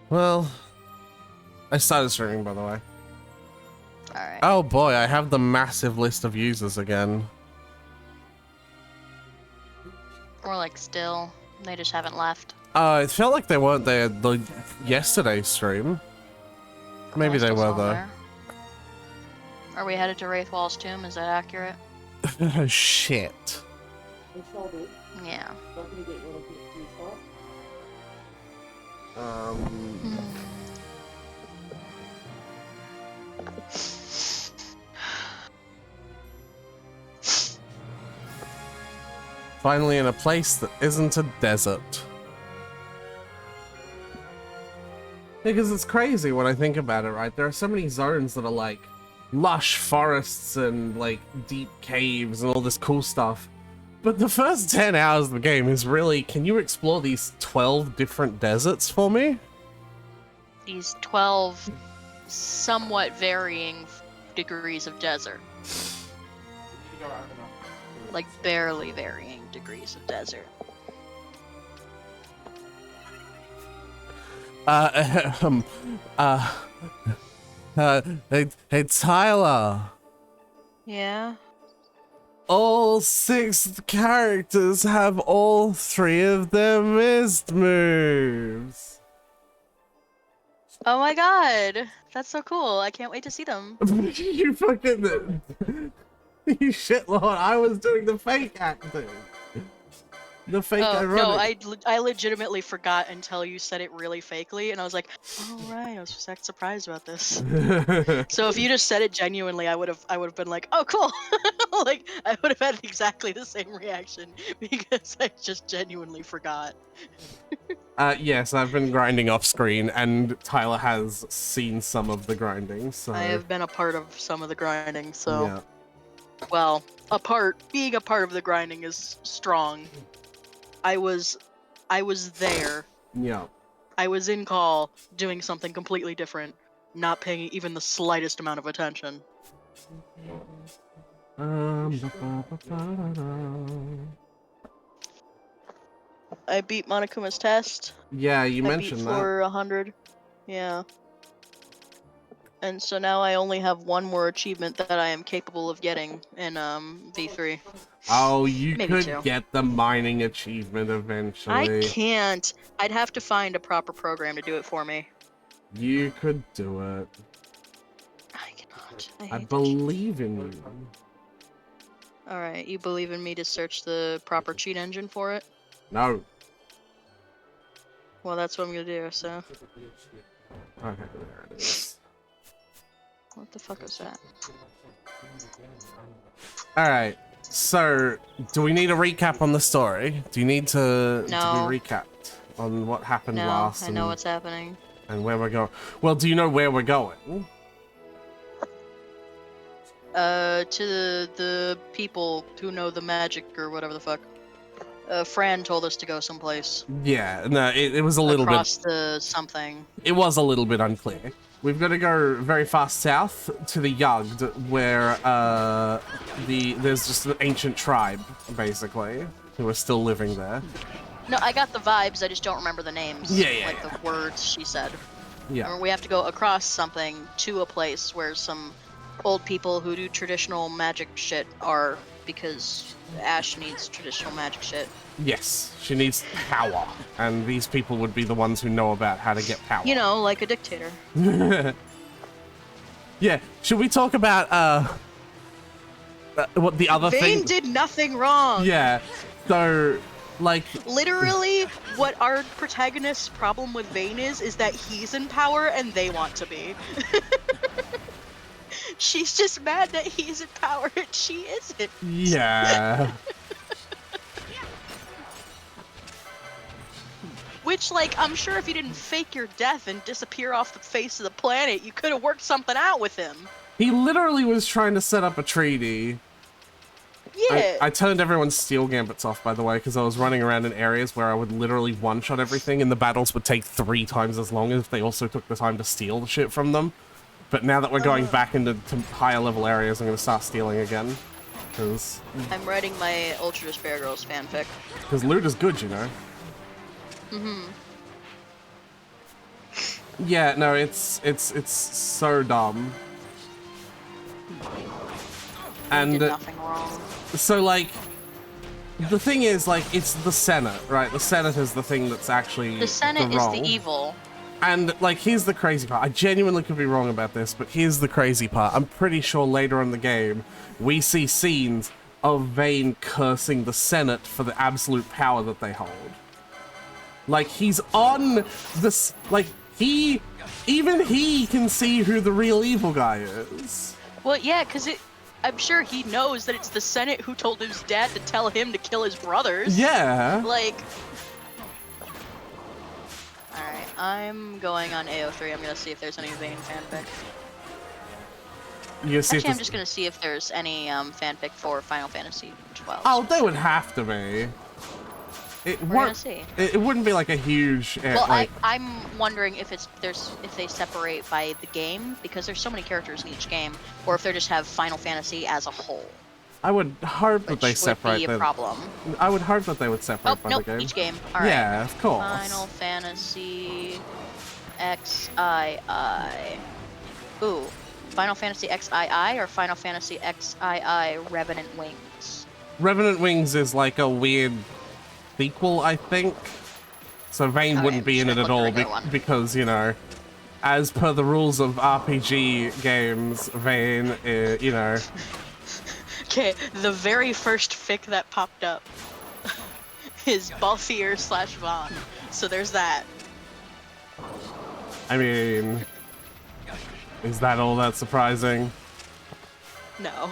Well, I started streaming, by the way. Alright. Oh boy, I have the massive list of users again. Or like still. They just haven't left. It felt like they weren't there the yesterday's stream. Maybe they were though. There. Are we headed to Wraithwall's tomb? Is that accurate? Shit. Yeah. Finally in a place that isn't a desert. Because it's crazy when I think about it, right? There are so many zones that are like lush forests and like deep caves and all this cool stuff. But the first 10 hours of the game is really, can you explore these 12 different deserts for me? These 12 somewhat varying degrees of desert. Like barely varying degrees of desert. Hey Tyler. Yeah? All 6 characters have all 3 of their mist moves. Oh my god! That's so cool. I can't wait to see them. You fucking... You shitlord, I was doing the fake acting. The fake ironic. No, I legitimately forgot until you said it really fakely, and I was like, oh right, I was just surprised about this. So if you just said it genuinely, I would have been like, oh cool. Like I would have had exactly the same reaction because I just genuinely forgot. Yes, I've been grinding off screen, and Tyler has seen some of the grinding, so... I have been a part of some of the grinding, so... Yeah. Well, being a part of the grinding is strong. I was there. Yeah. I was in call doing something completely different, not paying even the slightest amount of attention. I beat Monokuma's test. Yeah, you mentioned I beat that. for 100. Yeah. And so now I only have one more achievement that I am capable of getting in V3. Oh, you Maybe could 2. get the mining achievement eventually. I can't. I'd have to find a proper program to do it for me. You could do it. I cannot. I believe in you. Alright, you believe in me to search the proper cheat engine for it? No. Well, that's what I'm gonna do, so... Okay, there it is. What the fuck is that? Alright, so, do we need a recap on the story? Do you need to be recapped on what happened last? I know what's happening. And where we're going. Well, do you know where we're going? To the people who know the magic or whatever the fuck. Fran told us to go someplace. Yeah, no, it was a little bit... Across the something. It was a little bit unclear. We've got to go very far south to the Yugd, where there's just an ancient tribe, basically, who are still living there. No, I got the vibes, I just don't remember the names. Yeah. The words she said. Yeah. We have to go across something to a place where some old people who do traditional magic shit are, because Ash needs traditional magic shit. Yes, she needs power, and these people would be the ones who know about how to get power. You know, like a dictator. Yeah, should we talk about, what the other thing... Vayne did nothing wrong! Yeah, so, like... Literally, what our protagonist's problem with Vayne is that he's in power and they want to be. She's just mad that he's in power and she isn't. Yeah. Which, like, I'm sure if you didn't fake your death and disappear off the face of the planet, you could have worked something out with him. He literally was trying to set up a treaty. Yeah. I turned everyone's steel gambits off, by the way, because I was running around in areas where I would literally one-shot everything, and the battles would take 3 times as long if they also took the time to steal the shit from them. But now that we're going back into higher level areas, I'm going to start stealing again. Because... I'm writing my Ultra Despair Girls fanfic. Because loot is good, you know? Mm-hmm. Yeah, no, it's so dumb. They did And nothing wrong. so like the thing is like it's the Senate, right? The Senate is the thing that's actually The Senate is the wrong. evil. And like here's the crazy part. I genuinely could be wrong about this, but here's the crazy part. I'm pretty sure later in the game we see scenes of Vayne cursing the Senate for the absolute power that they hold. Like he's on this like even he can see who the real evil guy is. Well, yeah, because I'm sure he knows that it's the Senate who told his dad to tell him to kill his brothers. Yeah. Like... Alright, I'm going on AO3. I'm gonna see if there's any Vayne fanfic. You see Actually, I'm just gonna see if there's any fanfic for Final Fantasy 12. Oh, they would have to be. We're gonna see. It wouldn't be like a huge Well, like I'm wondering if if they separate by the game, because there's so many characters in each game, or if they just have Final Fantasy as a whole. I would hope that they Which separate would be a them. problem. I would hope that they would separate Oh, by nope, the game. each game. All right. Yeah, of course. Final Fantasy XII. Ooh, Final Fantasy XII or Final Fantasy XII Revenant Wings? Revenant Wings is like a weird sequel, I think. So Vayne Okay, wouldn't be I'm in just it at gonna all look the regular one. because, you know, as per the rules of RPG games, Vayne, you know. Okay, the very first fic that popped up is Balthier / Vaughn. So there's that. I mean, is that all that surprising? No.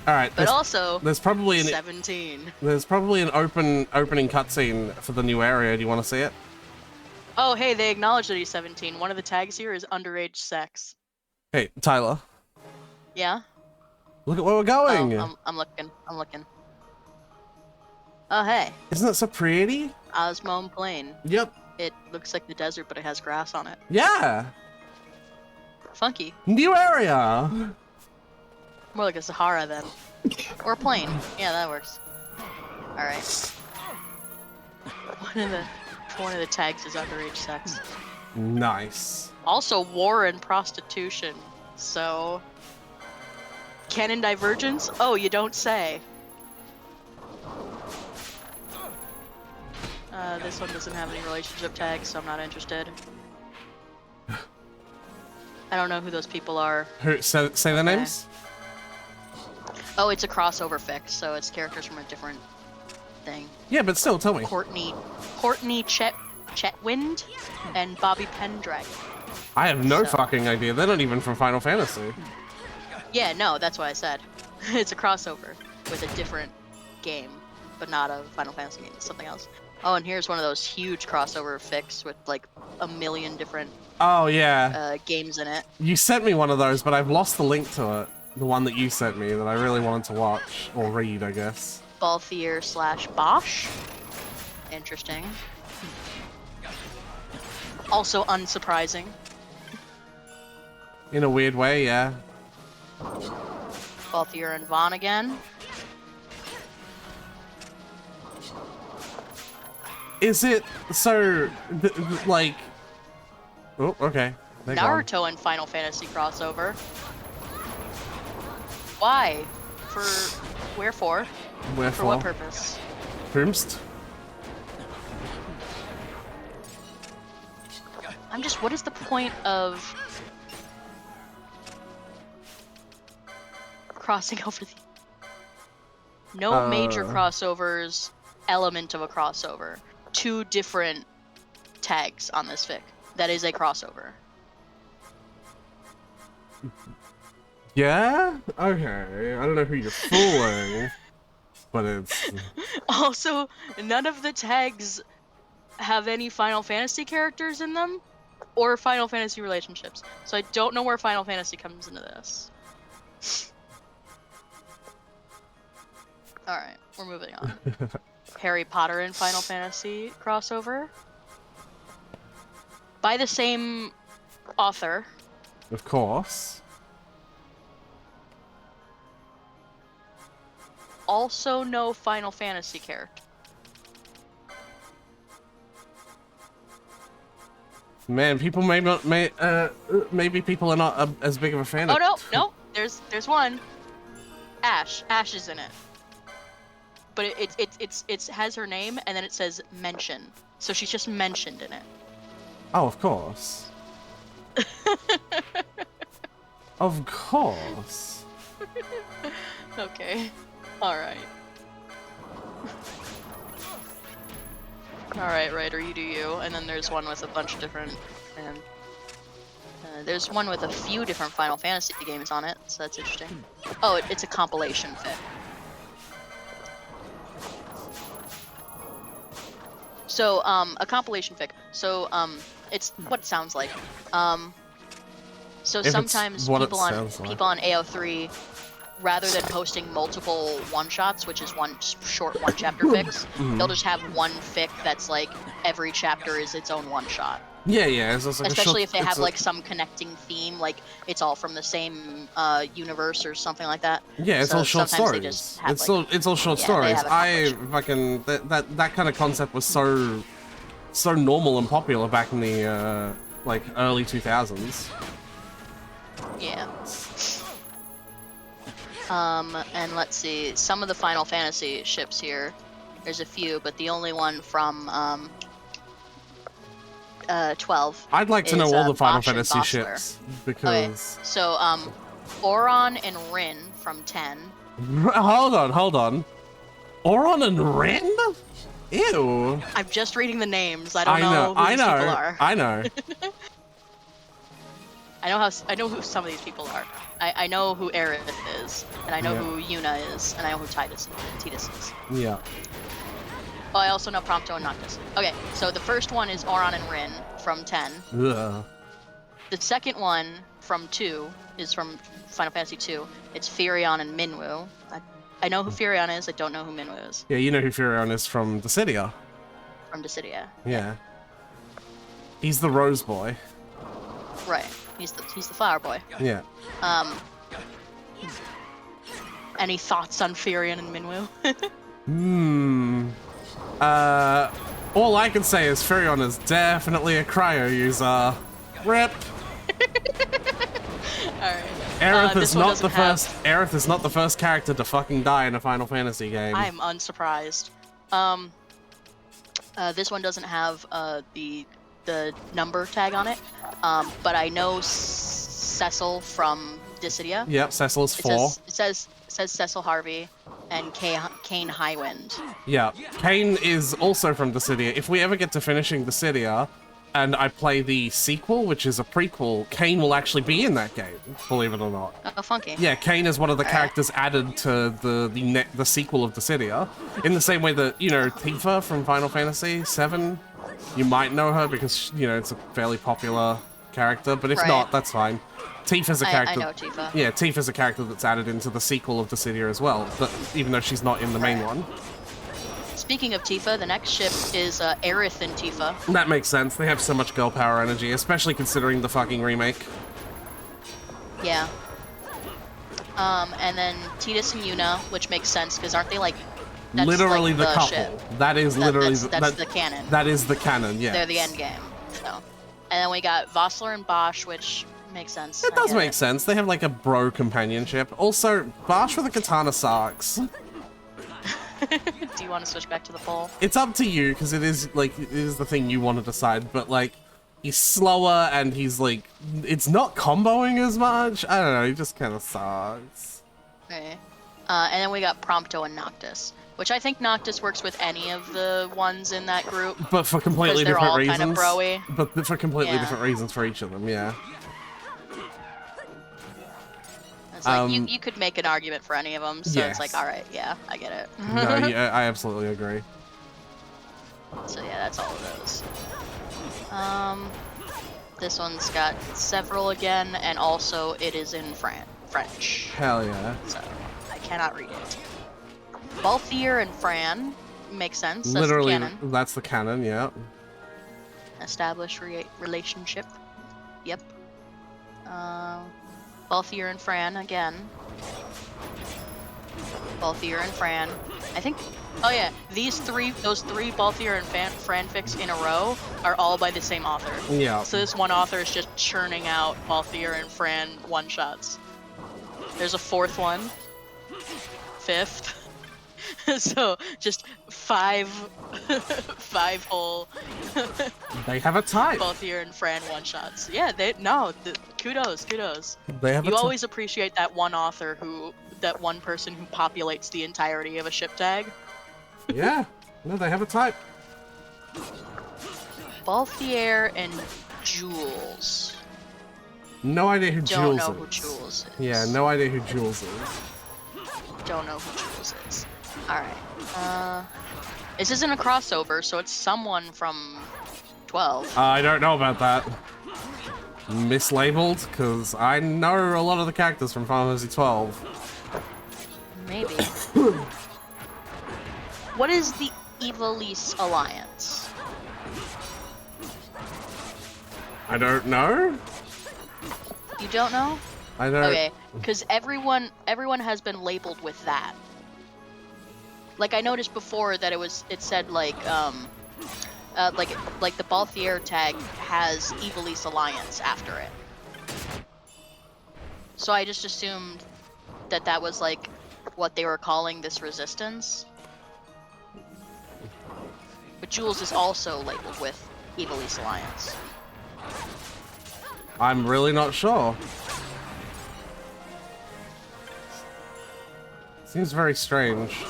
All right, But also, there's probably 17. there's probably an opening cutscene for the new area. Do you want to see it? Oh, hey, they acknowledge that he's 17. One of the tags here is underage sex. Hey, Tyler, Yeah? look at where we're going. Oh, I'm looking. I'm looking. Oh, hey. Isn't that so pretty? Osmone Plain. Yep. It looks like the desert, but it has grass on it. Yeah. Funky. New area. More like a Sahara then. Or a plain. Yeah, that works. Alright. One of the tags is underage sex. Nice. Also war and prostitution. So canon divergence? Oh, you don't say. This one doesn't have any relationship tags, so I'm not interested. I don't know who those people are. Who? Say their Okay. names. Oh, it's a crossover fic, so it's characters from a different thing. Yeah, but still, tell me. Courtney Chetwynd and Bobby Pendragon. I have no So- fucking idea. They're not even from Final Fantasy. Yeah, no, that's what I said. It's a crossover with a different game, but not a Final Fantasy game. It's something else. Oh, and here's one of those huge crossover fics with like a million different Oh yeah. games in it. You sent me one of those, but I've lost the link to it. The one that you sent me that I really wanted to watch or read, I guess. Balthier / Bosch. Interesting. Also unsurprising. In a weird way, yeah. Balthier and Vaughn again. Is it so like? Oh, okay. They're gone. Naruto and Final Fantasy crossover. Why? For wherefore? For Wherefore? what purpose? Whomst? I'm just, what is the point of crossing over the... No major crossovers, element of a crossover. 2 different tags on this fic. That is a crossover. Yeah? Okay. I don't know who you're fooling, but it's... Also, none of the tags have any Final Fantasy characters in them, or Final Fantasy relationships. So I don't know where Final Fantasy comes into this. Alright, we're moving on. Harry Potter and Final Fantasy crossover. By the same author. Of course. Also no Final Fantasy character. Man, people maybe people are not as big of a fan Oh of. no, there's one. Ash is in it, but it has her name and then it says mention, so she's just mentioned in it. Oh, of course. Of course. Okay. Alright. Alright, Ryder, you do you. And then there's one with a bunch of different... And there's one with a few different Final Fantasy games on it, so that's interesting. Oh, it's a compilation fit. So, a compilation fic. So, it's what it sounds like. So If it's sometimes what it people on sounds like. AO3, rather than posting multiple one-shots, which is one short one-chapter fics, they'll just have one fic that's like every chapter is its own one-shot. Yeah, yeah. It's just like Especially a if they have like some connecting theme, like it's all from the same universe or something like that. Yeah, it's So all short sometimes they stories. just have, It's all short yeah, they stories. have a I compilation. fucking that kind of concept was so normal and popular back in the like early 2000s. Yeah. And let's see, some of the Final Fantasy ships here, there's a few, but the only one from 12. I'd like to know is, all the Final Bosch and Fantasy Bossler. ships Okay, because so Auron and Rin from 10. hold on. Auron and Rin? Ew. I'm just reading the names. I don't know who these people are. I know. I know who some of these people are. I know who Aerith is, and I know Yeah. who Yuna is, and I know who Tidus is. Yeah. Oh, I also know Prompto and Noctis. Okay, so the first one is Auron and Rin from 10. Ugh. The second one from 2 is from Final Fantasy 2. It's Firion and Minwu. I know who Firion is, I don't know who Minwu is. Yeah, you know who Furion is from Dissidia. From Dissidia. Yeah. He's the Rose Boy. Right. He's the flower boy. Yeah. Any thoughts on Firion and Minwu? All I can say is Furion is definitely a cryo user. Rip. Alright. Aerith This is one not doesn't the first. Aerith is not the first character to fucking die in a Final Fantasy game. I'm unsurprised. This one doesn't have the number tag on it, but I know Cecil from Dissidia. Yep, Cecil is 4. It says Cecil Harvey and Kane Highwind. Yeah, Kane is also from Dissidia. If we ever get to finishing Dissidia, and I play the sequel, which is a prequel, Kane will actually be in that game, believe it or not. Oh, funky. Yeah, Kane is one of the characters added to the sequel of Dissidia, in the same way that, you know, Tifa from Final Fantasy VII, you might know her because, you know, it's a fairly popular character, but if Right. not, that's fine. Tifa's a character. I know Tifa. Yeah, Tifa's a character that's added into the sequel of Dissidia as well, but even though she's not in the main Right. one. Speaking of Tifa, the next ship is Aerith and Tifa. That makes sense. They have so much girl power energy, especially considering the fucking remake. Yeah. And then Tidus and Yuna, which makes sense because aren't they like that's Literally like the couple. ship. That is literally That's the canon. That is the canon, yeah. They're the end game. So, and then we got Vossler and Bosch, which makes sense. It I does get make sense. They have like a bro companionship. Also, Bosch with a katana sucks. Do you want to switch back to the poll? It's up to you, because it is the thing you want to decide, but like, he's slower and he's like, it's not comboing as much. I don't know, he just kind of sucks. Okay. And then we got Prompto and Noctis, which I think Noctis works with any of the ones in that group. But for completely they're different all reasons. kind of bro-y. But for completely Yeah. different reasons for each of them, yeah. It's like you could make an argument for any of them, so Yes. it's like, all right, yeah, I get it. No, yeah, I absolutely agree. So yeah, that's all of those. This one's got several again, and also it is in French, Hell yeah. so I cannot read it. Balthier and Fran makes sense. That's Literally, the canon. that's the canon, yeah. Established relationship. Yep. Balthier and Fran again. Balthier and Fran. I think Oh yeah, those three Balthier and Franfics in a row are all by the same author. Yeah. So this one author is just churning out Balthier and Fran one-shots. There's a fourth one, fifth. So just five whole They have a type. Balthier and Fran one-shots. Yeah, kudos. They have You a type. always appreciate that one author that one person who populates the entirety of a ship tag. Yeah. No, they have a type. Balthier and Jules. No idea who Don't Jules know is. who Jules is. Yeah, no idea who Jules is. Don't know who Jules is. Alright. This isn't a crossover, so it's someone from 12. I don't know about that. Mislabeled, because I know a lot of the characters from Final Fantasy 12. Maybe. What is the Ivalice Alliance? I don't know. You don't know? I don't. Okay, because everyone has been labeled with that. Like I noticed before that it said like the Balthier tag has Ivalice Alliance after it. So I just assumed that was like what they were calling this resistance. But Jules is also labeled with Ivalice Alliance. I'm really not sure. Seems very strange.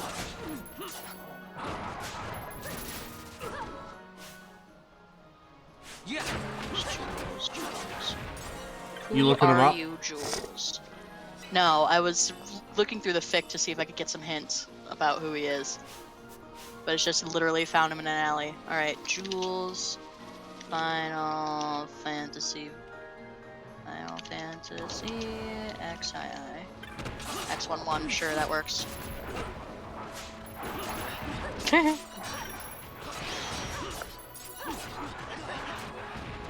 Jules. You Who looking him are up? you, Jules? No, I was looking through the fic to see if I could get some hints about who he is. But it's just literally found him in an alley. Alright, Jules. Final Fantasy XII. X11, sure, that works.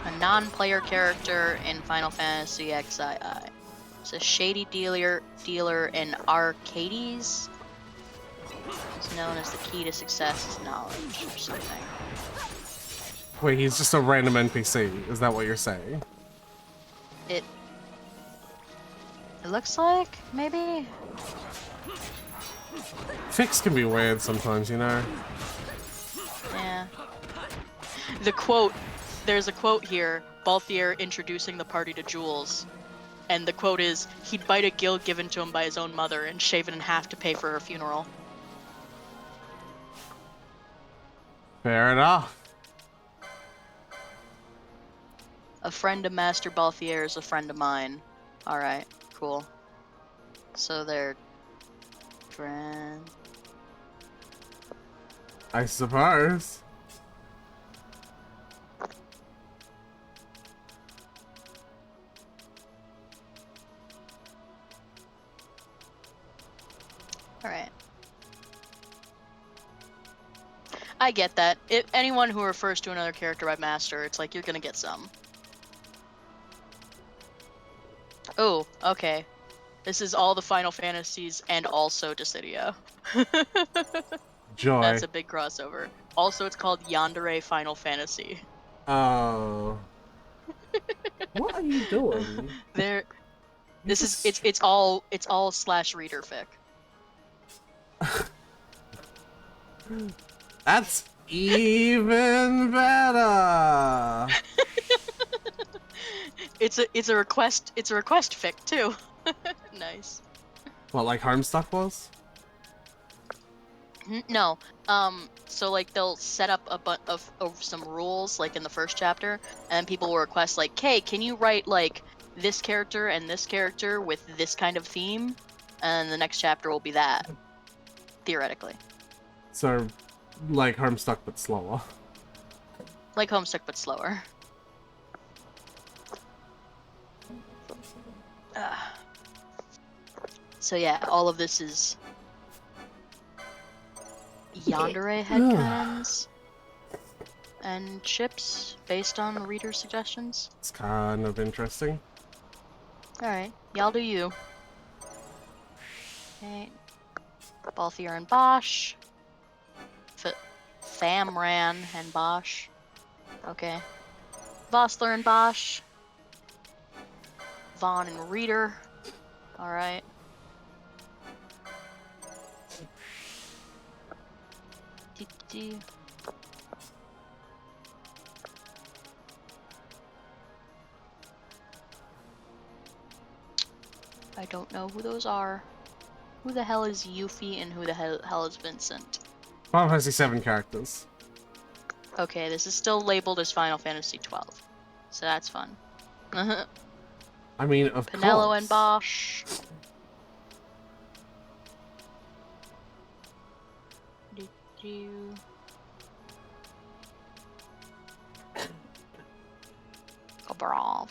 A non-player character in Final Fantasy XII. It's a shady dealer in Arcades. It's known as the key to success is knowledge or something. Wait, he's just a random NPC. Is that what you're saying? It looks like, maybe? Fics can be weird sometimes, you know? Yeah. There's a quote here, Balthier introducing the party to Jules. And the quote is, he'd bite a guild given to him by his own mother and shave it in half to pay for her funeral. Fair enough. A friend of Master Balthier is a friend of mine. Alright, cool. So they're friend. I suppose. Alright. I get that. Anyone who refers to another character by Master, it's like you're gonna get some. Oh, okay. This is all the Final Fantasies and also Dissidia. Joy. That's a big crossover. Also, it's called Yandere Final Fantasy. Oh. What are you doing? It's all slash reader fic. That's even better. It's a request fic too. Nice. What, like Homestuck was? No. So like they'll set up a bunch of some rules like in the first chapter, and people will request like, "Hey, can you write like this character and this character with this kind of theme?" And the next chapter will be that. Theoretically. So, like Homestuck but slower. Like Homestuck but slower. So yeah, all of this is Yandere headcanons and ships based on reader suggestions. It's kind of interesting. Alright, y'all do you. Okay. Balthier and Bosch. Thamran and Bosch. Okay. Vossler and Bosch. Vaughn and Reader. Alright. I don't know who those are. Who the hell is Yuffie and who the hell is Vincent? Final Fantasy 7 characters. Okay, this is still labeled as Final Fantasy 12. So that's fun. I mean, of Pinello course. and Bosch. Kobrov.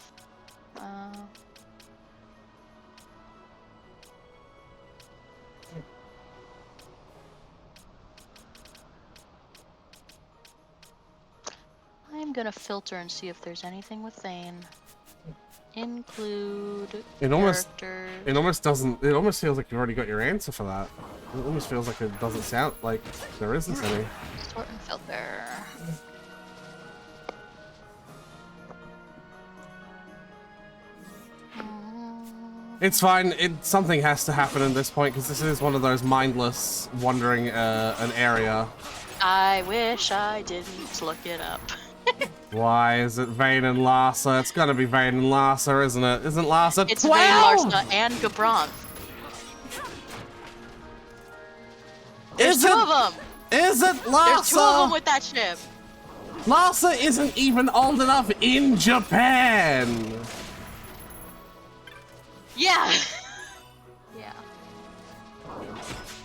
I'm gonna filter and see if there's anything with Thane. Include It almost characters. doesn't. It almost feels like you already got your answer for that. It almost feels like it doesn't sound like there isn't any. Sort and filter. It's fine. Something has to happen at this point because this is one of those mindless wandering an area. I wish I didn't look it up. Why is it Vayne and Larsa? It's gonna be Vayne and Larsa, isn't it? Isn't Larsa It's 12? Vayne, Larsa, and Gabranth. There's two of them. Is it Larsa? There's two of them with that ship. Larsa isn't even old enough in Japan. Yeah. Yeah.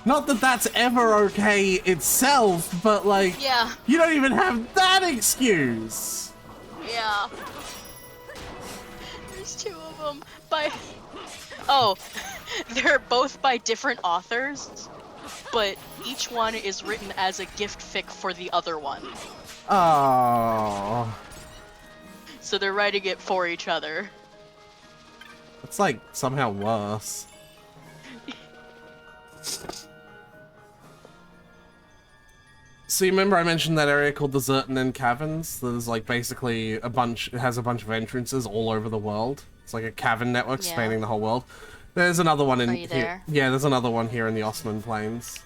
Not that that's ever okay itself, but like, Yeah. you don't even have that excuse. Yeah. There's two of them by. Oh, they're both by different authors, but each one is written as a gift fic for the other one. Oh. So they're writing it for each other. It's like somehow worse. So you remember I mentioned that area called the Zertinen Caverns? There's like basically it has a bunch of entrances all over the world. It's like a cavern network Yeah. spanning the whole world. There's another one in Are you there? here. Yeah, there's another one here in the Osman Plains.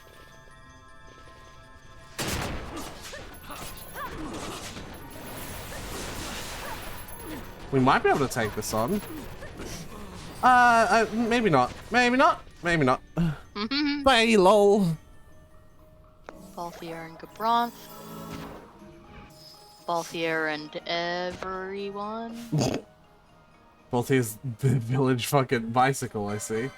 We might be able to take this on. Maybe not. Maybe not. Maybe not. Bay lol. Balthier and Gabranth. Balthier and everyone. Both his village fucking bicycle, I see.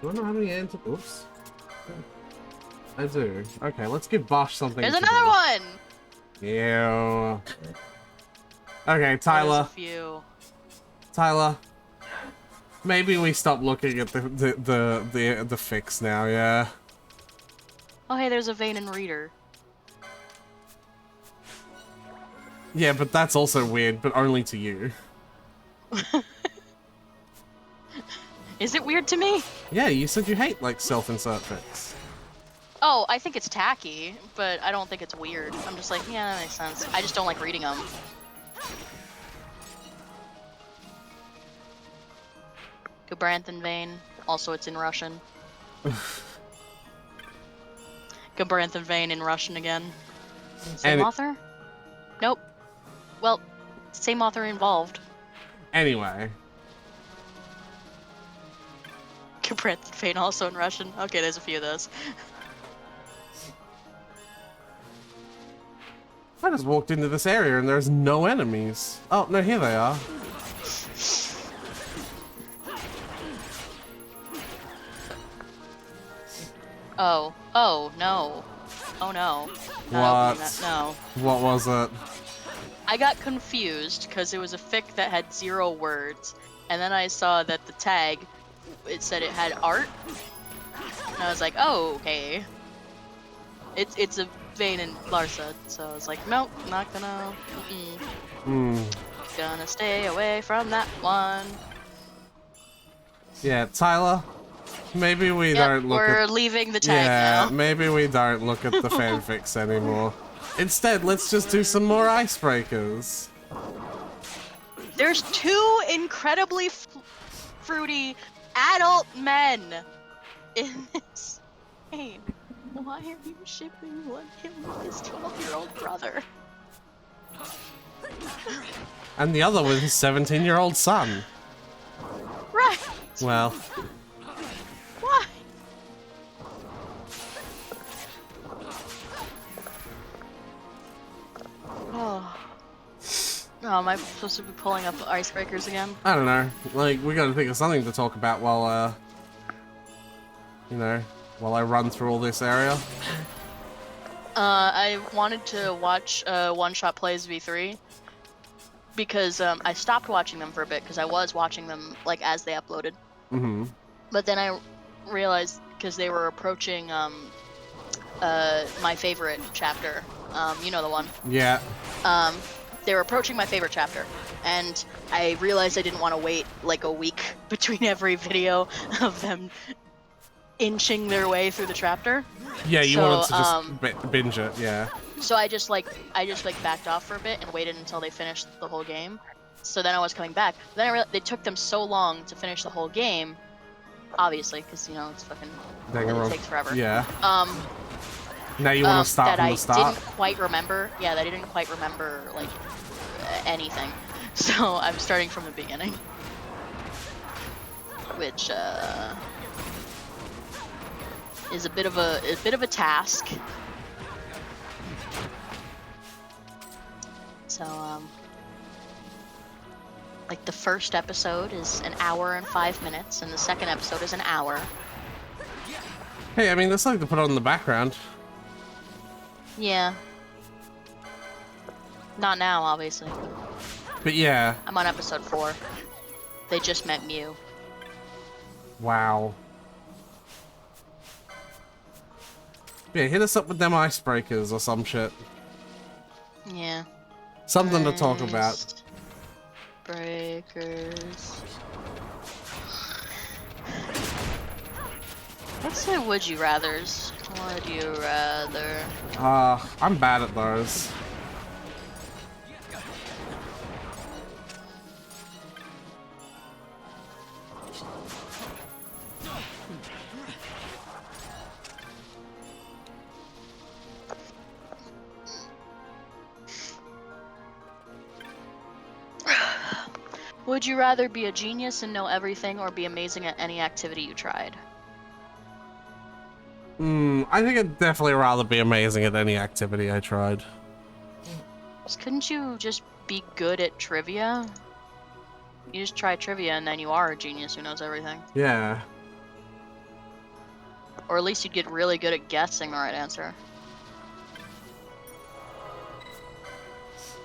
Do I not have any answers? Oops. I do. Okay, let's give Bosch something. There's to another do. one. Ew. Okay, There's Tyler. a few. Tyler. Maybe we stop looking at the fix now, yeah. Oh hey, there's a Vayne and Reader. Yeah, but that's also weird, but only to you. Is it weird to me? Yeah, you said you hate, like, self-insert fix. Oh, I think it's tacky, but I don't think it's weird. I'm just like, yeah, that makes sense. I just don't like reading them. Gabranth and Vayne. Also, it's in Russian. Gabranth and Vayne in Russian again. Same author? Nope. Well, same author involved. Anyway. Gabranth and Vayne also in Russian. Okay, there's a few of those. I just walked into this area and there's no enemies. Oh, no, here they are. Oh. Oh, no. Oh, no. What? No. What was it? I got confused because it was a fic that had 0 words, and then I saw that the tag, it said it had art, and I was like, oh, okay. It's a Vayne and Larsa, so I was like, nope, not gonna, gonna stay away from that one. Yeah, Tyler, maybe we Yep, don't look we're at... leaving the tag Yeah, now. maybe we don't look at the fanfics anymore. Instead, let's just do some more icebreakers. There's 2 incredibly fruity adult men in this game. Why are you shipping him with his 12-year-old brother? And the other with his 17-year-old son. Right. Well, Why? Oh. Oh, am I supposed to be pulling up icebreakers again? I don't know. Like, we gotta think of something to talk about while, you know, while I run through all this area. I wanted to watch One Shot Plays V3 because I stopped watching them for a bit because I was watching them like as they uploaded. Mm-hmm. But then I realized because they were approaching my favorite chapter, you know the one. Yeah. They were approaching my favorite chapter, and I realized I didn't want to wait like a week between every video of them inching their way through the chapter. Yeah, you So, wanted to just binge it, yeah. So I just backed off for a bit and waited until they finished the whole game. So then I was coming back. Then I realized they took them so long to finish the whole game, obviously, because you know it's fucking it takes forever. Yeah. Now you want to start from the start? That I didn't quite remember. Yeah, that I didn't quite remember like anything. So I'm starting from the beginning, which is a bit of a task. So like the first episode is an hour and 5 minutes, and the second episode is an hour. Hey, I mean, that's something to put on in the background. Yeah. Not now, obviously. But yeah. I'm on episode 4. They just met Mew. Wow. Yeah, hit us up with them icebreakers or some shit. Yeah. Something to talk about. Breakers. Let's say would you rathers. Would you rather? I'm bad at those. Would you rather be a genius and know everything, or be amazing at any activity you tried? I think I'd definitely rather be amazing at any activity I tried. Couldn't you just be good at trivia? You just try trivia and then you are a genius who knows everything. Yeah. Or at least you'd get really good at guessing the right answer.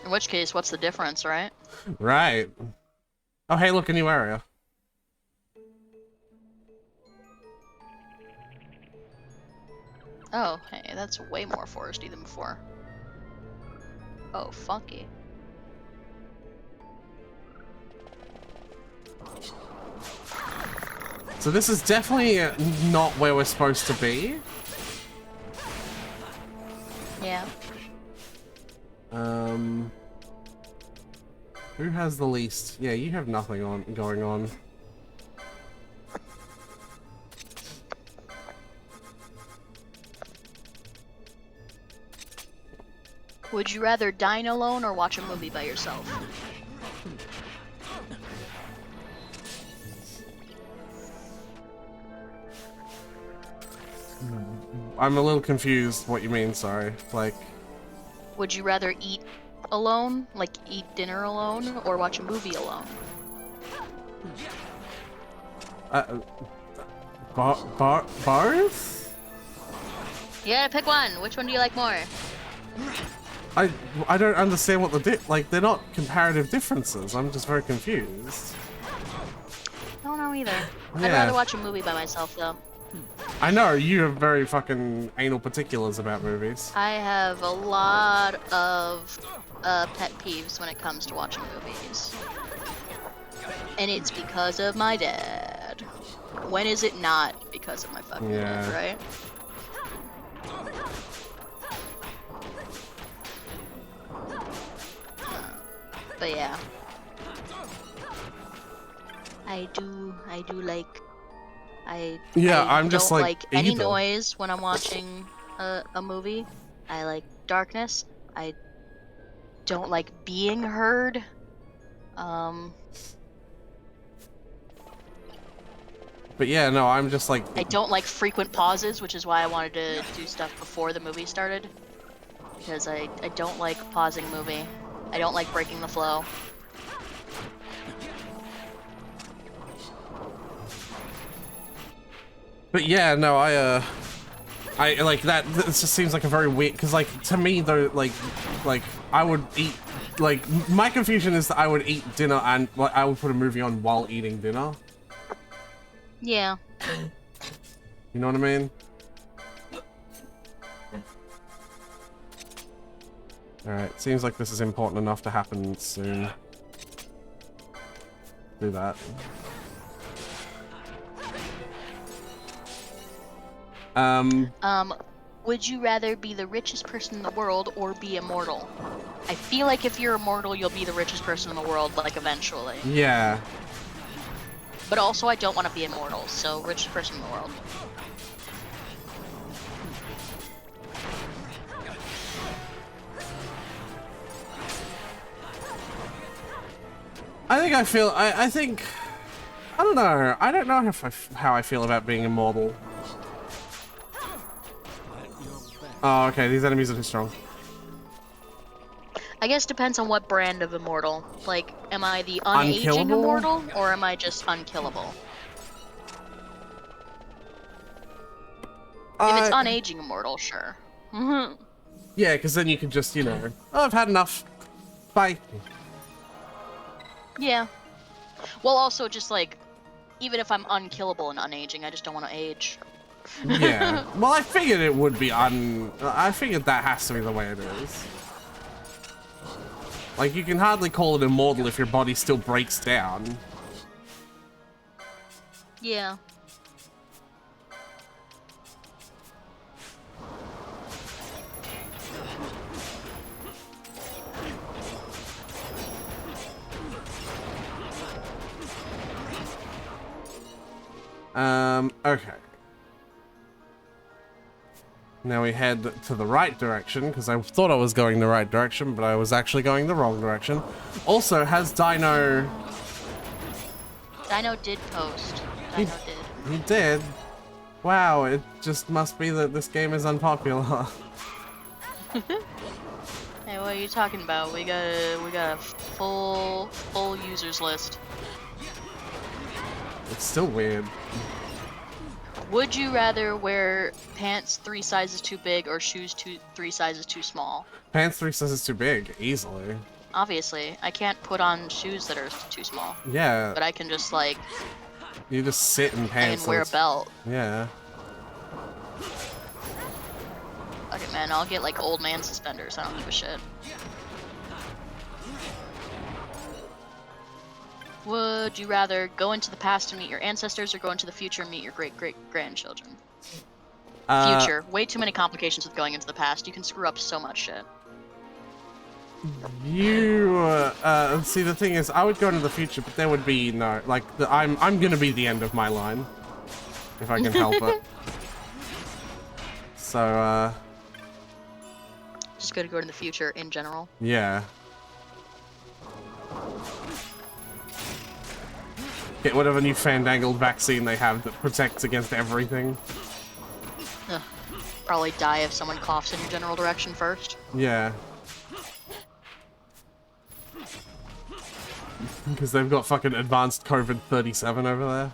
In which case, what's the difference, right? Right. Oh, hey, look, a new area. Oh, hey, that's way more foresty than before. Oh, funky. So this is definitely not where we're supposed to be. Yeah. Who has the least? Yeah, you have nothing going on. Would you rather dine alone or watch a movie by yourself? I'm a little confused what you mean, sorry. Like... Would you rather eat alone, like eat dinner alone, or watch a movie alone? Both? You gotta pick one. Which one do you like more? I don't understand what they're not comparative differences. I'm just very confused. don't know either. I'd Yeah. rather watch a movie by myself, though. I know, you have very fucking anal particulars about movies. I have a lot of pet peeves when it comes to watching movies. And it's because of my dad. When is it not because of my fucking dad, right? But yeah. I do like... Yeah, I I'm just don't like any either. noise when I'm watching a movie. I like darkness. I don't like being heard. But yeah, no, I'm just like... I don't like frequent pauses, which is why I wanted to do stuff before the movie started. Because I don't like pausing a movie. I don't like breaking the flow. But yeah, no, I like that. This just seems like a very weird. Because like to me though, like I would eat. Like my confusion is that I would eat dinner and like I would put a movie on while eating dinner. Yeah. You know what I mean? Alright, seems like this is important enough to happen soon. Do that. Would you rather be the richest person in the world or be immortal? I feel like if you're immortal, you'll be the richest person in the world, like, eventually. Yeah. But also, I don't want to be immortal, so richest person in the world. I think, I don't know. I don't know how I feel about being immortal. Oh, okay, these enemies are too strong. I guess depends on what brand of immortal. Like, am I the unaging Unkillable? immortal, or am I just unkillable? If it's unaging immortal, sure. Yeah, because then you can just, you know, oh, I've had enough. Bye. Yeah. Well, also, just like, even if I'm unkillable and unaging, I just don't want to age. Yeah. Well, I figured it would be I figured that has to be the way it is. Like, you can hardly call it immortal if your body still breaks down. Yeah. Okay. Now we head to the right direction, because I thought I was going the right direction, but I was actually going the wrong direction. Also, has Dino... Dino did post. Dino did. He did? Wow, it just must be that this game is unpopular. Hey, what are you talking about? We got a full users list. It's still weird. Would you rather wear pants 3 sizes too big or shoes 3 sizes too small? Pants 3 sizes too big, easily. Obviously, I can't put on shoes that are too small. Yeah. But I can just like... You just sit in pants. I can wear a belt. Yeah. Fuck it, man. I'll get like old man suspenders. I don't give a shit. Would you rather go into the past and meet your ancestors or go into the future and meet your great-great-grandchildren? Future. Way too many complications with going into the past. You can screw up so much shit. See, the thing is, I would go into the future, but there would be no, like, I'm gonna be the end of my line. If I can help it. So, Just go to the future in general. yeah. Get whatever new fandangled vaccine they have that protects against everything. Ugh. Probably die if someone coughs in your general direction first. Yeah. Because they've got fucking advanced COVID-37 over there.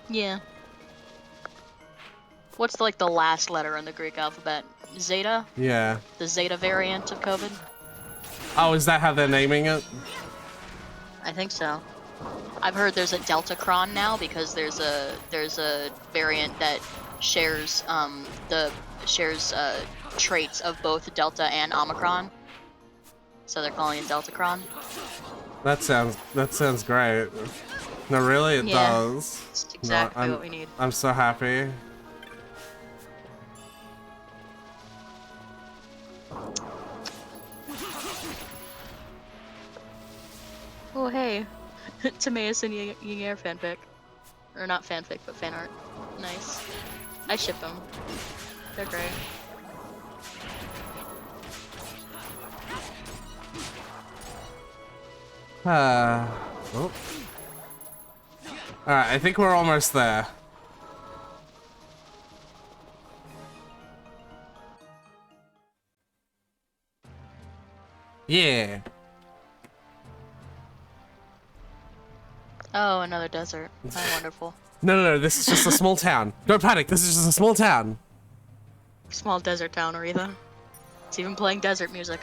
Yeah. What's like the last letter in the Greek alphabet? Zeta? Yeah. The Zeta variant of COVID? Oh, is that how they're naming it? I think so. I've heard there's a Deltacron now because there's a variant that shares traits of both Delta and Omicron. So they're calling it Deltacron. That sounds great. No, really, it Yeah, does. it's exactly what we need. I'm so happy. Oh hey, Timaeus and Ying Air fanfic, or not fanfic, but fan art. Nice. I ship them. They're great. Oh. Alright, I think we're almost there. Yeah. Oh, another desert. How wonderful. No, this is just a small town. Don't panic, this is just a small town. Small desert town, Aretha. It's even playing desert music.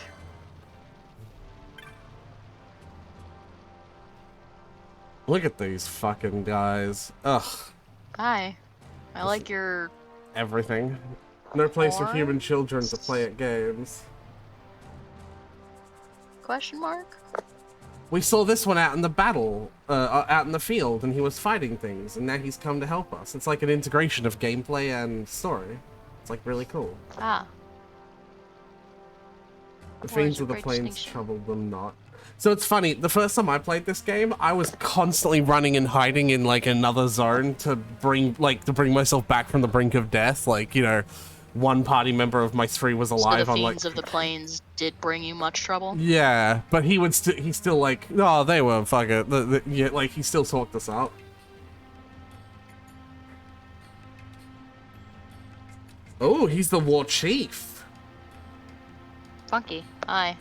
Look at these fucking guys. Ugh. Hi. I like your... Everything. No place for human children to play at games. Question mark? We saw this one out in the battle, out in the field, and he was fighting things, and now he's come to help us. It's like an integration of gameplay and story. It's like really cool. Ah. The Well, fiends there's a of the great plains distinction. troubled them not. So it's funny, the first time I played this game, I was constantly running and hiding in like another zone to bring myself back from the brink of death. Like, you know, one party member of my three was alive. So the on fiends like of the plains did bring you much trouble? yeah, but he's still like, oh, they were fuck it. Yeah, like he still talked us up. Oh, he's the war chief. Funky. Hi.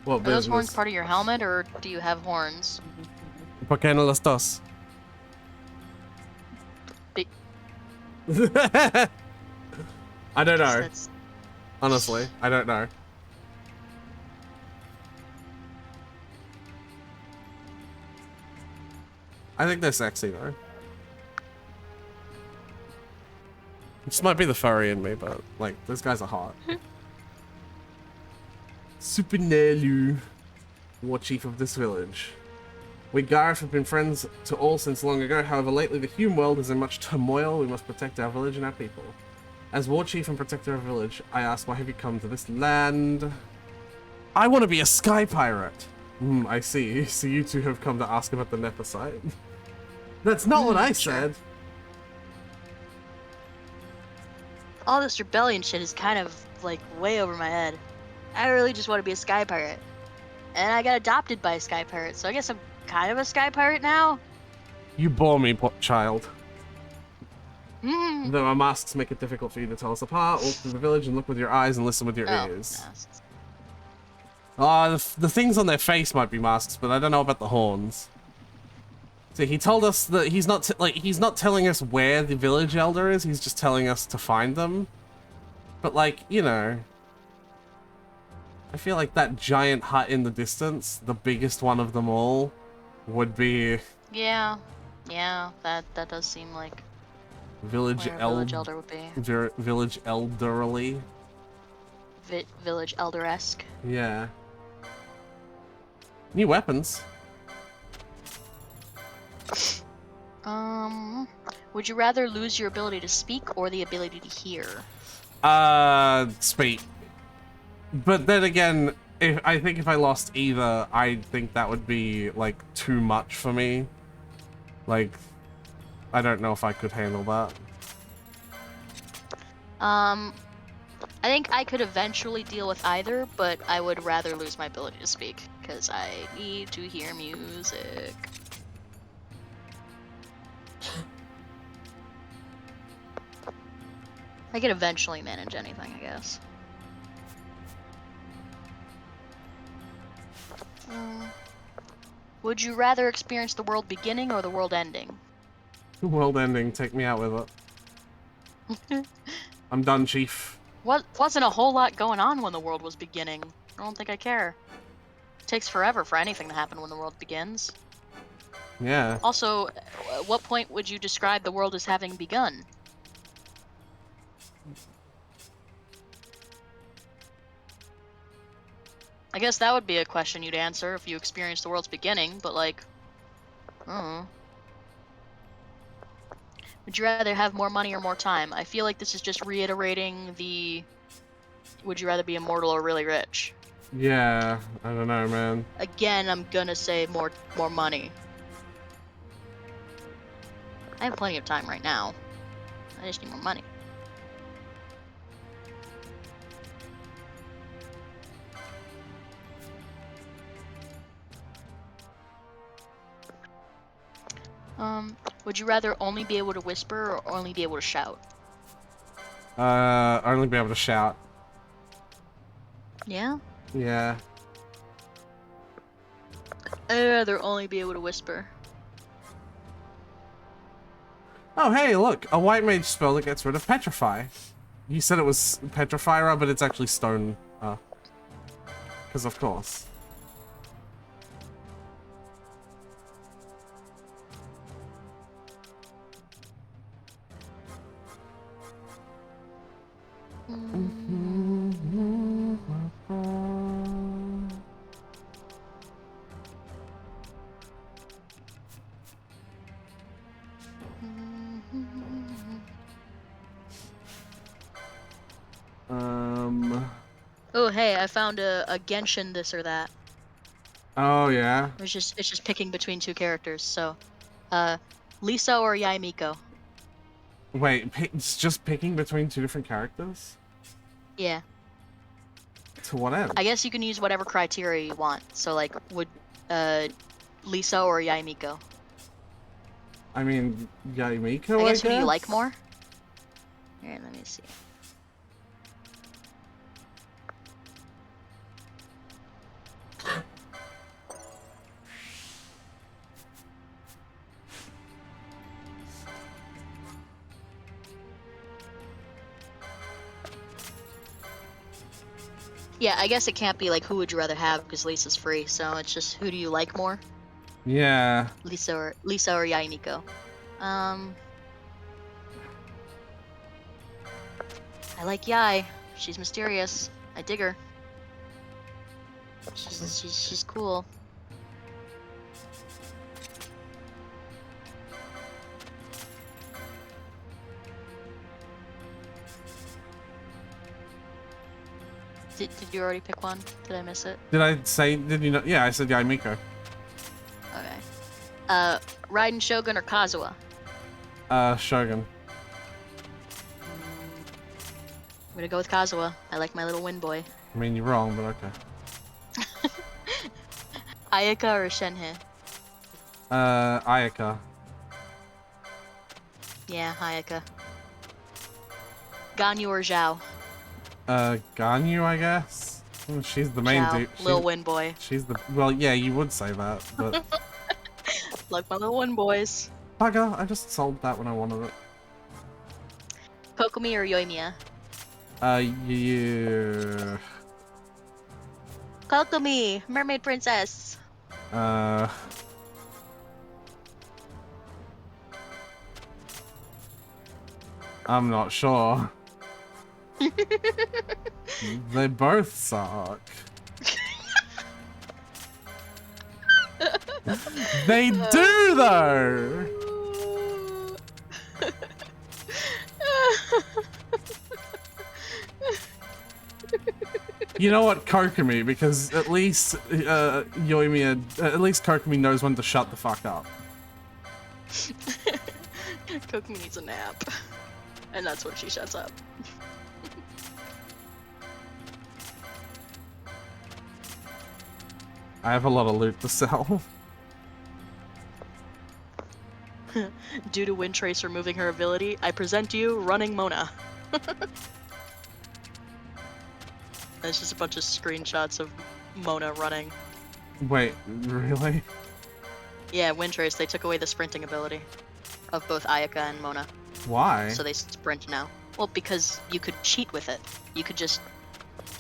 What Are those horns business? part of your helmet, or do you have horns? ¿Por qué no los dos? Be- I don't know. That's- Honestly, I don't know. I think they're sexy though. This might be the furry in me, but like those guys are hot. Supernelu, war chief of this village. We Garth have been friends to all since long ago. However, lately the human world is in much turmoil. We must protect our village and our people. As war chief and protector of village, I ask, why have you come to this land? I want to be a sky pirate. I see. So you two have come to ask about the Nephesite. That's not what I said. All this rebellion shit is kind of, like, way over my head. I really just want to be a sky pirate. And I got adopted by a sky pirate, so I guess I'm kind of a sky pirate now? You bore me, child. Hmm. Though our masks make it difficult for you to tell us apart, walk through the village and look with your eyes and listen with your ears. The things on their face might be masks, but I don't know about the horns. See, he told us that he's not he's not telling us where the village elder is. He's just telling us to find them. But like, you know, I feel like that giant hut in the distance, the biggest one of them all, would be Yeah. Yeah, that does seem like village where a village elder would be. village elderly. Village elder-esque. Yeah. New weapons. Would you rather lose your ability to speak or the ability to hear? Speak. But then again, I think if I lost either, I think that would be like too much for me. Like, I don't know if I could handle that. I think I could eventually deal with either, but I would rather lose my ability to speak, because I need to hear music. I could eventually manage anything, I guess. Would you rather experience the world beginning or the world ending? World ending, take me out with it. I'm done, Chief. Wasn't a whole lot going on when the world was beginning. I don't think I care. takes forever for anything to happen when the world begins. Yeah. Also, at what point would you describe the world as having begun? I guess that would be a question you'd answer if you experienced the world's beginning, but like, oh. Would you rather have more money or more time? I feel like this is just reiterating the would you rather be immortal or really rich? Yeah, I don't know, man. Again, I'm gonna say more money. I have plenty of time right now. I just need more money. Would you rather only be able to whisper or only be able to shout? Only be able to shout. Yeah? Yeah. I'd rather only be able to whisper. Oh, hey, look, a white mage spell that gets rid of petrify. You said it was petrifier, but it's actually stone. Because of course. Oh, hey, I found a Genshin this or that. Oh, yeah? It's just picking between two characters, so, Lisa or Yaimiko. Wait, it's just picking between two different characters? Yeah. To what end? I guess you can use whatever criteria you want. So, like, would, Lisa or Yaimiko? I mean, Yaimiko, I guess who do you like more? Here, let me see. Yeah, I guess it can't be like who would you rather have because Lisa's free, so it's just who do you like more? Yeah. Lisa or Yaimiko. I like Yai. She's mysterious. I dig her. She's cool. Did you already pick one? Did I miss it? Did you know? Yeah, I said Yaimiko. Okay. Raiden Shogun or Kazuha? Shogun. I'm gonna go with Kazuha. I like my little wind boy. I mean, you're wrong, but okay. Ayaka or Shenhe? Ayaka. Yeah, Ayaka. Ganyu or Zhao? Ganyu, I guess? She's the main Zhao, dude. Lil Wind Boy. She's the... Well, yeah, you would say that, but... Like my little wind boys. Bugger, I just sold that when I wanted it. Kokomi or Yoimiya? Yeah... Kokomi! Mermaid Princess! I'm not sure. They both suck. They do, though! You know what, Kokomi, because at least Yoimiya, at least Kokomi knows when to shut the fuck up. Kokomi needs a nap. And that's when she shuts up. I have a lot of loot to sell. Due to Wind Tracer moving her ability, I present you Running Mona. It's just a bunch of screenshots of Mona running. Wait, really? Yeah, Wind Trace, they took away the sprinting ability of both Ayaka and Mona. Why? So they sprint now. Well, because you could cheat with it. You could just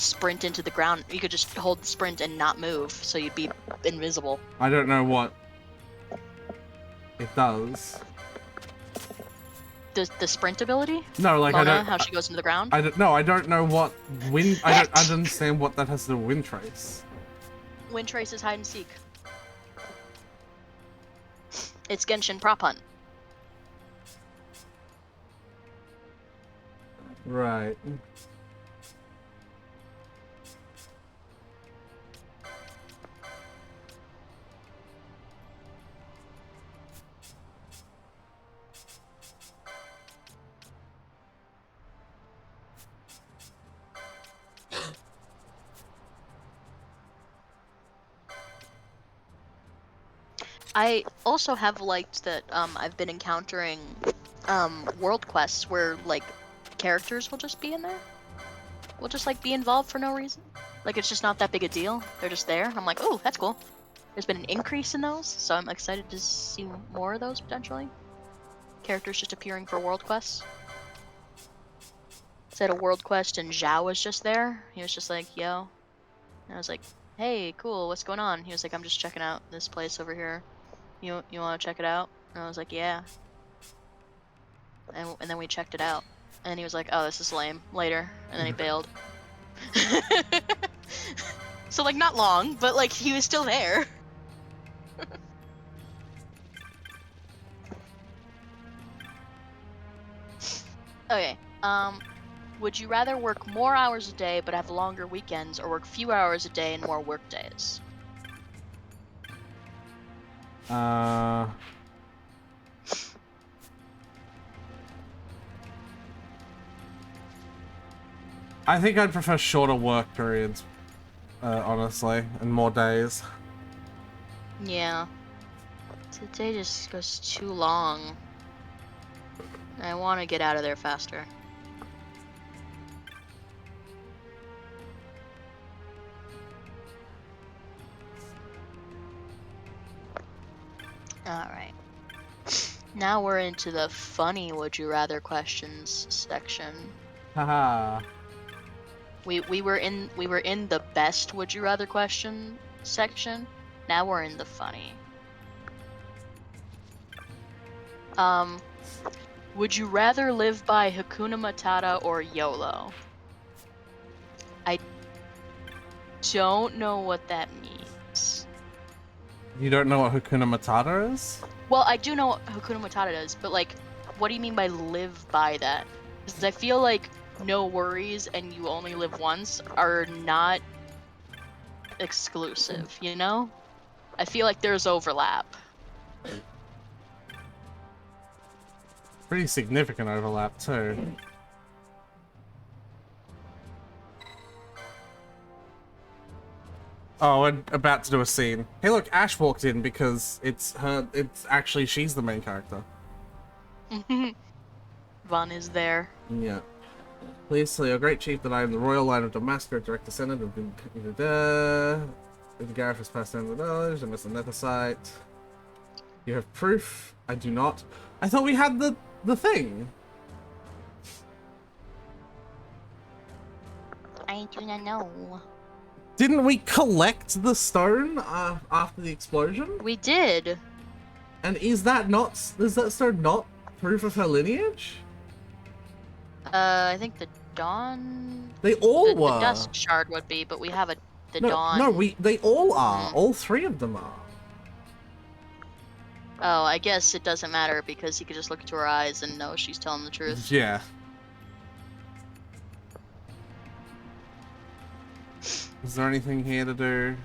sprint into the ground. You could just hold sprint and not move, so you'd be invisible. I don't know what it does. The sprint ability? No, like Mona, I don't. how she goes into the ground? I don't. No, I don't know what wind. I don't understand what that has to do with wind trace. Wind Trace is hide and seek. It's Genshin Prop Hunt. Right. I also have liked that I've been encountering world quests where like characters will just be in there. Will just like be involved for no reason. Like it's just not that big a deal. They're just there. I'm like, oh, that's cool. There's been an increase in those, so I'm excited to see more of those potentially. Characters just appearing for world quests. Said a world quest and Zhao was just there. He was just like, yo. And I was like, hey, cool, what's going on? He was like, I'm just checking out this place over here. You want to check it out? And I was like, yeah. And then we checked it out. And he was like, oh, this is lame. Later. And then he bailed. So, like, not long, but, like, he was still there. Okay, would you rather work more hours a day but have longer weekends, or work fewer hours a day and more work days? I think I'd prefer shorter work periods, honestly, and more days. Yeah. Today just goes too long. I want to get out of there faster. Alright. Now we're into the funny would you rather questions section. Haha. We were in the best would you rather question section. Now we're in the funny. Would you rather live by Hakuna Matata or YOLO? I don't know what that means. You don't know what Hakuna Matata is? Well, I do know what Hakuna Matata does, but like, what do you mean by live by that? Because I feel like no worries and you only live once are not exclusive, you know? I feel like there's overlap. Pretty significant overlap, too. Oh, we're about to do a scene. Hey look, Ash walked in because it's actually she's the main character. Von is there. Yeah. Please tell your great chief that I am the royal line of Damascus, direct descendant of the Gareth has passed down the knowledge, I must anethicite. You have proof? I do not. I thought we had the thing. I do not know. Didn't we collect the stone after the explosion? We did. And is that stone not proof of her lineage? I think the Dawn. They all were. The Dusk Shard would be, but we have the no, Dawn. No, they all are. All three of them are. Oh, I guess it doesn't matter because he could just look into her eyes and know she's telling the truth. Yeah. Is there anything here to do?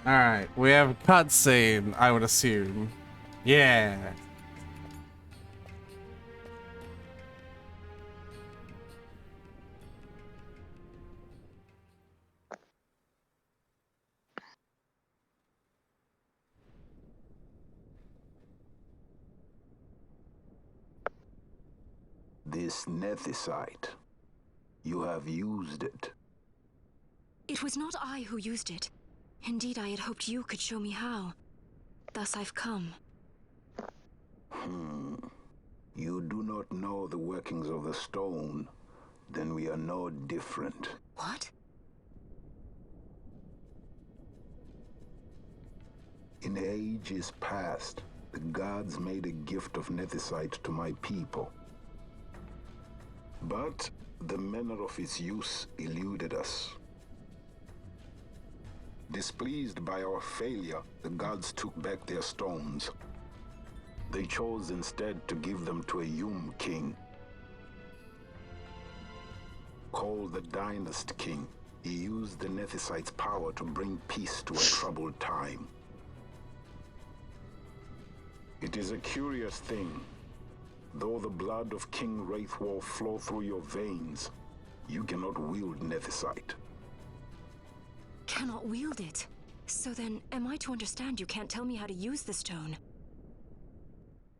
Alright, we have a cutscene, I would assume. Yeah. This nethicite, you have used it. It was not I who used it. Indeed, I had hoped you could show me how. Thus I've come. You do not know the workings of the stone, then we are no different. What? In ages past, the gods made a gift of Nethicite to my people. But the manner of its use eluded us. Displeased by our failure, the gods took back their stones. They chose instead to give them to a Yum king. Called the Dynast King, he used the Nethicite's power to bring peace to a troubled time. It is a curious thing. Though the blood of King Wraithwolf flow through your veins, you cannot wield Nethicite. Cannot wield it. So then, am I to understand you can't tell me how to use the stone?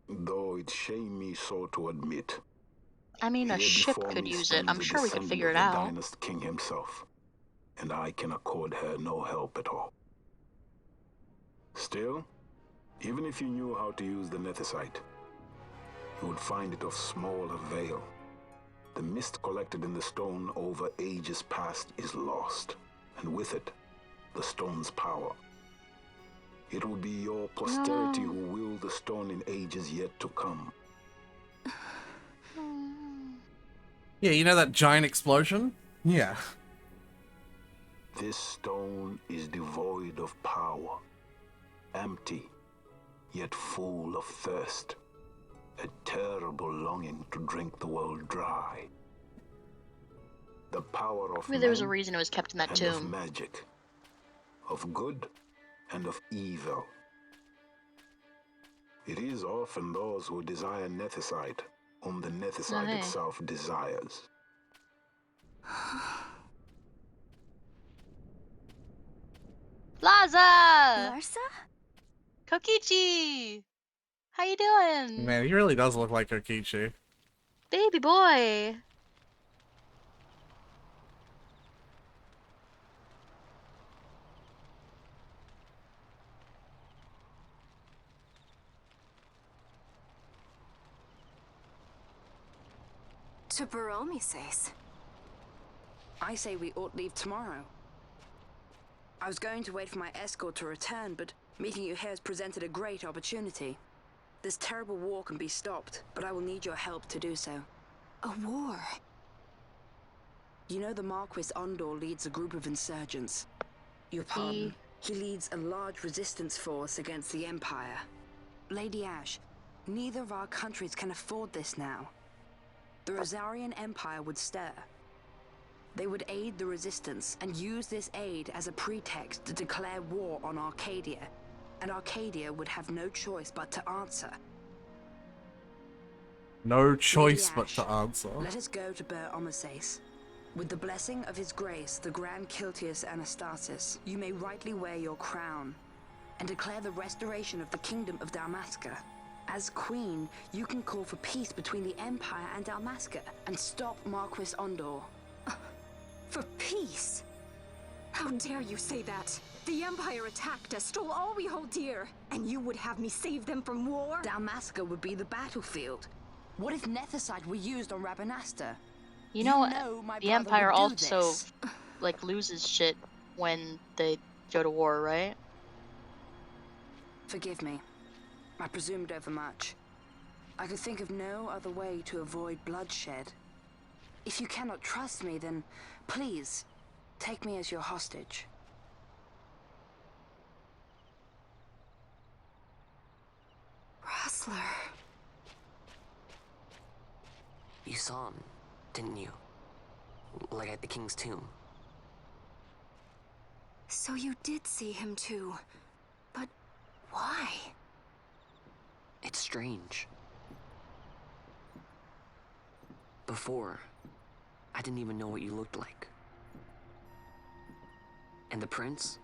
Though it shame me so to admit. I mean, a Here ship before could me use it. stands I'm a sure we can descendant figure of it the out. Dynast King himself, and I can accord her no help at all. Still, even if you knew how to use the Nethicite, you would find it of small avail. The mist collected in the stone over ages past is lost, and with it, the stone's power. It will be your posterity who wield the stone in ages yet to come. Yeah, you know that giant explosion? Yeah. This stone is devoid of power, empty, yet full of thirst. A terrible longing to drink the world dry. The power of Maybe there was a man reason it was kept in that and of tomb. magic, of good and of evil. It is often those who desire Nethicite whom the Nethicite hey. itself desires. Laza! Larsa? Kokichi! How you doing? Man, he really does look like Kokichi. Baby boy! To Baromi says. I say we ought leave tomorrow. I was going to wait for my escort to return, but meeting you here has presented a great opportunity. This terrible war can be stopped, but I will need your help to do so. A war? You know the Marquis Ondor leads a group of insurgents. Your pardon. He leads a large resistance force against the Empire. Lady Ash, neither of our countries can afford this now. The Rosarian Empire would stir. They would aid the resistance and use this aid as a pretext to declare war on Arcadia, and Arcadia would have no choice but to answer. No choice Lady but Ash, to answer. let us go to Ber Omases. With the blessing of His Grace, the Grand Kiltius Anastasis, you may rightly wear your crown and declare the restoration of the Kingdom of Dalmasca. As Queen, you can call for peace between the Empire and Dalmasca and stop Marquis Ondor. For peace? How dare you say that? The Empire attacked us, stole all we hold dear, and you would have me save them from war? Dalmasca would be the battlefield. What if Nethicite were used on Rabanasta? You know, my the brother Empire would do also, this. like, loses shit when they go to war, right? Forgive me. I presumed overmuch. I could think of no other way to avoid bloodshed. If you cannot trust me, then please, take me as your hostage. Rustler. You saw him, didn't you? Like at the king's tomb. So you did see him too. But why? It's strange. Before, I didn't even know what you looked like. And the prince?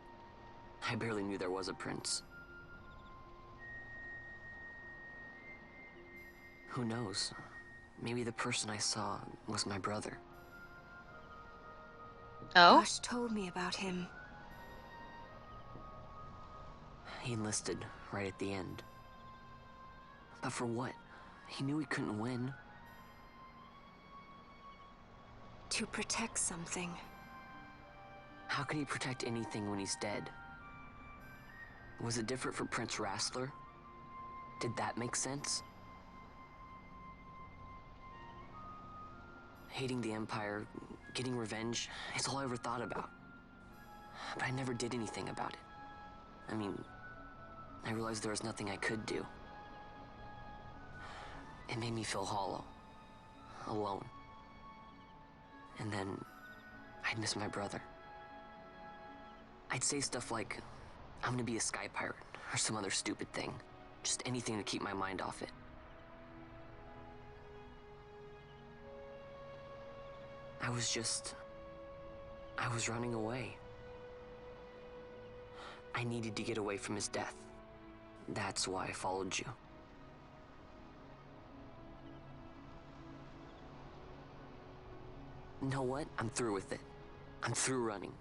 I barely knew there was a prince. Who knows? Maybe the person I saw was my brother. Oh? Ash told me about him. He enlisted right at the end. But for what? He knew he couldn't win. To protect something. How can he protect anything when he's dead? Was it different for Prince Rastler? Did that make sense? Hating the Empire, getting revenge, it's all I ever thought about. But I never did anything about it. I mean, I realized there was nothing I could do. It made me feel hollow, alone. And then I'd miss my brother. I'd say stuff like, I'm gonna be a sky pirate, or some other stupid thing. Just anything to keep my mind off it. I was running away. I needed to get away from his death. That's why I followed you. You know what? I'm through with it. I'm through running.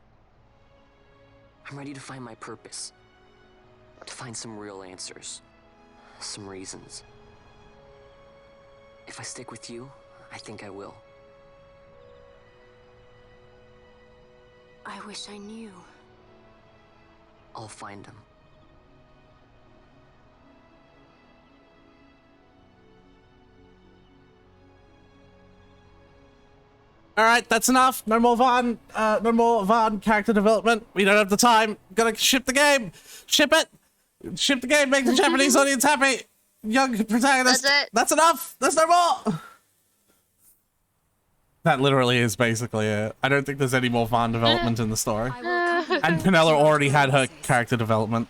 I'm ready to find my purpose. To find some real answers. Some reasons. If I stick with you, I think I will. I wish I knew. I'll find him. All right, that's enough. No more Vaughn character development. We don't have the time. Gotta ship the game. Ship it. Ship the game. Make the Japanese audience happy. Young protagonist. That's it. That's enough. There's no more. That literally is basically it. I don't think there's any more Vaughn development in the story. I will accompany And you Penella to already had her Ulysses. character development.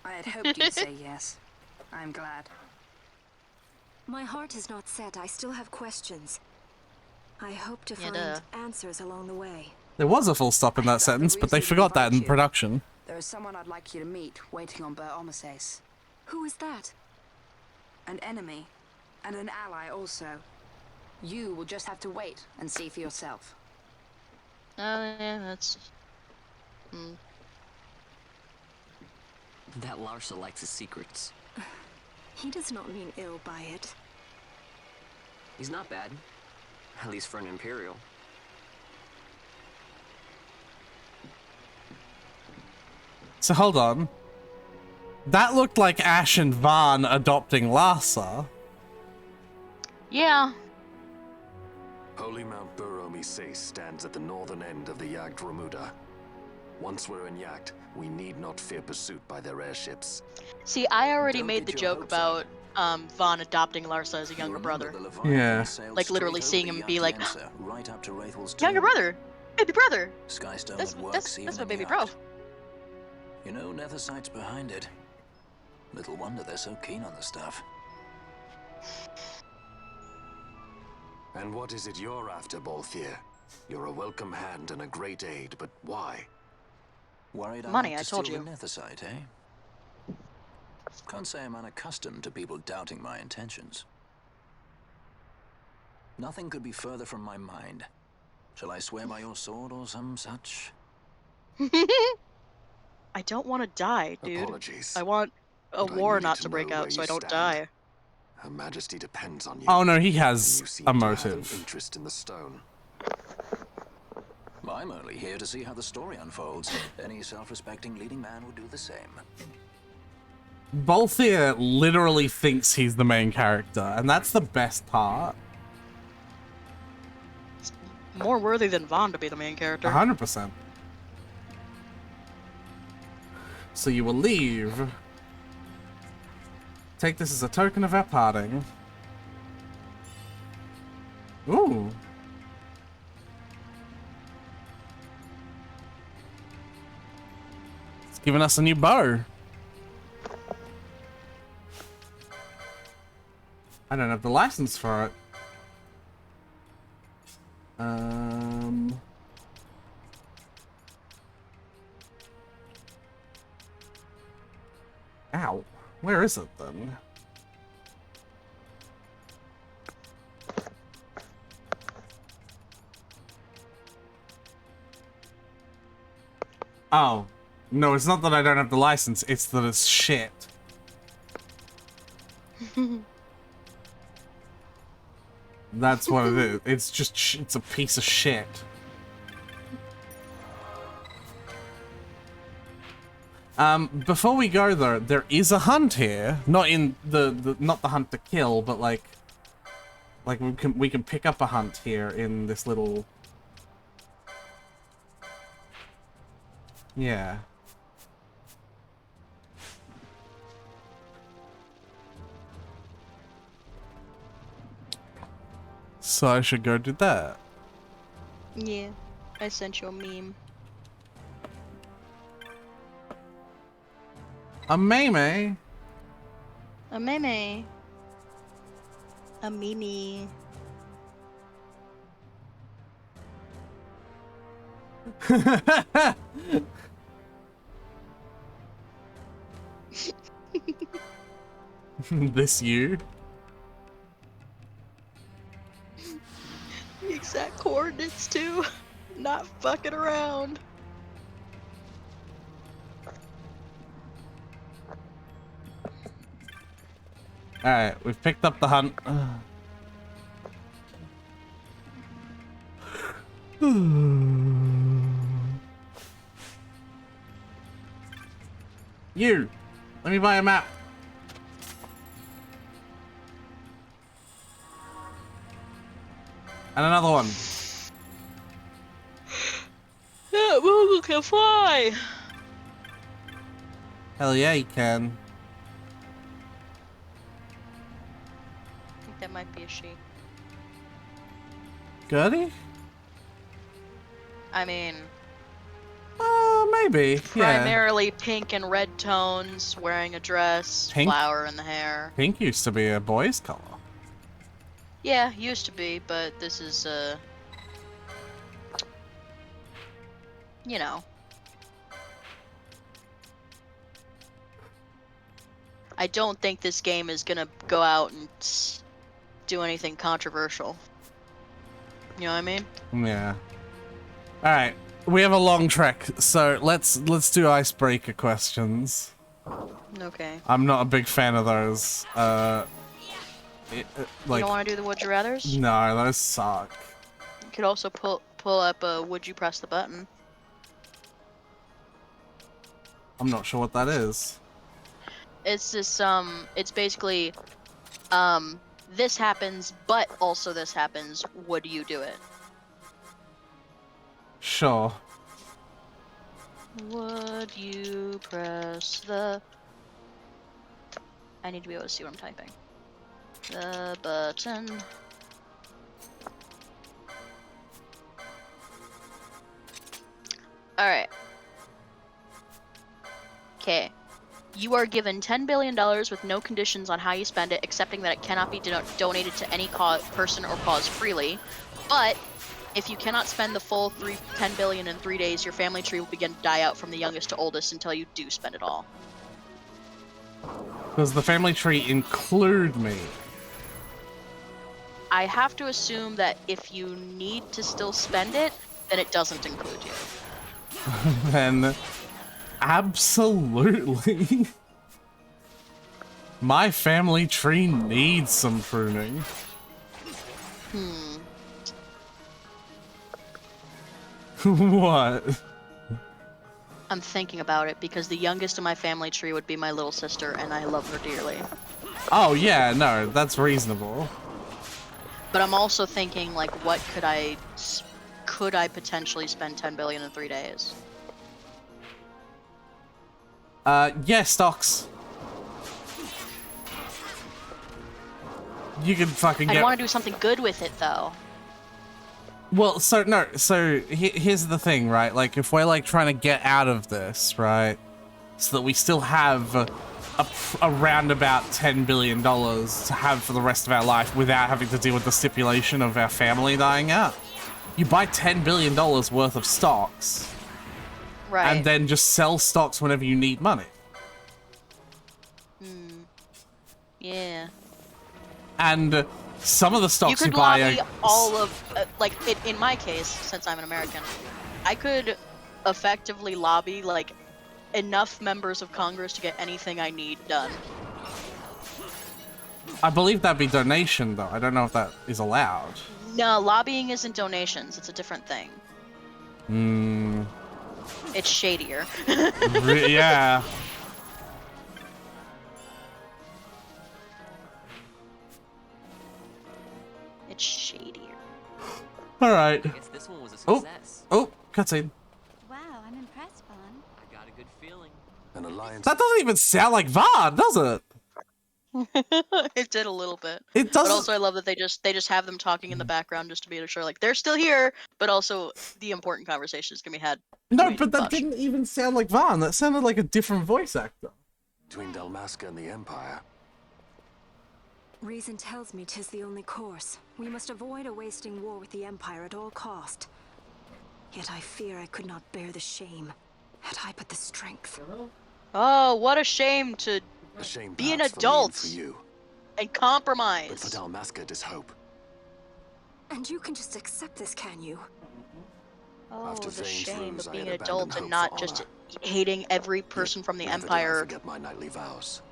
I had hoped you'd say yes. I'm glad. My heart is not set. I still have questions. I hope to Yeah, find duh. answers along the way. There was a full stop in that sentence, but they forgot that in production. There is someone I'd like you to meet waiting on Bur Omises. Who is that? An enemy, and an ally also. You will just have to wait and see for yourself. Oh, yeah, that's... That Larsa likes his secrets. He does not mean ill by it. He's not bad. At least for an Imperial. So hold on. That looked like Ash and Vaughn adopting Larsa. Yeah. Holy Mount Bur-Omises stands at the northern end of the Jagd Ramuda. Once we're in Jagd, we need not fear pursuit by their airships. See, I already Don't made the get your joke hopes up. about Vaughn adopting Larsa as a younger brother. Yeah. Like, literally seeing him be like, right up to Wraithel's Younger tomb. brother! Baby brother! Skystone That's, that works that's even my in baby Jagd. bro. You know, Nethersight's behind it. Little wonder they're so keen on the stuff. And what is it you're after, Balthier? You're a welcome hand and a great aid, but why? Worried Money, like I to told steal you. the Nethersite, eh? Can't say I'm unaccustomed to people doubting my intentions. Nothing could be further from my mind. Shall I swear by your sword or some such? I don't want to die, dude. Apologies. I want a but I war needed not to to break know out where so I you don't stand. die. Her Majesty depends on you. Oh no, he and has you seem a to have an motive. interest in the stone. I'm only here to see how the story unfolds. Any self-respecting leading man would do the same. Balthier literally thinks he's the main character, and that's the best part. More worthy than Vaughn to be the main character. 100%. So you will leave. Take this as a token of our parting. Ooh. It's giving us a new bow. I don't have the license for it. Ow. Where is it then? Oh. No, it's not that I don't have the license, it's that it's shit. That's what it is. It's just, it's a piece of shit. Before we go though, there is a hunt here. Not in not the hunt to kill, but like we can pick up a hunt here in this little... Yeah. So I should go do that. Yeah, I sent you a meme. A meme. A meme. A meme. This you? The exact coordinates too. Not fucking around. Alright, we've picked up the hunt. You! Let me buy a map. And another one. That Moogle can fly! Hell yeah, you can. I think that might be a she. Gertie? I mean, Maybe. Yeah. primarily pink and red tones, wearing a dress, Pink? flower in the hair. Pink used to be a boy's color. Yeah, used to be, but this is, you know. I don't think this game is gonna go out and do anything controversial. You know what I mean? Yeah. Alright. We have a long trek, so let's do icebreaker questions. Okay. I'm not a big fan of those. You don't want to do the would you rathers? No, those suck. You could also pull up a would you press the button. I'm not sure what that is. It's this it's basically this happens but also this happens, would you do it? Sure. Would you press the... I need to be able to see what I'm typing. The button. Alright. Okay. You are given $10 billion with no conditions on how you spend it, excepting that it cannot be donated to any person or cause freely. But if you cannot spend the full $10 billion in 3 days, your family tree will begin to die out from the youngest to oldest until you do spend it all. Does the family tree include me? I have to assume that if you need to still spend it, then it doesn't include you. Then absolutely. My family tree needs some pruning. What? I'm thinking about it because the youngest of my family tree would be my little sister, and I love her dearly. Oh yeah, no, that's reasonable. But I'm also thinking, like, what could I potentially spend 10 billion in 3 days? Yeah, stocks. You can fucking get... I want to do something good with it, though. Well, so here's the thing, right? Like, if we're, like, trying to get out of this, right? So that we still have around about $10 billion to have for the rest of our life without having to deal with the stipulation of our family dying out. You buy $10 billion worth of stocks. Right. And then just sell stocks whenever you need money. Yeah. And some of the stocks You you could buy lobby are... all of, in my case, since I'm an American, I could effectively lobby like enough members of Congress to get anything I need done. I believe that'd be donation, though. I don't know if that is allowed. No, lobbying isn't donations. It's a different thing. Hmm. It's shadier. Yeah. It's shadier. All right. I guess this one was a Oh. success. Oh, cutscene. Wow, I'm impressed, Vaughn. I got a good feeling. An alliance. That doesn't even sound like Vaughn, does it? It did a little bit. It But doesn't. also I love that they just have them talking in the background just to be sure like they're still here, but also the important conversations can be had. No, between but that Bosch. didn't even sound like Vaughn. That sounded like a different voice actor. Between Dalmasca and the Empire. Reason tells me 'tis the only course. We must avoid a wasting war with the Empire at all cost. Yet I fear I could not bear the shame, had I but the strength. Oh, what a shame to A shame Be an perhaps for me and adult. for you, and but for compromise. Dalmasca, there's hope. And you can just accept this, can you? Oh, After the Vane's shame ruse, of I being had an adult abandoned and hope not for just honor. hating every person from the Never did I Empire forget my knightly vows.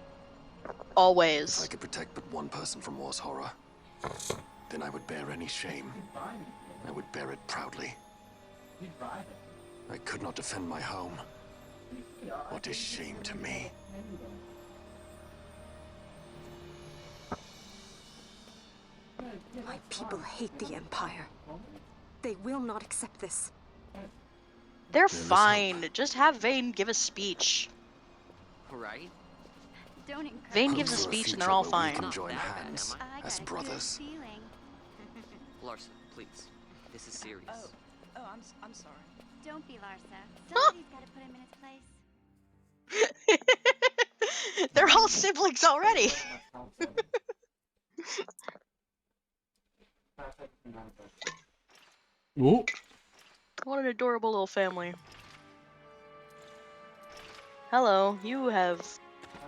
If I always. could protect but one person from war's horror, then I would bear any shame. I would bear it proudly. I could not defend my home. What is shame to me? My people hate the Empire. They will not accept this. They're There is fine. Just have Vane give a speech. Right? Don't encourage Vane Hope gives a for speech and future they're all where fine. We can Not join that bad, hands am I got as a good brothers. feeling. Larsa, please. This is serious. I'm sorry. Don't be Larsa. Somebody's got to put him in his place. They're all siblings already. Ooh. What an adorable little family. Hello, you have...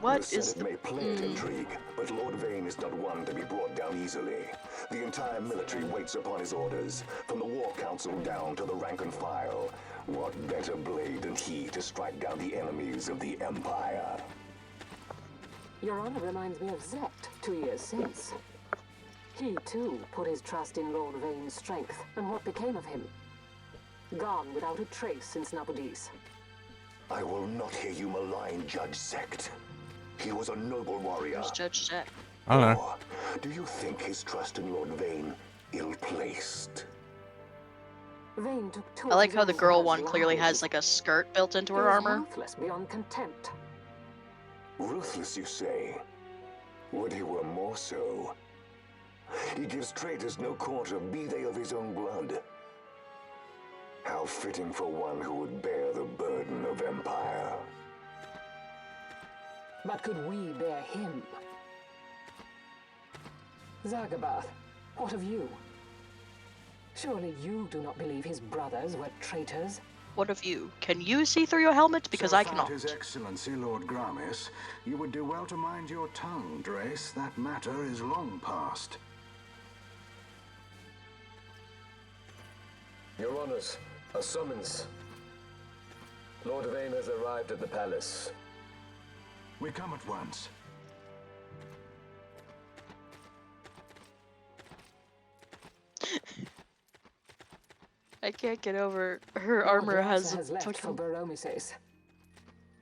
What The is Senate may plant intrigue, but Lord Vane is not one to be brought down easily. The entire military waits upon his orders, from the War Council down to the rank and file. What better blade than he to strike down the enemies of the Empire? Your Honor reminds me of Zect 2 years since. He, too, put his trust in Lord Vane's strength, and what became of him? Gone without a trace since Nabudis. I will not hear you malign Judge Zect. He was a noble warrior. Who's Judge Zect? I don't know. Or do you think his trust in Lord Vane ill-placed? Vane took two I like of how his the own girl brothers one clearly lives. has like a skirt built into He her was armor. ruthless beyond contempt. Ruthless, you say? Would he were more so? He gives traitors no quarter, be they of his own blood. How fitting for one who would bear the burden of empire. But could we bear him? Zagabath, what of you? Surely you do not believe his brothers were traitors? What of you? Can you see through your helmet? Because I cannot. His Excellency Lord Gramis, you would do well to mind your tongue, Drace. That matter is long past. Your Honors, a summons. Lord Vane has arrived at the palace. We come at once. I can't get over her Lord armor Larsa has left for fucking... Baromises.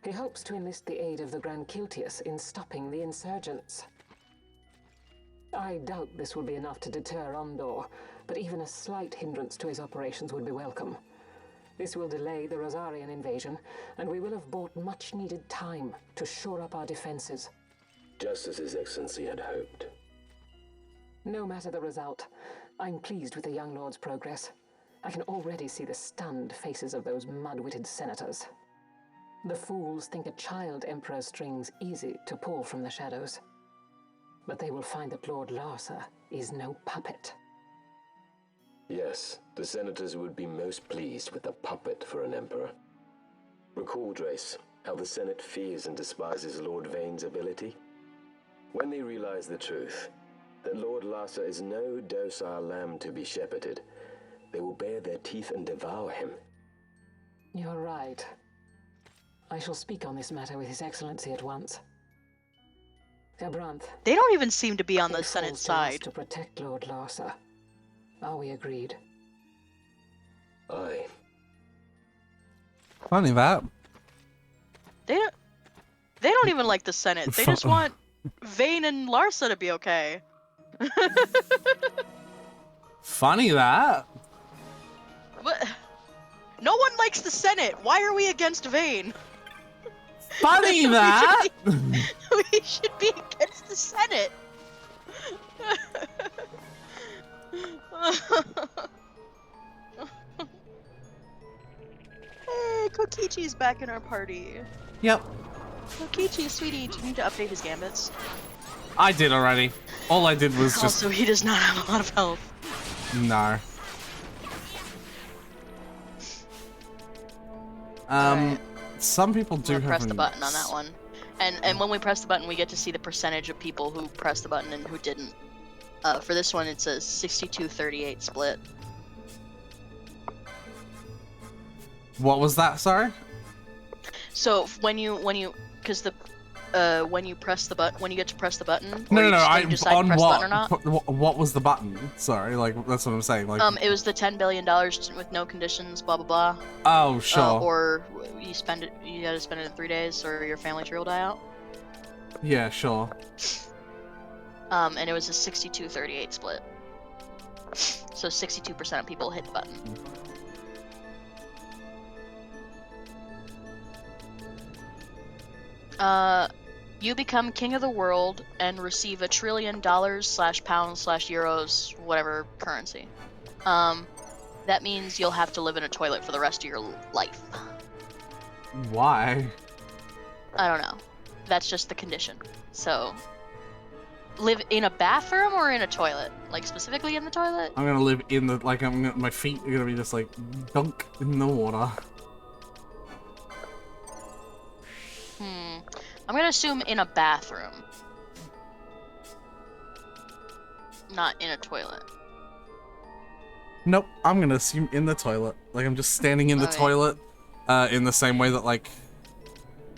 He hopes to enlist the aid of the Grand Kiltias in stopping the insurgents. I doubt this will be enough to deter Ondor, but even a slight hindrance to his operations would be welcome. This will delay the Rosarian invasion, and we will have bought much-needed time to shore up our defenses. Just as His Excellency had hoped. No matter the result, I'm pleased with the young lord's progress. I can already see the stunned faces of those mud-witted senators. The fools think a child emperor's strings easy to pull from the shadows. But they will find that Lord Larsa is no puppet. Yes, the senators would be most pleased with a puppet for an emperor. Recall, Drace, how the Senate fears and despises Lord Vane's ability. When they realize the truth, that Lord Larsa is no docile lamb to be shepherded, they will bare their teeth and devour him. You're right. I shall speak on this matter with His Excellency at once. Gabranth. They don't even seem to be on the it Senate falls to us side. to protect Lord Larsa. Are we agreed? Aye. Funny that. They don't even like the Senate. They just want Vayne and Larsa to be okay. Funny that. What? No one likes the Senate. Why are we against Vayne? Funny that. We should be against the Senate. Hey, Kokichi's back in our party. Yep. Kokichi, sweetie, do you need to update his gambits? I did already. All I did was just... Also, he does not have a lot of health. No. Some people do have... Press the button on that one. And when we press the button, we get to see the percentage of people who pressed the button and who didn't. For this one, it's a 62-38 split. What was that, sorry? So when you press the button, when you get to press the button, No, you decide on to press what? the button or not. What was the button? Sorry, like that's what I'm saying. Like, It was the $10 billion with no conditions, blah blah blah. Oh, sure. Or you spend it, you gotta spend it in 3 days, or your family tree will die out. Yeah, sure. And it was a 62-38 split. So 62% of people hit the button. You become king of the world and receive $1 trillion /pounds/euros, whatever currency. That means you'll have to live in a toilet for the rest of your life. Why? I don't know. That's just the condition. So, live in a bathroom or in a toilet? Like, specifically in the toilet? I'm gonna live in the, like, my feet are gonna be just like, dunk in the water. I'm gonna assume in a bathroom. Not in a toilet. Nope, I'm gonna assume in the toilet. Like, I'm just standing in the toilet, in the same way that, like,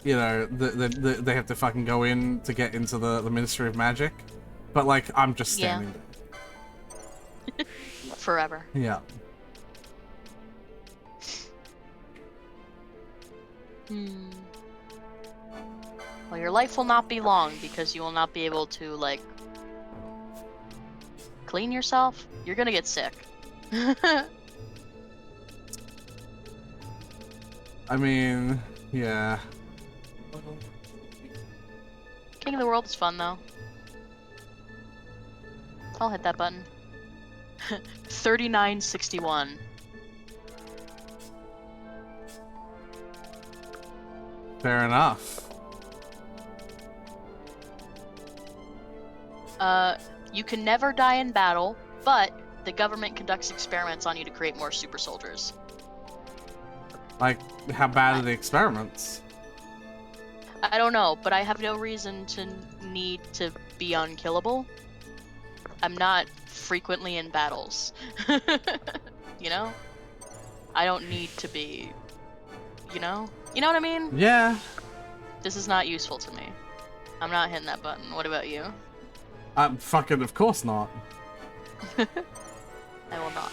you know, they have to fucking go in to get into the Ministry of Magic. But, like, I'm just standing there. Forever. Yeah. Well, your life will not be long because you will not be able to, like, clean yourself. You're gonna get sick. I mean, yeah. King of the World is fun, though. I'll hit that button. 3961. Fair enough. You can never die in battle, but the government conducts experiments on you to create more super soldiers. Like, how bad are the experiments? I don't know, but I have no reason to need to be unkillable. I'm not frequently in battles. You know? I don't need to be, you know? You know what I mean? Yeah. This is not useful to me. I'm not hitting that button. What about you? Fucking, of course not. I will not.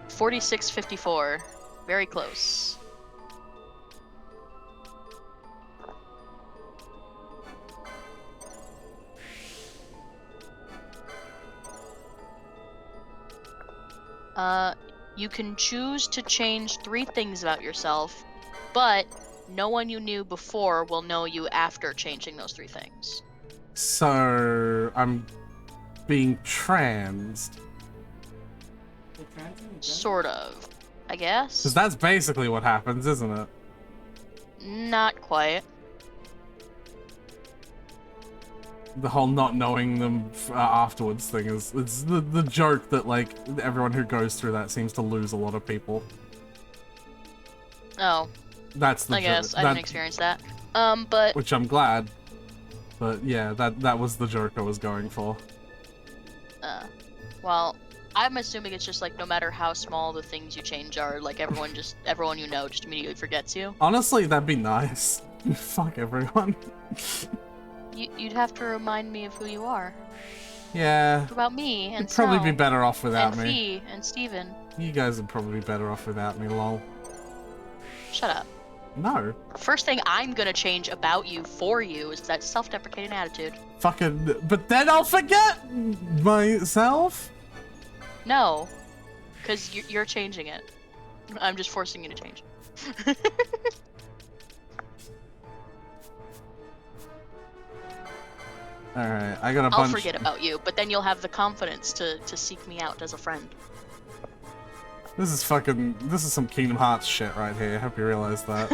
4654. Very close. You can choose to change 3 things about yourself, but no one you knew before will know you after changing those 3 things. So, I'm being transed. Sort of, I guess. Because that's basically what happens, isn't it? Not quite. The whole not knowing them afterwards thing is it's the joke that, like, everyone who goes through that seems to lose a lot of people. Oh. That's the I guess. joke. I didn't experience that. But... Which I'm glad. But yeah, that was the joke I was going for. Well, I'm assuming it's just like no matter how small the things you change are, like everyone you know just immediately forgets you. Honestly, that'd be nice. Fuck everyone. You'd have to remind me of who you are. Yeah. What about me and You'd probably Snow, be better off without and me. Fee and Steven? You guys would probably be better off without me, lol. Shut up. No. First thing I'm gonna change about you for you is that self-deprecating attitude. Fucking. But then I'll forget myself? No, because you're changing it. I'm just forcing you to change it. Alright, I got a I'll bunch. forget about you, but then you'll have the confidence to seek me out as a friend. This is some Kingdom Hearts shit right here. I hope you realize that.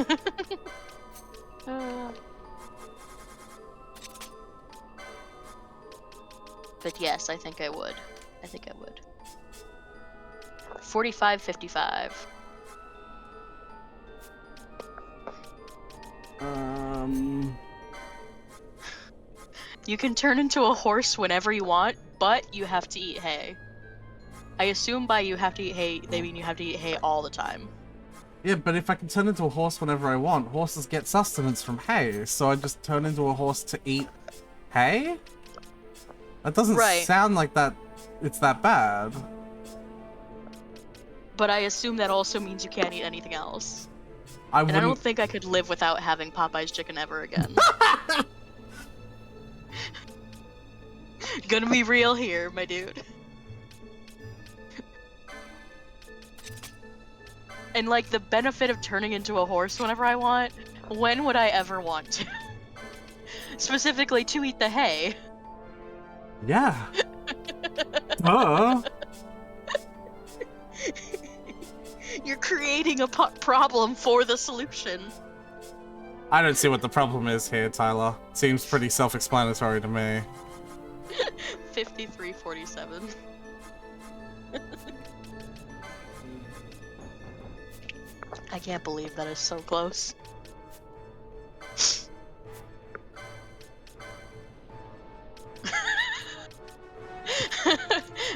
But yes, I think I would. 45-55. You can turn into a horse whenever you want, but you have to eat hay. I assume by you have to eat hay, they mean you have to eat hay all the time. Yeah, but if I can turn into a horse whenever I want, horses get sustenance from hay, so I just turn into a horse to eat hay? That doesn't sound like that. It's that bad. But I assume that also means you can't eat anything else. I don't think I could live without having Popeye's chicken ever again. Gonna be real here, my dude. And like the benefit of turning into a horse whenever I want, when would I ever want to? Specifically to eat the hay. Yeah. You're creating a problem for the solution. I don't see what the problem is here, Tyler. Seems pretty self-explanatory to me. 53-47. I can't believe that is so close.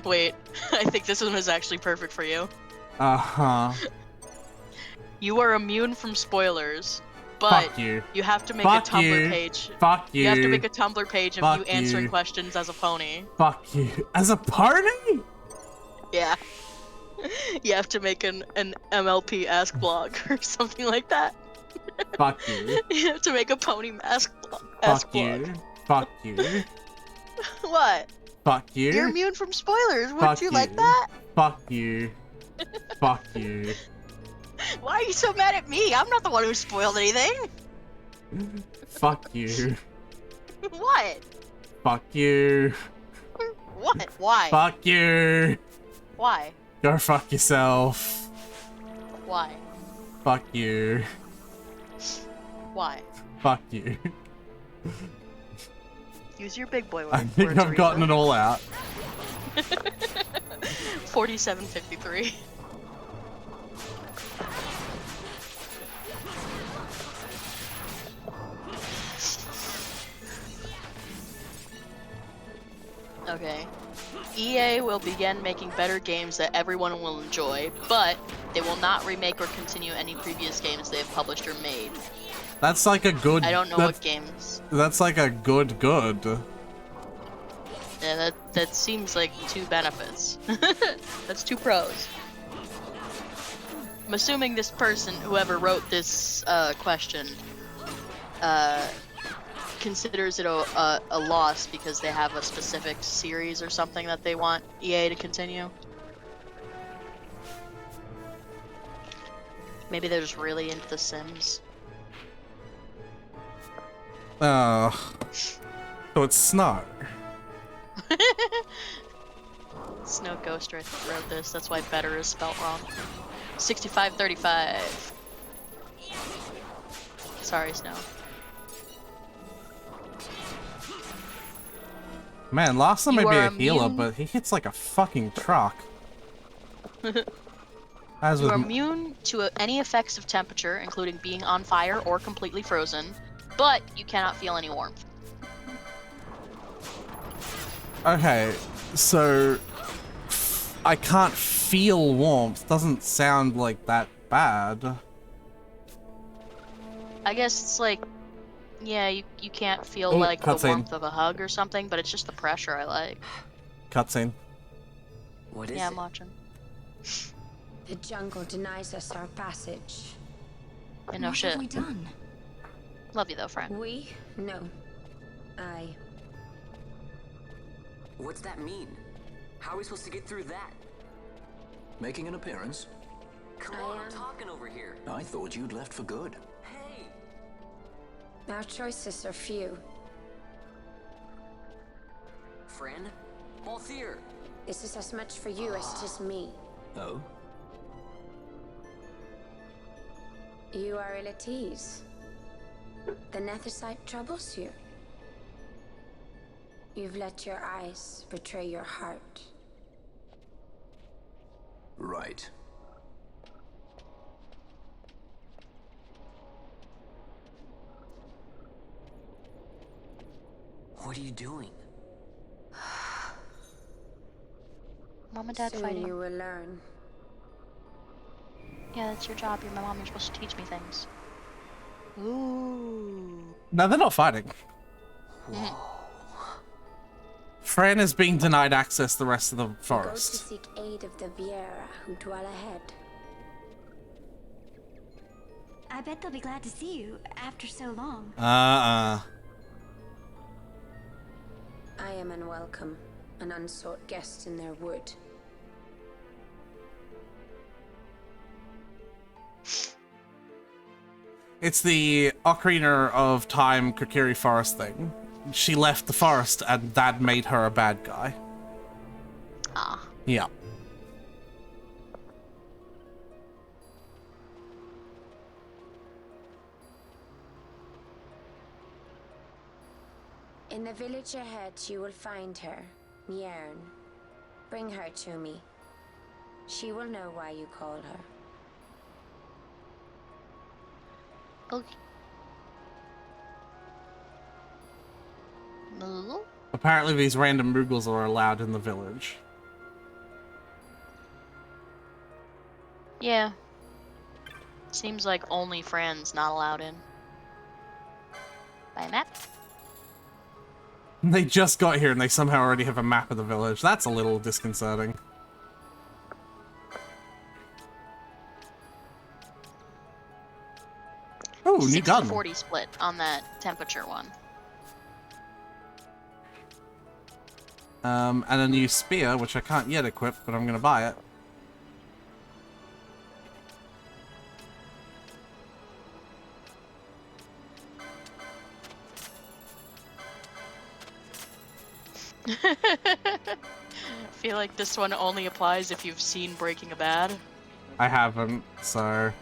Wait, I think this one is actually perfect for you. Uh-huh. You are immune from spoilers, but Fuck you. You have to make Fuck a Tumblr you. page. Fuck you. You have to make a Tumblr page of Fuck you answering you. questions as a pony. Fuck you. As a pony? Yeah. You have to make an MLP Ask blog or something like that. Fuck you. You have to make a pony mask Fuck you. Fuck you. What? Fuck you. You're immune from spoilers. Would Fuck you like that? Fuck you. Fuck you. Why are you so mad at me? I'm not the one who spoiled anything. Fuck you. What? Fuck you. What? Why? Fuck you. Why? Go fuck yourself. Why? Fuck you. Why? Fuck you. Use your big boy I words. think I've gotten it all out. 47-53. Okay. EA will begin making better games that everyone will enjoy, but they will not remake or continue any previous games they have published or made. That's like a good. I don't know what games. That's like a good. Yeah, that seems like two benefits. That's two pros. I'm assuming this person, whoever wrote this question, considers it a loss because they have a specific series or something that they want EA to continue. Maybe they're just really into The Sims. Oh. So it's Snow. Snow Ghost wrote this, that's why better is spelt wrong. 65-35. Sorry, Snow. Man, Larson may You be are a healer, immune- but he hits like a fucking truck. As You with are immune to any effects of temperature, including being on fire or completely frozen, but you cannot feel any warmth. Okay, so I can't feel warmth. Doesn't sound like that bad. I guess it's like, yeah, you can't feel Oh, like the cutscene. warmth of a hug or something, but it's just the pressure I like. Cutscene. What is Yeah, it? I'm watching. The jungle denies us our passage. And no What shit. have we done? Love you though, friend. We? No. I. What's that mean? How are we supposed to get through that? Making an appearance? Come on, I'm talking over here. I thought you'd left for good. Hey! Our choices are few. Friend? Balthier! This is as much for you as it is me. Oh? You are ill at ease. The Nethicite troubles you. You've let your eyes betray your heart. Right. What are you doing? Mom and Dad Soon fighting. you will learn. Yeah, that's your job. You're my mom. You're supposed to teach me things. Ooh. No, they're not fighting. Fran is being denied access to the rest of the Go to forest. seek aid of the Viera who dwell ahead. I bet they'll be glad to see you after so long. I am unwelcome, an unsought guest in their wood. It's the Ocarina of Time Kokiri Forest thing. She left the forest and that made her a bad guy. Ah. Yeah. In the village ahead, you will find her, Nyearn. Bring her to me. She will know why you call her. Okay. No. Apparently these random Moogles are allowed in the village. Yeah. Seems like only friends not allowed in. By map? They just got here and they somehow already have a map of the village. That's a little disconcerting. Oh, new gun. 60-40 split on that temperature one. And a new spear, which I can't yet equip, but I'm gonna buy it. I feel like this one only applies if you've seen Breaking Bad. I haven't, so...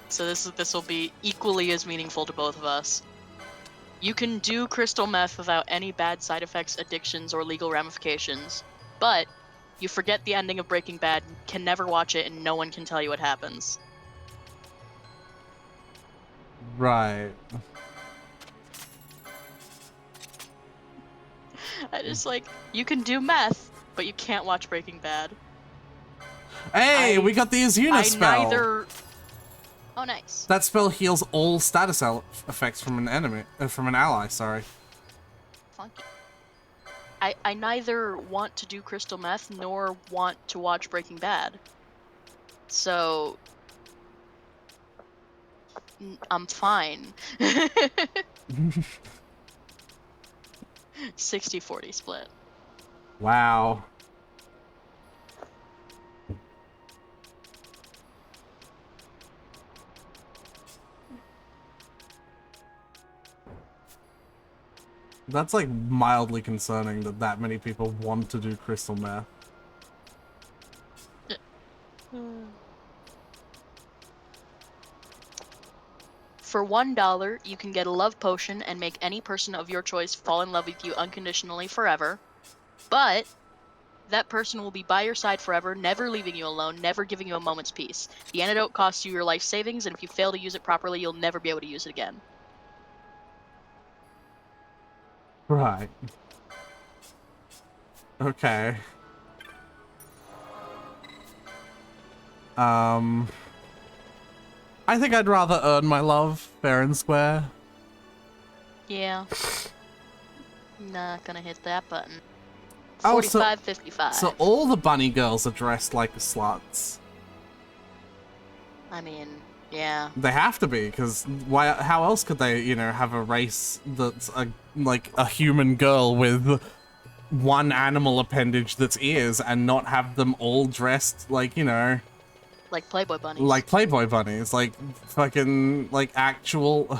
So this will be equally as meaningful to both of us. You can do crystal meth without any bad side effects, addictions, or legal ramifications, but you forget the ending of Breaking Bad, can never watch it, and no one can tell you what happens. Right. I just like, you can do meth, but you can't watch Breaking Bad. Hey, we got the Azuna spell! Neither... Oh, nice. That spell heals all status effects from an enemy, from an ally, sorry. Funky. I neither want to do crystal meth nor want to watch Breaking Bad. So I'm fine. 60-40 split. Wow. That's like mildly concerning that that many people want to do crystal meth. For $1, you can get a love potion and make any person of your choice fall in love with you unconditionally forever. But that person will be by your side forever, never leaving you alone, never giving you a moment's peace. The antidote costs you your life savings, and if you fail to use it properly, you'll never be able to use it again. Right. Okay. I think I'd rather earn my love fair and square. Yeah. Not gonna hit that button. Oh, so- 45-55. So all the bunny girls are dressed like sluts. I mean, yeah. They have to be, because why? How else could they, you know, have a race that's like a human girl with one animal appendage that's ears and not have them all dressed like, you know, Like Playboy bunnies. like Playboy bunnies, like fucking like actual.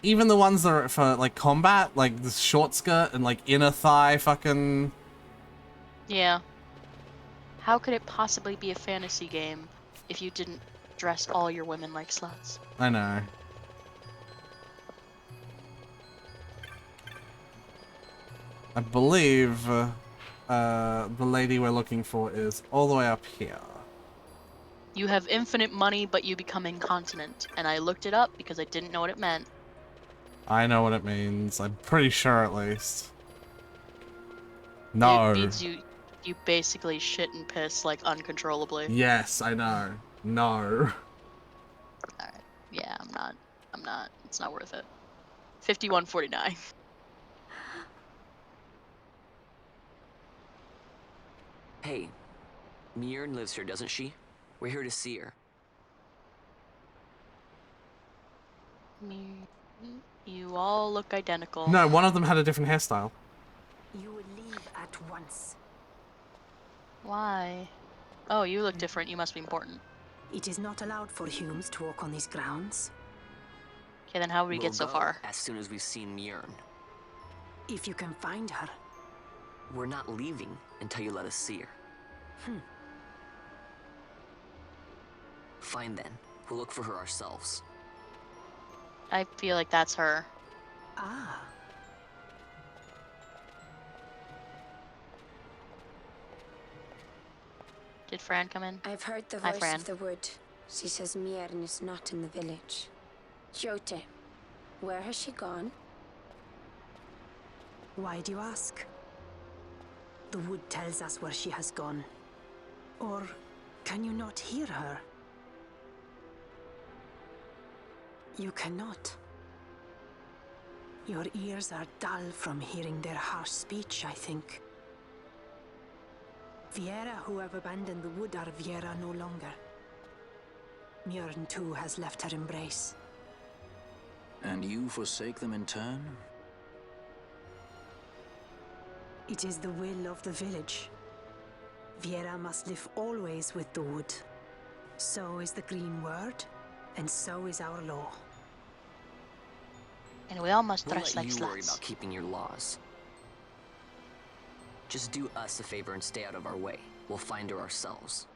Even the ones that are for like combat, like the short skirt and like inner thigh, fucking. Yeah. How could it possibly be a fantasy game if you didn't dress all your women like sluts? I know. I believe the lady we're looking for is all the way up here. You have infinite money, but you become incontinent. And I looked it up because I didn't know what it meant. I know what it means. I'm pretty sure, at least. No. It means you basically shit and piss like uncontrollably. Yes, I know. No. Alright. Yeah, I'm not. It's not worth it. 51.49. Hey, Mjorn lives here, doesn't she? We're here to see her. You all look identical. No, one of them had a different hairstyle. You will leave at once. Why? Oh, you look different. You must be important. It is not allowed for humans to walk on these grounds. Okay, then how would we We'll get so go far? as soon as we've seen Mjorn. If you can find her. We're not leaving until you let us see her. Fine then. We'll look for her ourselves. I feel like that's her. Ah. Did Fran come in? I've heard the Hi, voice Fran. of the wood. She says Mjorn is not in the village. Jote, where has she gone? Why do you ask? The wood tells us where she has gone. Or can you not hear her? You cannot. Your ears are dull from hearing their harsh speech, I think. Viera who have abandoned the wood are Viera no longer. Mjorn too has left her embrace. And you forsake them in turn? It is the will of the village. Viera must live always with the wood. So is the green word, and so is our law. And we all must We'll dress let like you worry sluts. about keeping your laws. Just do us a favor and stay out of our way. We'll find her ourselves.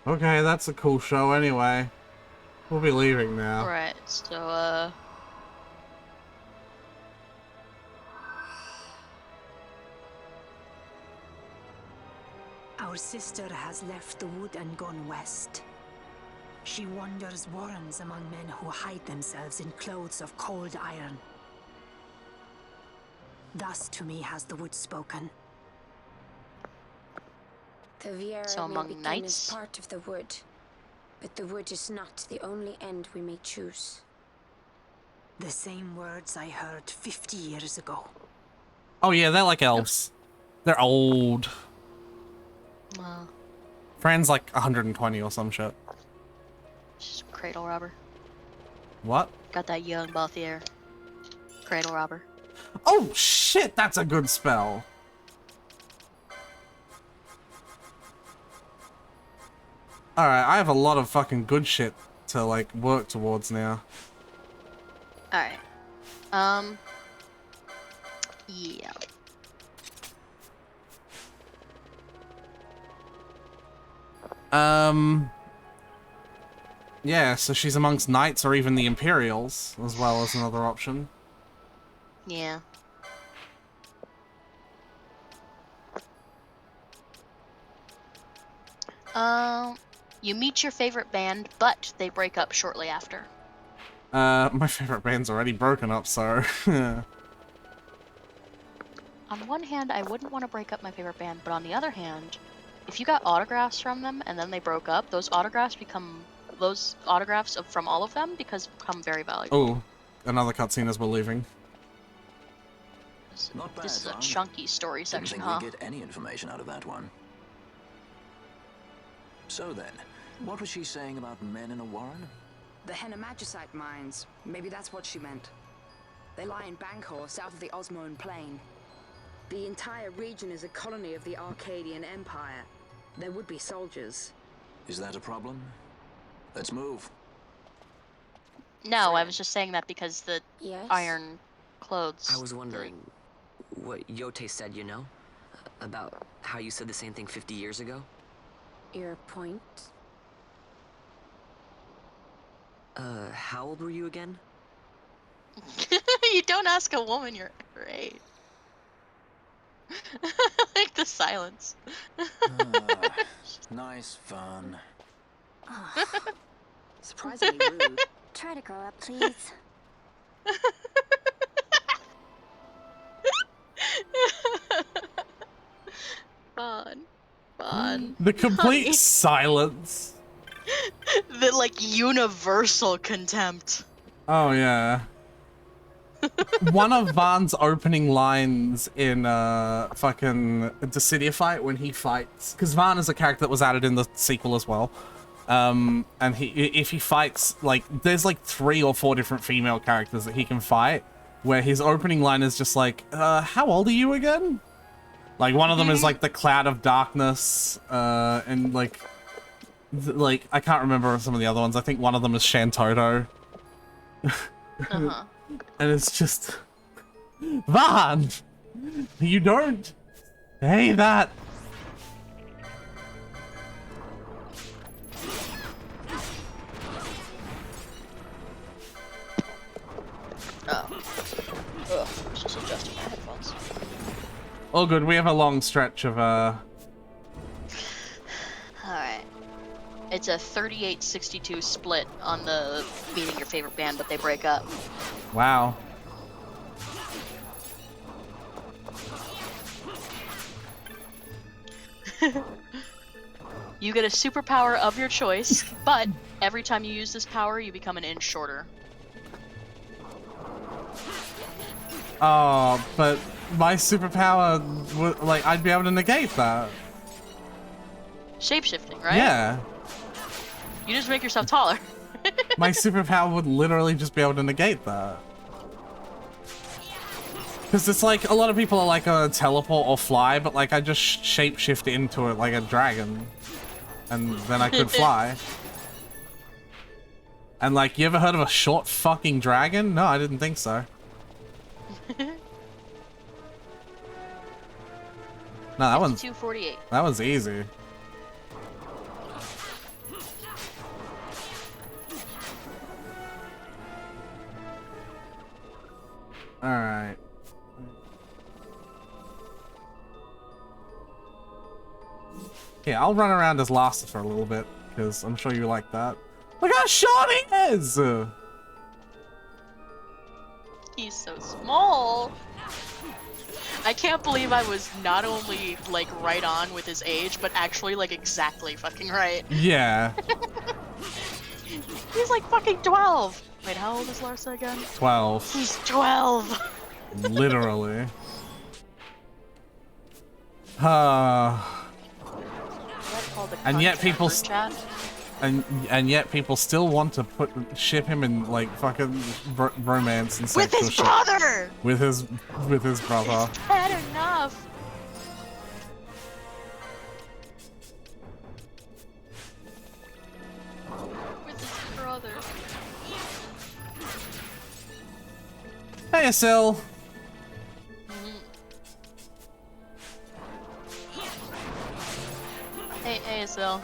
Okay, that's a cool show anyway. We'll be leaving now. Alright, so, Our sister has left the wood and gone west. She wanders warrens among men who hide themselves in clothes of cold iron. Thus to me has the wood spoken. The Viera So may among begin knights? as part of the wood, but the wood is not the only end we may choose. The same words I heard 50 years ago. Oh yeah, they're like elves. They're old. well, Fran's like 120 or some shit. she's a cradle robber. What? Got that young Balthier. Cradle robber. Oh shit, that's a good spell. Alright, I have a lot of fucking good shit to like work towards now. Alright. Yeah. Yeah, so she's amongst knights or even the Imperials, as well as another option. Yeah. You meet your favorite band, but they break up shortly after. My favorite band's already broken up, so... On one hand, I wouldn't want to break up my favorite band, but on the other hand, if you got autographs from them and then they broke up, those autographs from all of them become very valuable. Oh, another cutscene as we're leaving. Not bad, This is a Vaughn. chunky story Didn't section, think huh? we'd get any information out of that one. So then, what was she saying about men in a warren? The Henna-Magicite mines. Maybe that's what she meant. They lie in Bangkor, south of the Osmoan Plain. The entire region is a colony of the Arcadian Empire. There would be soldiers. Is that a problem? Let's move. No, I was just saying that because the Yes? iron clothes. I was wondering what Yote said, you know? About how you said the same thing 50 years ago? Your point? How old were you again? You don't ask a woman your age. Like the silence. Nice fun. Surprisingly rude. Try to grow up, please. Fun. The complete silence. The like universal contempt. Oh, yeah. One of Vaughn's opening lines in fucking Dissidia fight when he fights, because Vaughn is a character that was added in the sequel as well. And if he fights, like, there's like 3 or 4 different female characters that he can fight, where his opening line is just like, how old are you again? Like, one of them is like the Cloud of Darkness, and like, I can't remember some of the other ones. I think one of them is Shantoto. And it's just, Vaughn, you don't say that. Ugh, just adjusting my headphones. Oh, good. We have a long stretch of Alright. It's a 38-62 split on the meeting your favorite band, but they break up. Wow. You get a superpower of your choice, but every time you use this power, you become an inch shorter. Oh, but my superpower, like, I'd be able to negate that. Shapeshifting, right? Yeah. You just make yourself taller. My superpower would literally just be able to negate that. Because it's like, a lot of people are like, teleport or fly, but like, I just shapeshift into it like a dragon. And then I could fly. And like, you ever heard of a short fucking dragon? No, I didn't think so. No, that one's 248. That was easy. All right. Yeah, I'll run around as Lasta for a little bit because I'm sure you like that. Look how short he is. He's so small. I can't believe I was not only like right on with his age, but actually like exactly fucking right. Yeah. He's like fucking 12. Wait, how old is Larsa again? 12. He's 12. Literally. And yet people and yet people still want to ship him in like fucking romance and with sexual his shit. brother. With his brother. It's bad enough. With his brother. Hey, Asil. Hey, ASL.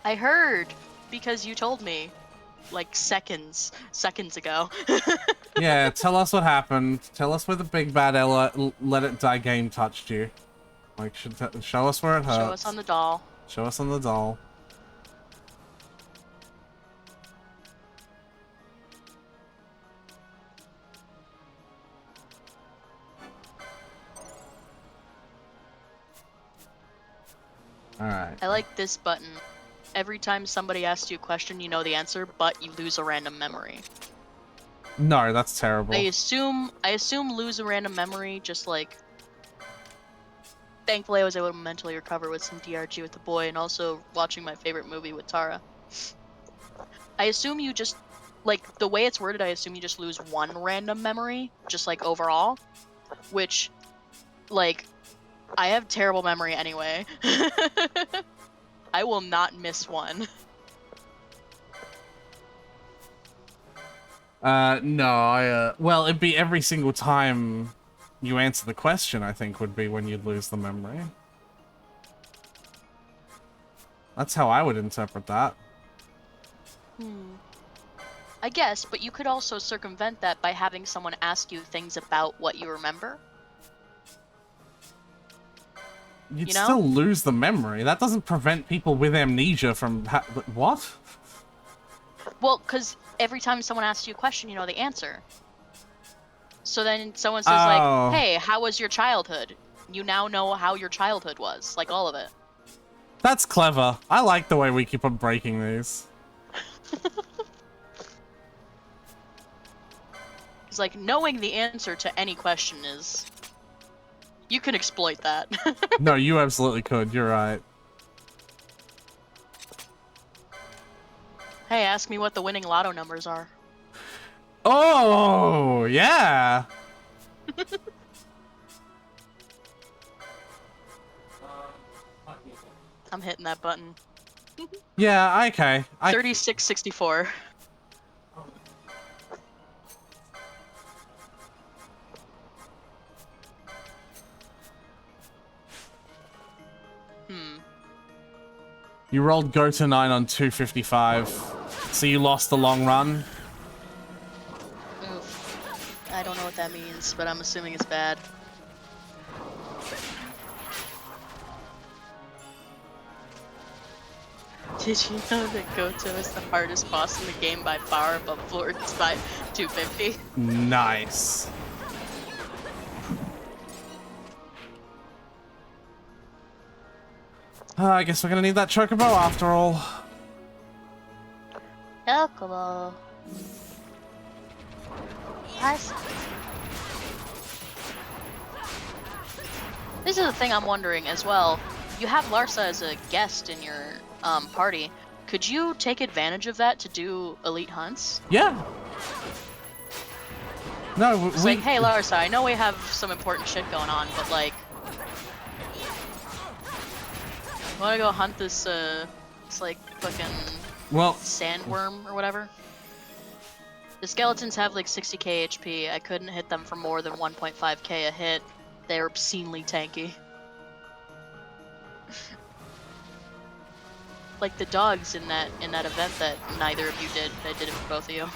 I heard because you told me like seconds ago. Yeah, tell us what happened. Tell us where the big bad let it die game touched you. Like, show us where it hurts. Show us on the doll. Show us on the doll. Alright. I like this button. Every time somebody asks you a question, you know the answer, but you lose a random memory. No, that's terrible. I assume lose a random memory, just like... Thankfully I was able to mentally recover with some DRG with the boy, and also watching my favorite movie with Tara. I assume you just... Like, the way it's worded, I assume you just lose one random memory, just like overall. Which, like... I have terrible memory anyway. I will not miss one. No, well, it'd be every single time you answer the question, I think, would be when you'd lose the memory. That's how I would interpret that. I guess, but you could also circumvent that by having someone ask you things about what you remember. You'd You know? still lose the memory. That doesn't prevent people with amnesia from what? Well, because every time someone asks you a question, you know the answer. So then someone says Oh. like, hey, how was your childhood? You now know how your childhood was, like all of it. That's clever. I like the way we keep on breaking these. It's like knowing the answer to any question is... You can exploit that. No, you absolutely could. You're right. Hey, ask me what the winning lotto numbers are. Oh, yeah. I'm hitting that button. Yeah, okay. 3664. You rolled go to 9 on 255, so you lost the long run. Oof. I don't know what that means, but I'm assuming it's bad. Did you know that Goto is the hardest boss in the game by far, above Florence by 250? Nice. I guess we're gonna need that chocobo after all. Chocobo. Nice. This is the thing I'm wondering as well. You have Larsa as a guest in your party. Could you take advantage of that to do elite hunts? Yeah. No, It's like, hey Larsa, I know we have some important shit going on, but like, wanna go hunt this it's like fucking sandworm or whatever? The skeletons have like 60k HP. I couldn't hit them for more than 1.5k a hit. They're obscenely tanky. Like the dogs in that event that neither of you did. I did it for both of you.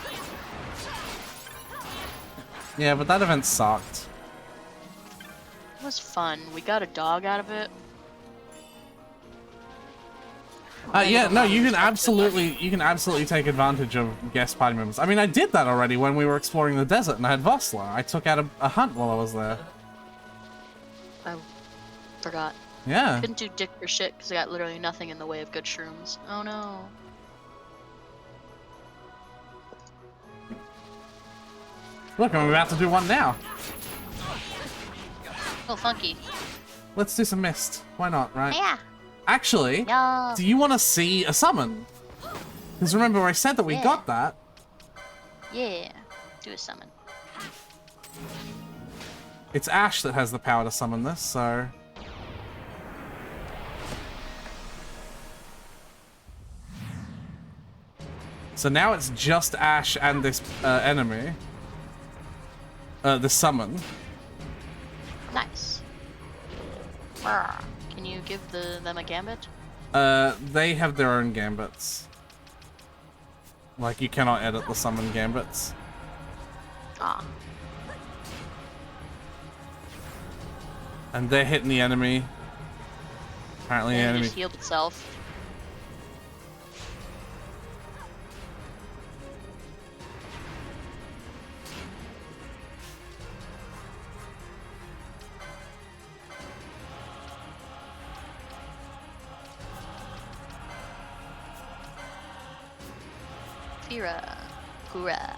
Yeah, but that event sucked. It was fun. We got a dog out of it. Yeah, no, you can absolutely take advantage of guest party members. I mean, I did that already when we were exploring the desert and I had Vossler. I took out a hunt while I was there. I forgot. Yeah. Couldn't do dick or shit because I got literally nothing in the way of good shrooms. Oh no. Look, I'm about to do one now. Oh, funky. Let's do some mist. Why not, right? Yeah. Actually, Yeah. do you want to see a summon? Because remember, I said that we got that. Yeah. Do a summon. It's Ash that has the power to summon this, so... So now it's just Ash and this enemy. The summon. Nice. Can you give them a gambit? They have their own gambits. Like, you cannot edit the summon gambits. Ah. And they're hitting the enemy. Apparently the And it enemy... just healed itself. Fira. Pura.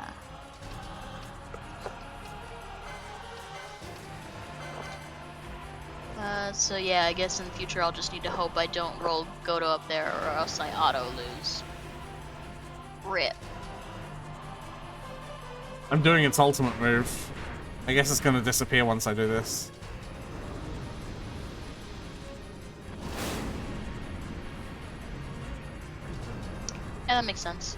So yeah, I guess in the future I'll just need to hope I don't roll Goto up there or else I auto lose. Rip. I'm doing its ultimate move. I guess it's gonna disappear once I do this. Yeah, that makes sense.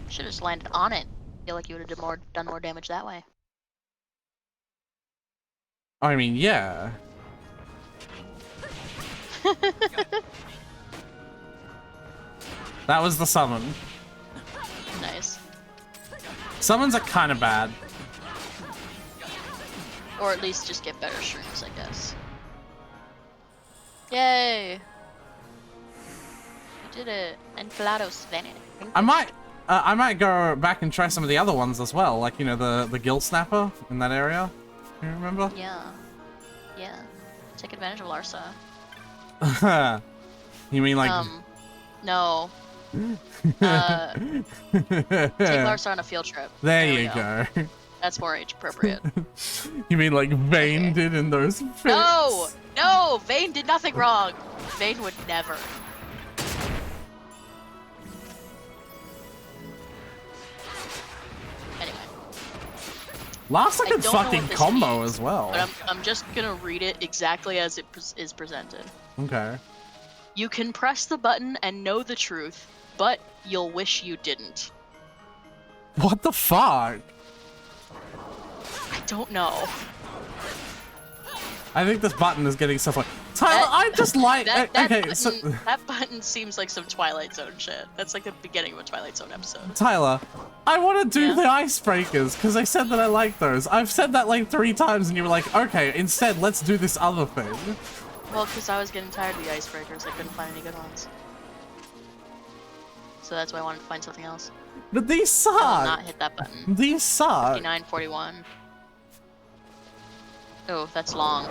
Should have just landed on it. Feel like you would have done more damage that way. I mean, yeah. That was the summon. Nice. Summons are kind of bad. Or at least just get better shrooms, I guess. Yay! We did it. And Pelados vanished. I might go back and try some of the other ones as well, like, you know, the Gill Snapper in that area. You remember? Yeah. Yeah. Take advantage of Larsa. You mean like... No. Take Larsa on a field trip. There you go. That's more age appropriate. You mean like Vayne did in those fits? No! No! Vayne did nothing wrong! Vayne would never. Anyway. Larsa could don't know fucking what this combo means, as well. But I'm just gonna read it exactly as it is presented. Okay. You can press the button and know the truth, but you'll wish you didn't. What the fuck? I don't know. I think this button is getting stuff like... Tyler, I just like... okay, that button seems like some Twilight Zone shit. That's like the beginning of a Twilight Zone episode. Tyler, I want to do the icebreakers because I said that I like those. I've said that like 3 times and you were like, okay, instead let's do this other thing. Well, because I was getting tired of the icebreakers. I couldn't find any good ones. So that's why I wanted to find something else. But these suck. I will not hit that button. These suck. 59:41. Oh, that's long.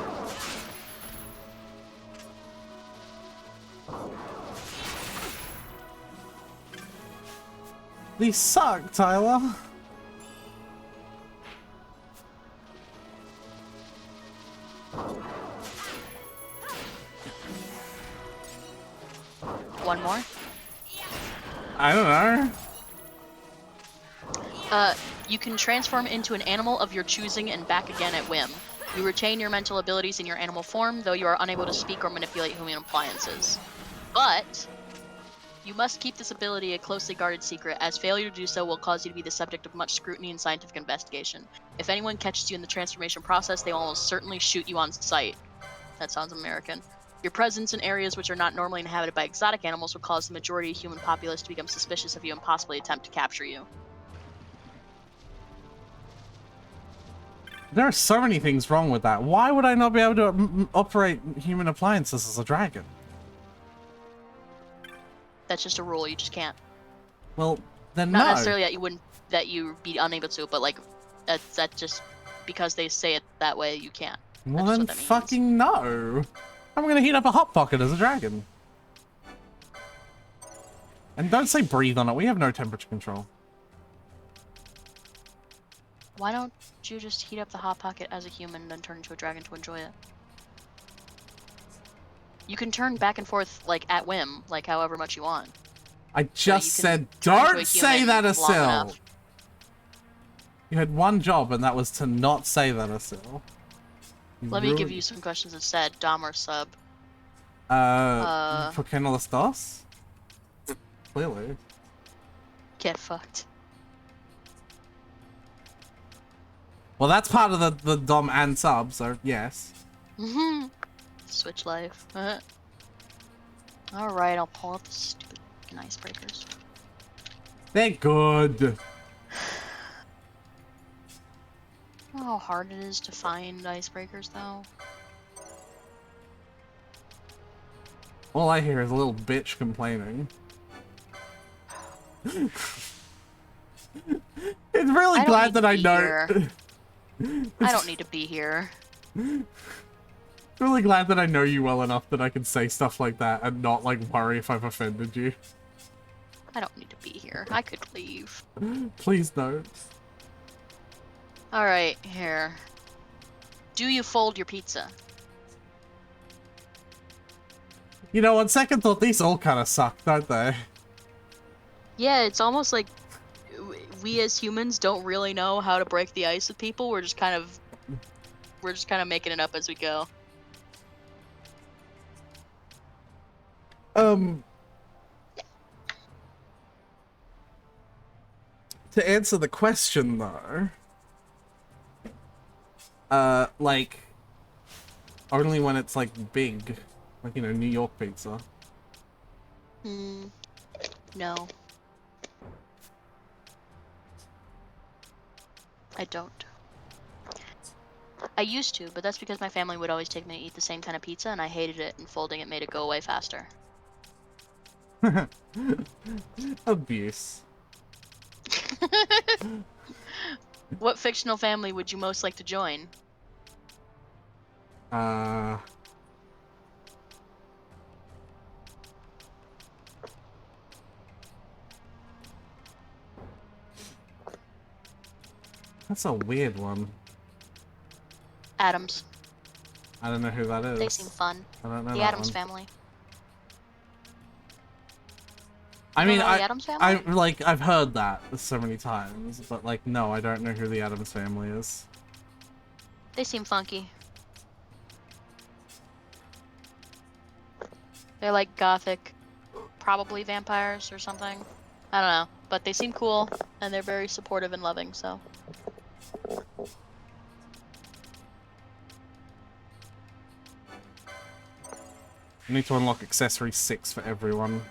These suck, Tyler. One more? I don't know. You can transform into an animal of your choosing and back again at whim. You retain your mental abilities in your animal form, though you are unable to speak or manipulate human appliances. But you must keep this ability a closely guarded secret, as failure to do so will cause you to be the subject of much scrutiny and scientific investigation. If anyone catches you in the transformation process, they will almost certainly shoot you on sight. That sounds American. Your presence in areas which are not normally inhabited by exotic animals will cause the majority of human populace to become suspicious of you and possibly attempt to capture you. There are so many things wrong with that. Why would I not be able to operate human appliances as a dragon? That's just a rule. You just can't. Well, then Not no. necessarily that you'd be unable to, but like that's just because they say it that way. You can't. Well then, fucking no. I'm gonna heat up a hot pocket as a dragon. And don't say breathe on it. We have no temperature control. Why don't you just heat up the hot pocket as a human, then turn into a dragon to enjoy it? You can turn back and forth like at whim, like however much you want. I just said, don't say that, Asil. You had one job, and that was to not say that, Asil. Let me give you some questions instead. Dom or sub? ¿Por qué no los dos? Clearly. Get fucked. Well, that's part of the dom and sub, so yes. Switch life. Alright, I'll pull out the stupid fucking icebreakers. They're good. How hard it is to find icebreakers, though. All I hear is a little bitch complaining. It's really glad that I know. I don't need to be here. Really glad that I know you well enough that I can say stuff like that and not like worry if I've offended you. I don't need to be here. I could leave. Please don't. Alright, here. Do you fold your pizza? You know, on second thought, these all kind of suck, don't they? Yeah, it's almost like we as humans don't really know how to break the ice with people. We're just kind of making it up as we go. To answer the question though, like, only when it's like big, like, you know, New York pizza. No. I don't. I used to, but that's because my family would always take me to eat the same kind of pizza, and I hated it, and folding it made it go away faster. Abuse. What fictional family would you most like to join? That's a weird one. Adams. I don't know who that is. They seem fun. I don't know The that Adams one. family. I mean, know the Addams Family? I've heard that so many times, but like, no, I don't know who the Addams Family is. They seem funky. They're like gothic, probably vampires or something. I don't know, but they seem cool, and they're very supportive and loving, so. I need to unlock accessory 6 for everyone.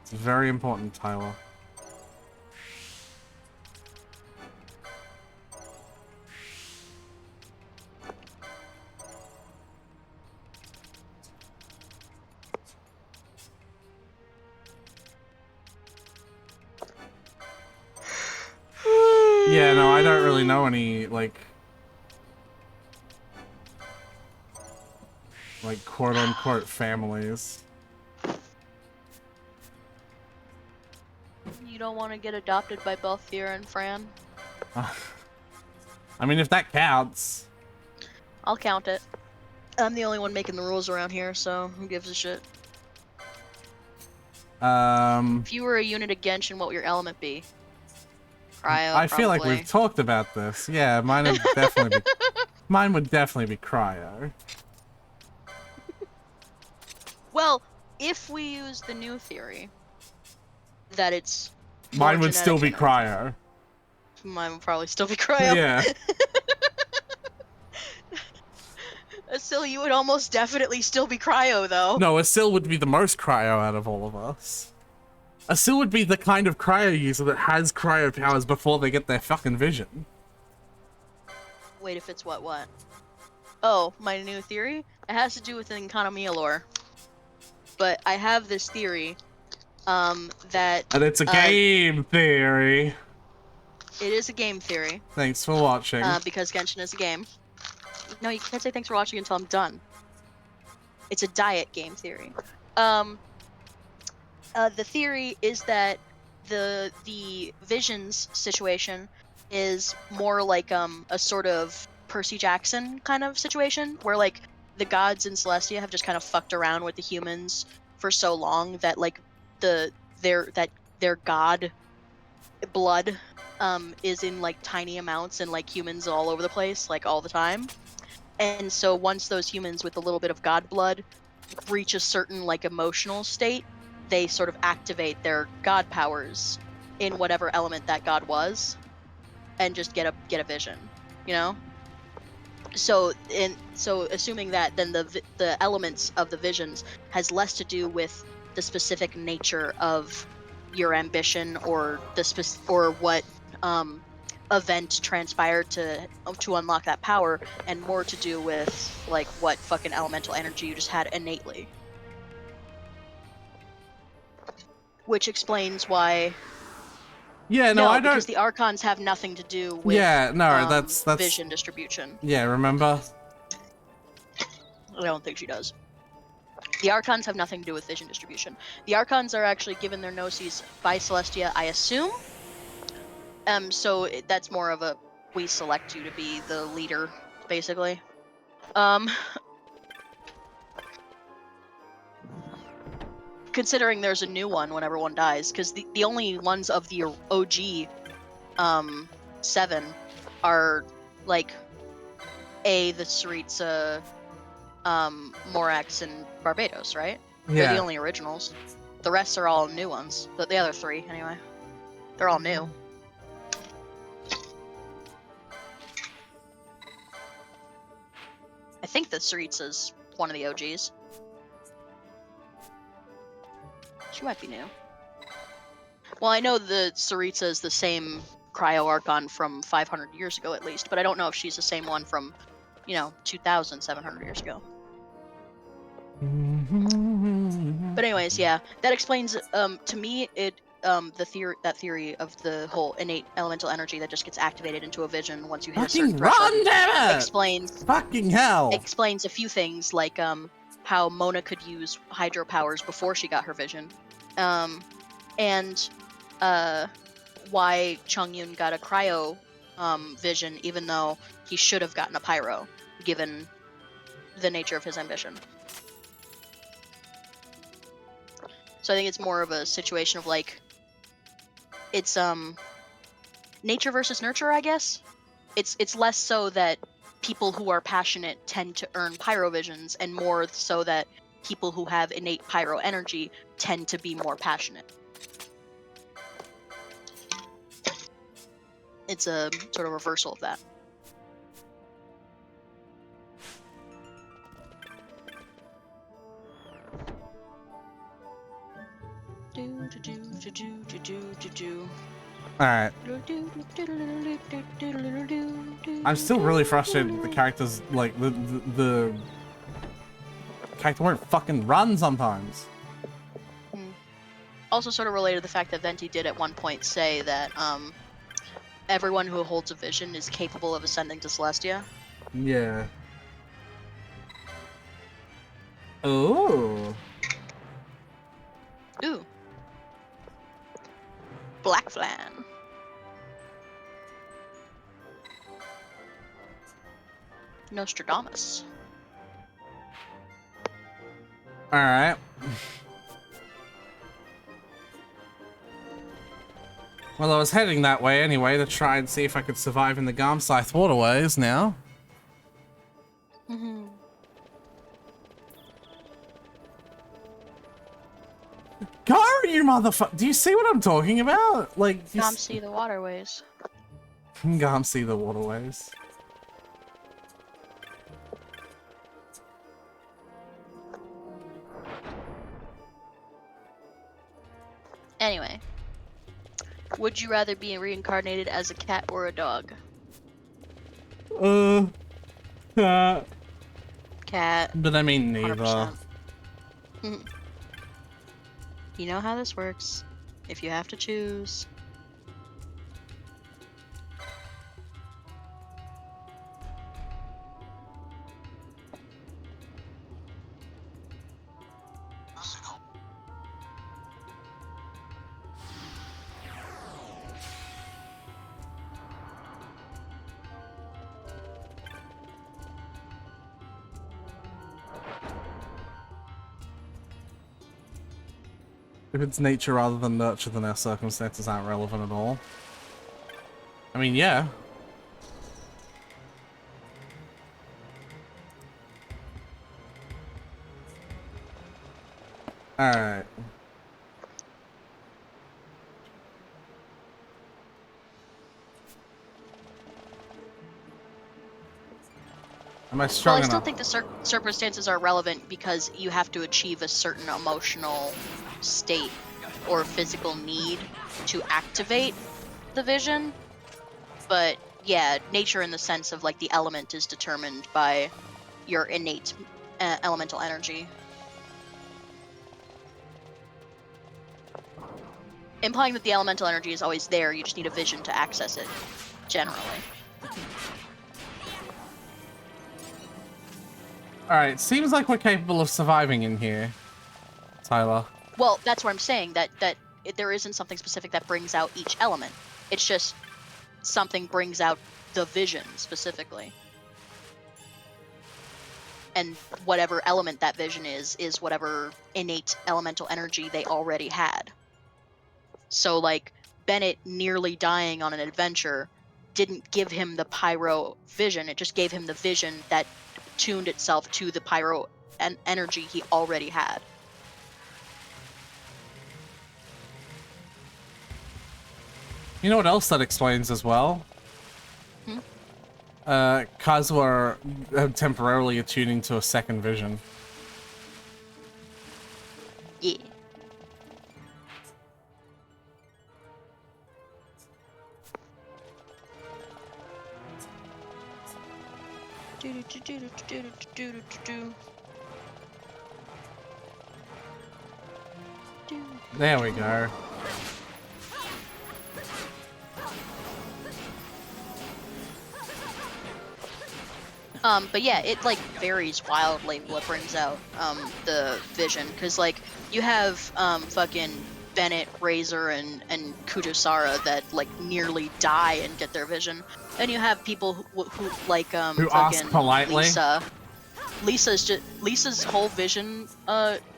It's very important, Tyler. Yeah, no, I don't really know any, like quote-unquote families. You don't want to get adopted by Balthier and Fran? I mean, if that counts. I'll count it. I'm the only one making the rules around here, so who gives a shit? If you were a unit of Genshin, what would your element be? Cryo, I feel like probably. we've talked about this. Yeah, mine would definitely be. Mine would definitely be cryo. Well, if we use the new theory that it's Mine would still be genetic cryo. Mine would probably still be cryo. Yeah. Still, you would almost definitely still be cryo, though. No, Asil would be the most cryo out of all of us. Asil would be the kind of cryo user that has cryo powers before they get their fucking vision. Wait, if it's what? Oh, my new theory? It has to do with the Economia lore. But I have this theory, that... And it's a game theory. It is a game theory. Thanks for watching. Because Genshin is a game. No, you can't say thanks for watching until I'm done. It's a diet game theory. The theory is that the Visions situation is more like a sort of Percy Jackson kind of situation, where like the gods in Celestia have just kind of fucked around with the humans for so long that like their god blood is in like tiny amounts and like humans all over the place like all the time. And so once those humans with a little bit of god blood reach a certain like emotional state, they sort of activate their god powers in whatever element that god was, and just get a vision, you know. So assuming that, then the elements of the visions has less to do with the specific nature of your ambition or or what event transpired to unlock that power, and more to do with like what fucking elemental energy you just had innately. Which explains why. Yeah, no, I don't. Because the Archons have nothing to do with. Yeah, no, that's vision distribution. Yeah, remember? I don't think she does. The Archons have nothing to do with vision distribution. The Archons are actually given their gnosis by Celestia, I assume. So that's more of a, we select you to be the leader, basically. Considering there's a new one whenever one dies, because the only ones of the OG 7 are like the Tsaritsa, Morax, and Barbados, right? Yeah. They're the only originals. The rest are all new ones. The other 3, anyway. They're all new. I think the Tsaritsa's one of the OGs. She might be new. Well, I know the Tsaritsa is the same Cryo Archon from 500 years ago at least, but I don't know if she's the same one from, 2,700 years ago. But anyways, yeah, that explains, to me, that theory of the whole innate elemental energy that just gets activated into a vision once you hit a certain threshold explains. Fucking hell! Explains a few things, like how Mona could use hydro powers before she got her vision, and why Chongyun got a cryo vision even though he should have gotten a pyro, given the nature of his ambition. So I think it's more of a situation of like, it's nature versus nurture, I guess. It's less so that people who are passionate tend to earn pyro visions, and more so that people who have innate pyro energy tend to be more passionate. It's a sort of reversal of that. Alright. I'm still really frustrated with the characters, like, the character won't fucking run sometimes. Also sort of related to the fact that Venti did at one point say that everyone who holds a vision is capable of ascending to Celestia. Yeah. Oh. Ooh. Black Flan. Nostradamus. Alright. Well, I was heading that way anyway to try and see if I could survive in the Garmscythe waterways now. Go, you motherfucker! Do you see what I'm talking about? Like, see the waterways. See the waterways. Anyway, would you rather be reincarnated as a cat or a dog? Cat. But I mean neither. 100%. You know how this works. If you have to choose. If it's nature rather than nurture, then our circumstances aren't relevant at all. I mean, yeah. Alright. Am I strong Well, I still enough? think the circumstances are relevant because you have to achieve a certain emotional state or physical need to activate the vision. But yeah, nature in the sense of like the element is determined by your innate elemental energy. Implying that the elemental energy is always there, you just need a vision to access it, generally. Alright, seems like we're capable of surviving in here, Tyler. Well, that's what I'm saying, that there isn't something specific that brings out each element. It's just something brings out the vision specifically. And whatever element that vision is whatever innate elemental energy they already had. So, like, Bennett nearly dying on an adventure didn't give him the pyro vision, it just gave him the vision that tuned itself to the pyro energy he already had. You know what else that explains as well? Kazuha temporarily attuning to a second vision. Yeah. There we go. But yeah, it like varies wildly what brings out the vision, because like you have fucking Bennett, Razor, and Kujusara that like nearly die and get their vision. Then you have people who like who fucking ask politely. Lisa's whole vision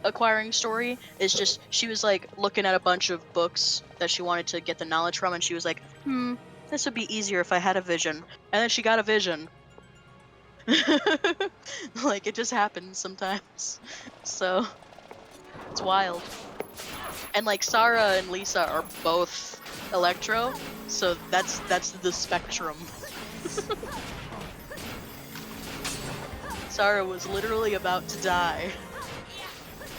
acquiring story is just she was like looking at a bunch of books that she wanted to get the knowledge from, and she was like, this would be easier if I had a vision. And then she got a vision. Like, it just happens sometimes. So it's wild. And like Sarah and Lisa are both Electro, so that's the spectrum. Sarah was literally about to die,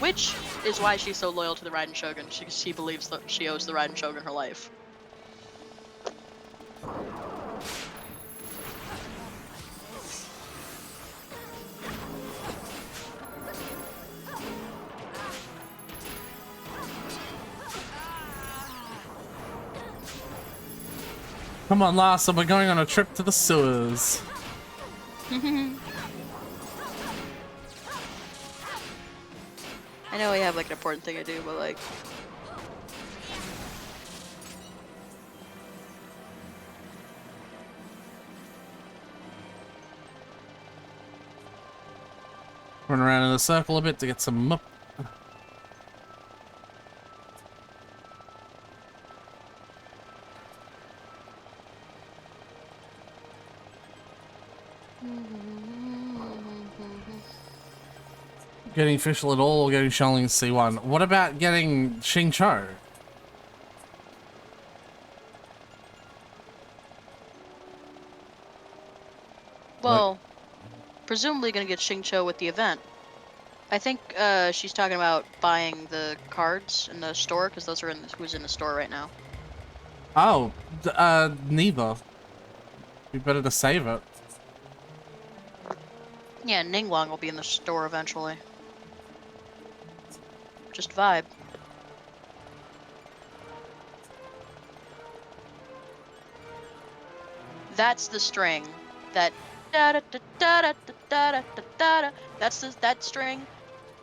which is why she's so loyal to the Raiden Shogun. She believes that she owes the Raiden Shogun her life. Come on, Larsa, we're going on a trip to the sewers. I know we have like an important thing to do, but like... Run around in a circle a bit to get some mup. Getting official at all or getting Xiangling C1? What about getting Xingqiu? Well, presumably gonna get Xingqiu with the event. I think she's talking about buying the cards in the store, because those are who's in the store right now. Oh, neither. Be better to save it. Yeah, Ningguang will be in the store eventually. Just vibe. That's the string. That da da da da da da da da da. That's that string.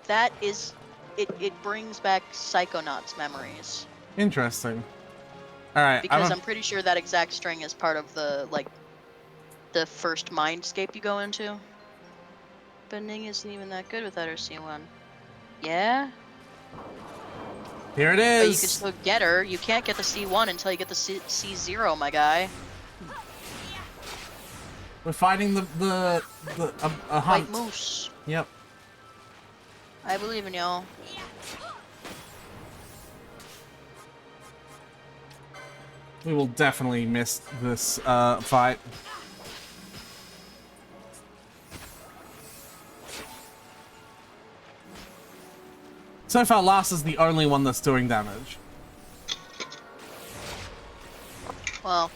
That is, it brings back Psychonauts memories. Interesting. All right. Because I'm pretty sure that exact string is part of the like the first mindscape you go into. But Ning isn't even that good without her C1. Yeah? Here it But you is. can still get her. You can't get the C1 until you get the C0, my guy. We're fighting a hunt. White moose. Yep. I believe in y'all. We will definitely miss this fight. So far, Lars is the only one that's doing damage. Well,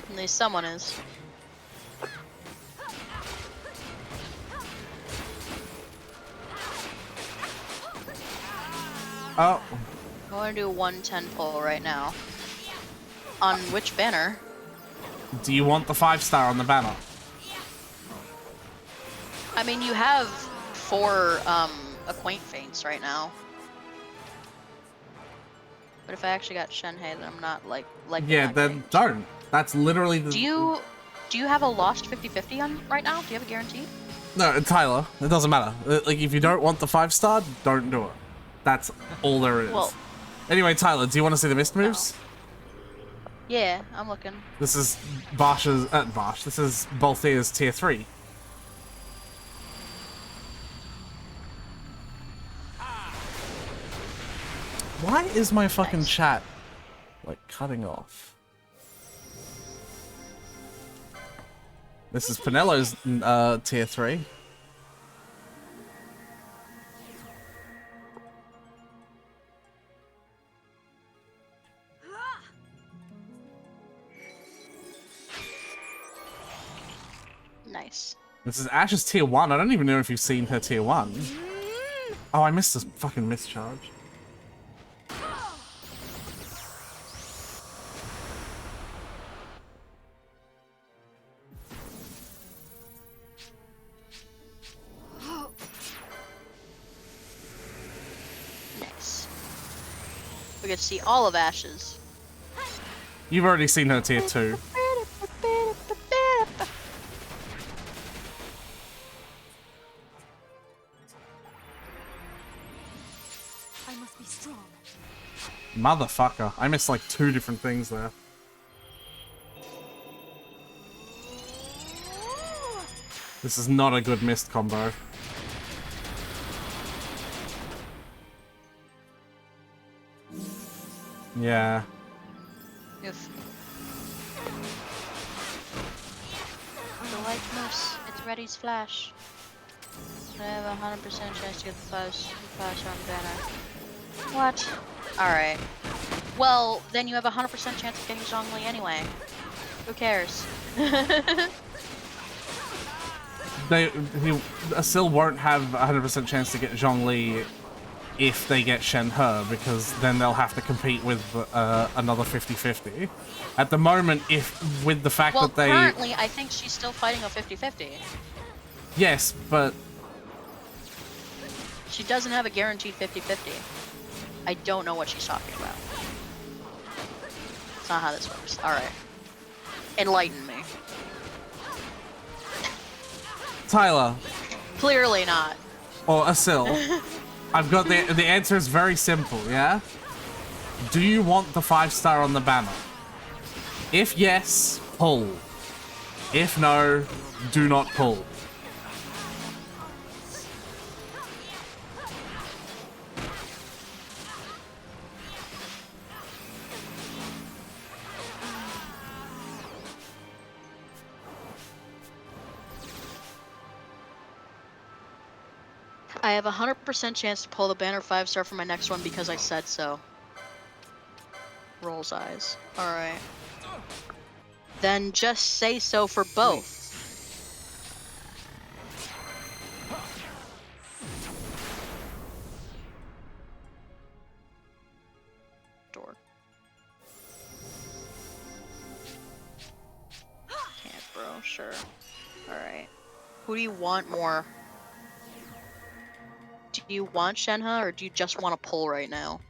at least someone is. Oh. I want to do a 110 pull right now. On which banner? Do you want the 5-star on the banner? I mean, you have 4 Acquaint Feints right now. But if I actually got Shenhe, then I'm not like Yeah, then don't. That's literally the... Do you have a lost 50-50 on right now? Do you have a guarantee? No, Tyler, it doesn't matter. Like, if you don't want the 5-star, don't do it. That's all there is. Well, anyway, Tyler, do you want to see the mist moves? yeah, I'm looking. This is Bosch's... Bosch. This is Balthia's tier 3. Why is my fucking chat, like, cutting off? This is Pinello's tier 3. Nice. This is Ash's tier 1. I don't even know if you've seen her tier 1. Oh, I missed this fucking mischarge. Nice. We get to see all of Ash's. You've already seen her tier 2. I must be strong. Motherfucker. I missed like 2 different things there. This is not a good mist combo. Yeah. If the white moose, it's Reddy's flash. I have a 100% chance to get the flash on banner. What? Alright. Well, then you have a 100% chance of getting Zhongli anyway. Who cares? Asil won't have a 100% chance to get Zhongli if they get Shenhe, because then they'll have to compete with another 50-50. At the moment, with the fact that they... currently, I think she's still fighting a 50-50. Yes, but... She doesn't have a guaranteed 50-50. I don't know what she's talking about. That's not how this works. Alright. Enlighten me. Tyler. Clearly not. Or Asil. I've got the answer is very simple, yeah? Do you want the 5-star on the banner? If yes, pull. If no, do not pull. I have a 100% chance to pull the banner 5-star for my next one because I said so. Rolls eyes. Alright. Then just say so for both. Door. Can't, bro. Sure. Alright. Who do you want more? Do you want Shenhe, or do you just want to pull right now?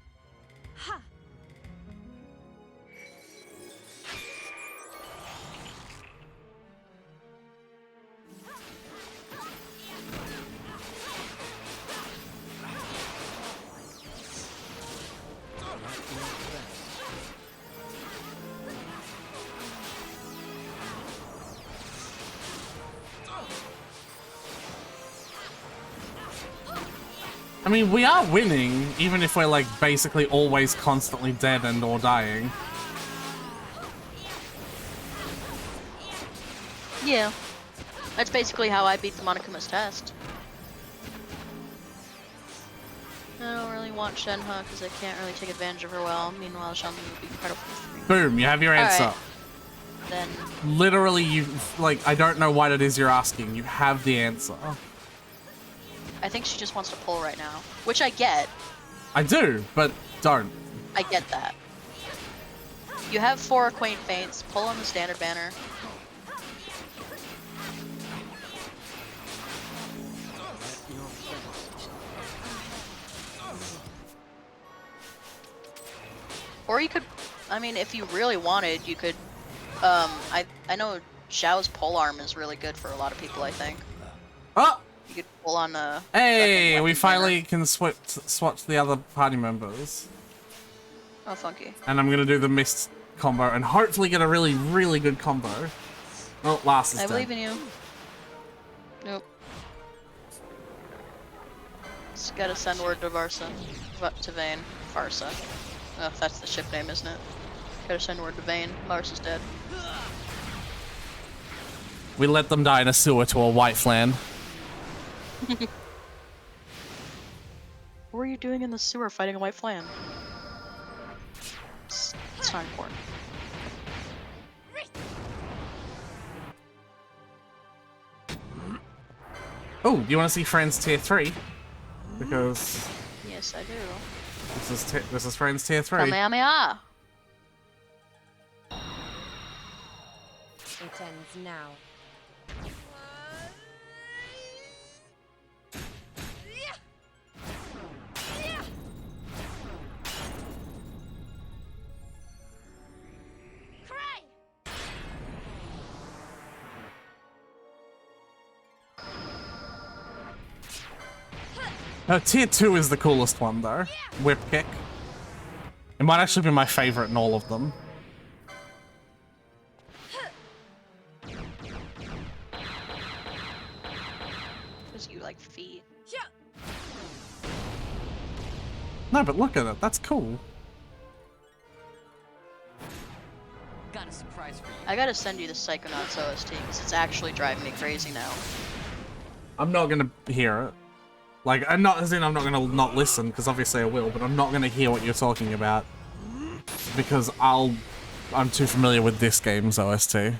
I mean, we are winning, even if we're, like, basically always constantly dead and or dying. Yeah. That's basically how I beat the Monokuma's test. I don't really want Shenhe because I can't really take advantage of her well. Meanwhile, Xiangyu would be incredible. Boom, you have your answer. Right. Then Literally, you, like, I don't know what it is you're asking. You have the answer. I think she just wants to pull right now, which I get. I do, but don't. I get that. You have 4 quaint feints. Pull on the standard banner. Or you could, I mean, if you really wanted, you could, I know Xiao's polearm is really good for a lot of people, I think. Oh! You could pull on the... Hey, we finally can swatch the other party members. Oh, funky. And I'm gonna do the mist combo and hopefully get a really, really good combo. Oh, last is I dead. believe in you. Nope. Just gotta send word to Varsa. To Vayne. Varsa. Oh, that's the ship name, isn't it? Gotta send word to Vayne. Varsa's dead. We let them die in a sewer to a white flan. What were you doing in the sewer fighting a white flan? It's not important. Oh, do you want to see Friends Tier 3? Because Yes, I do. this is Friends Tier 3. Kamehameha! It ends now. Tier 2 is the coolest one, though. Whip kick. It might actually be my favorite in all of them. Because you like feet. No, but look at it. That's cool. Got a surprise for you. I gotta send you the Psychonauts OST because it's actually driving me crazy now. I'm not gonna hear it. Like, I'm not as in I'm not gonna not listen, because obviously I will, but I'm not gonna hear what you're talking about. Because I'm too familiar with this game's OST.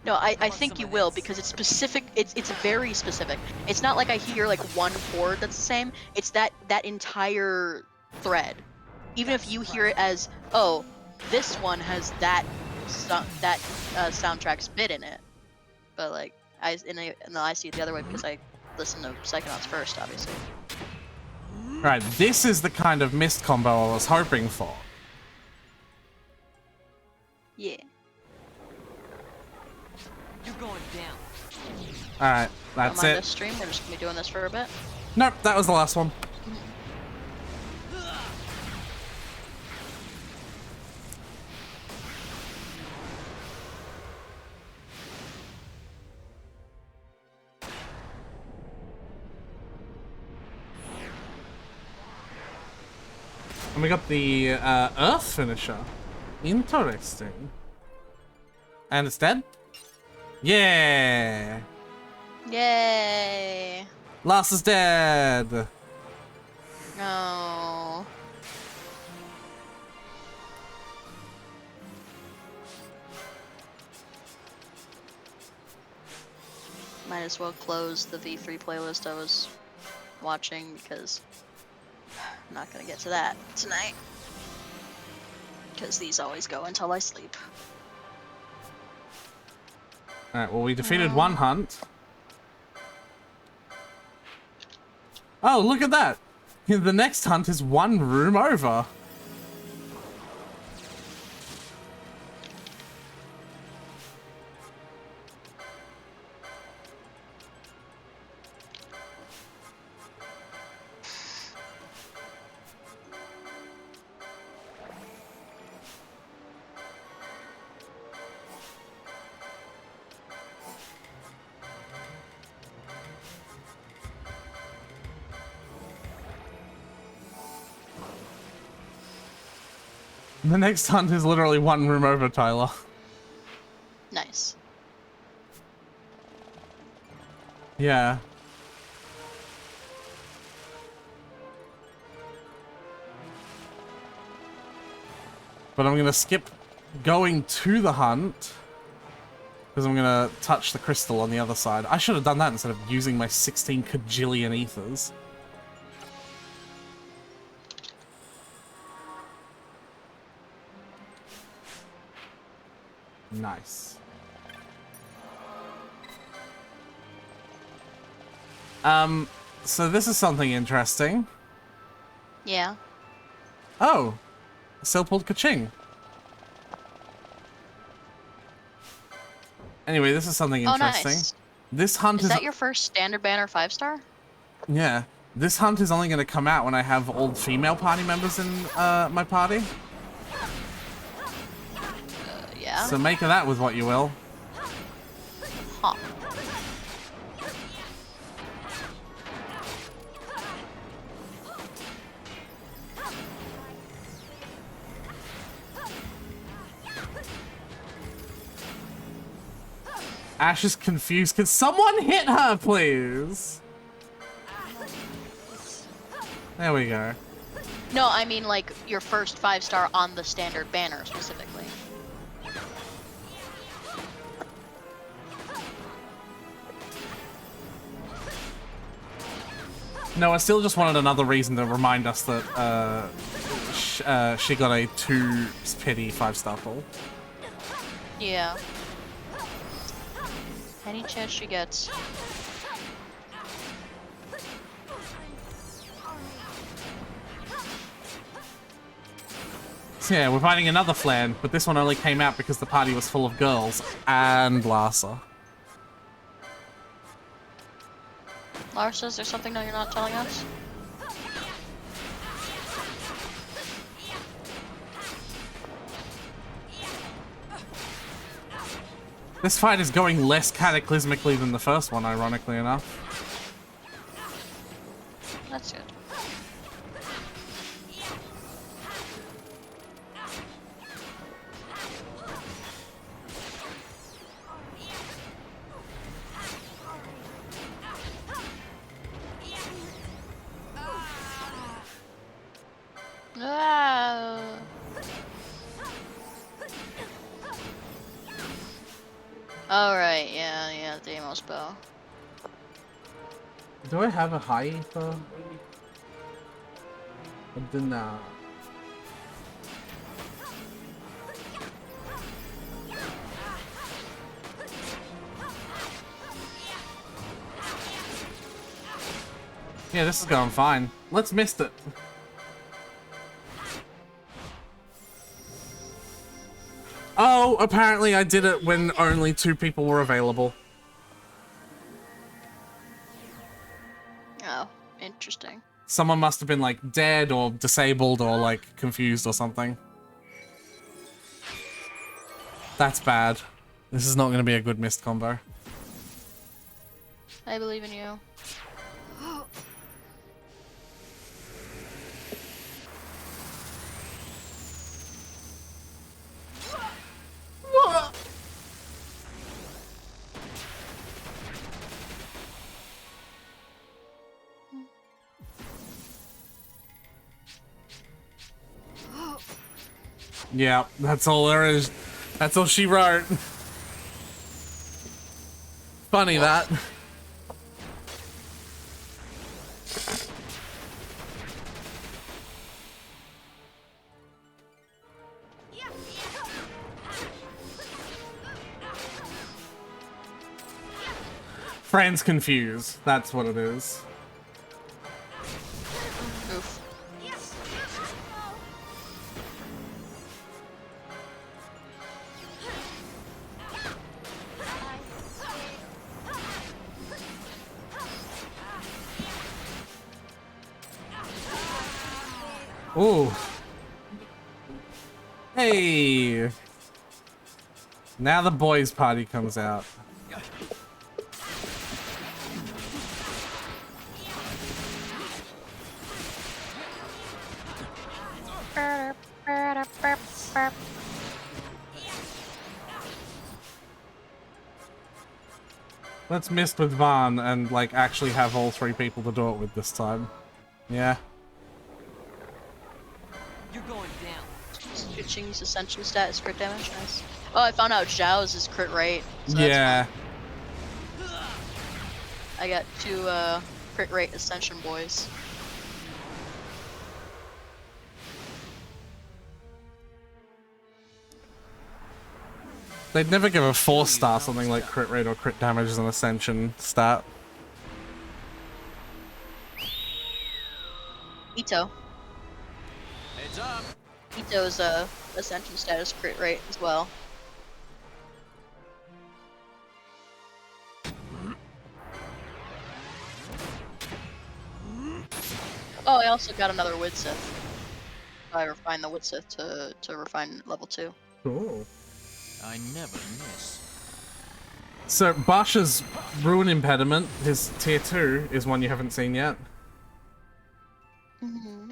No, I think you will because it's specific. It's very specific. It's not like I hear like one chord that's the same. It's that entire thread. Even if you hear it as, oh, this one has that soundtrack's bit in it, but like I see it the other way because I listen to Psychonauts first, obviously. Right, this is the kind of mist combo I was hoping for. Yeah. You're going down. Alright, that's On it. this stream, we're just gonna be doing this for a bit. Nope, that was the last one. And we got the Earth finisher. Interesting. And it's dead? Yeah! Yay! Last is dead! No. Might as well close the V3 playlist I was watching because I'm not gonna get to that tonight. Because these always go until I sleep. Alright, well we defeated one hunt. Oh, look at that! The next hunt is one room over. The next hunt is literally one room over, Tyler. Nice. Yeah. But I'm gonna skip going to the hunt because I'm gonna touch the crystal on the other side. I should have done that instead of using my 16 kajillion ethers. Nice. So this is something interesting. Yeah. Oh, Silpald Kaching. Anyway, this is something interesting. Nice. This hunt Is that your first standard banner 5-star? Yeah. This hunt is only going to come out when I have all female party members in my party. Yeah. So make of that with what you will. Huh. Ash is confused. Can someone hit her, please? There we go. No, I mean like your first 5-star on the standard banner specifically. No, I still just wanted another reason to remind us that she got a 2 pity 5-star pull. Yeah. Any chance she gets. So yeah, we're fighting another Flan, but this one only came out because the party was full of girls and Larsa. Larsa, is there something that you're not telling us? This fight is going less cataclysmically than the first one, ironically enough. That's good. Ah. Alright, yeah, Deimos bow. Do I have a high ether? I do not. Yeah, this is going fine. Let's mist it. Oh, apparently I did it when only 2 people were available. Oh, interesting. Someone must have been like dead or disabled or like confused or something. That's bad. This is not going to be a good mist combo. I believe in you. Yeah, that's all there is. That's all she wrote. Funny that. Friends confused. That's what it is. Oof. Ooh. Hey. Now the boys' party comes out. Let's mist with Vaan and like actually have all 3 people to do it with this time. Yeah. You're going down. Switching's ascension stat is crit damage. Nice. Oh, I found out Zhao's is crit rate. So yeah. That's fun. I got 2 crit rate ascension boys. They'd never give a 4-star something like crit rate or crit damage as an ascension stat. Ito. Heads up. Ito's ascension status crit rate as well. Oh, I also got another Widsith. I refined the Widsith to refine level 2. Cool. I never miss. So Basha's Ruin Impediment, his tier 2, is one you haven't seen yet. Mm-hmm.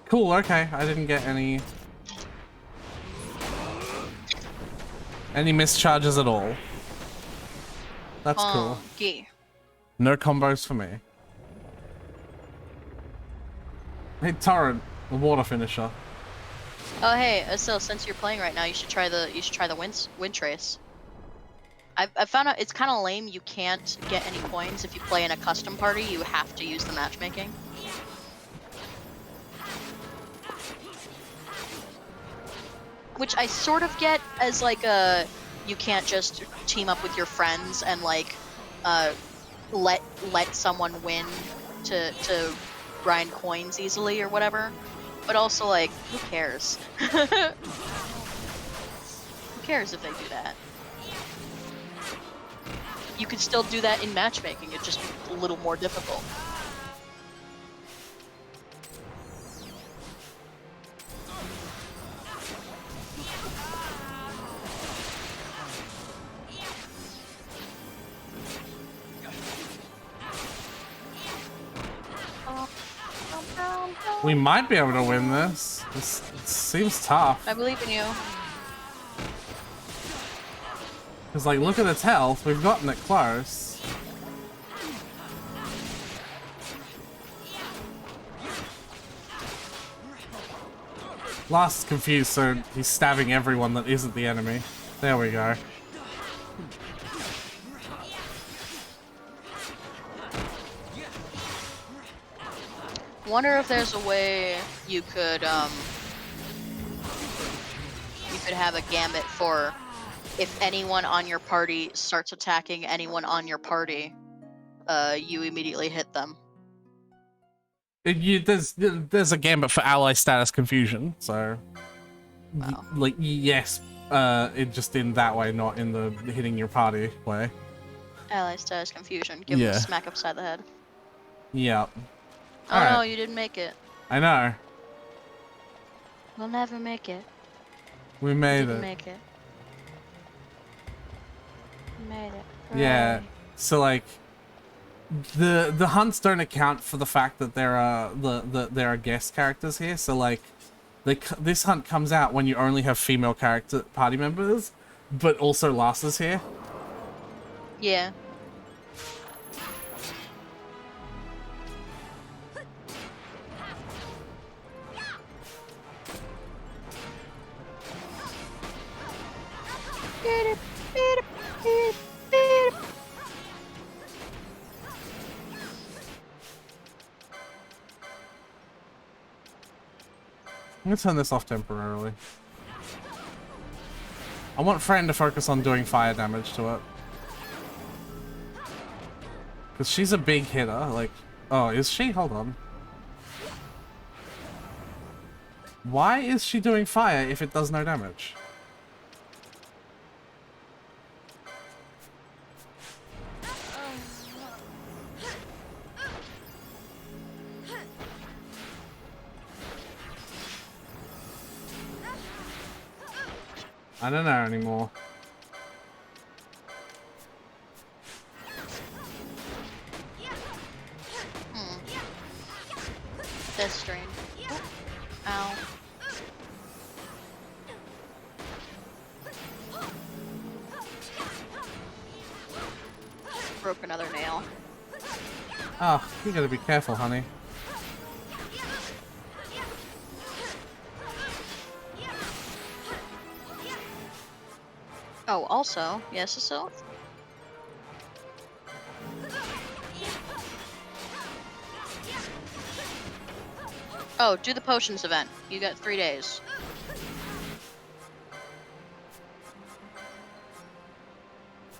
Cool, okay. I didn't get any mischarges at all. That's cool. Okay. No combos for me. Hey, Torrent, the water finisher. Oh hey, Asil, since you're playing right now, you should try the wind trace. I found out it's kind of lame. You can't get any coins if you play in a custom party. You have to use the matchmaking. Which I sort of get as like a, you can't just team up with your friends and like let someone win to grind coins easily or whatever. But also like, who cares? Who cares if they do that? You could still do that in matchmaking, it's just a little more difficult. We might be able to win this. This seems tough. I believe in you. Because, like, look at its health. We've gotten it close. Last is confused, so he's stabbing everyone that isn't the enemy. There we go. Wonder if there's a way you could have a gambit for if anyone on your party starts attacking anyone on your party, you immediately hit them. There's a gambit for ally status confusion, so like yes, it just in that way, not in the hitting your party way. Ally status confusion. Give them a smack upside the head. Yep. Oh no, you didn't make it. I know. We'll never make it. We made Didn't it. make it. We made it. Yeah. Hooray. So like, the hunts don't account for the fact that there are there are guest characters here. So like, this hunt comes out when you only have female party members, but also Lars's here. Yeah. I'm gonna turn this off temporarily. I want Fran to focus on doing fire damage to it. Because she's a big hitter, like... Oh, is she? Hold on. Why is she doing fire if it does no damage? I don't know anymore. This strain. Ow. broke another nail. Oh, you gotta be careful, honey. Oh, also, yes, so. Oh, do the potions event. You got 3 days.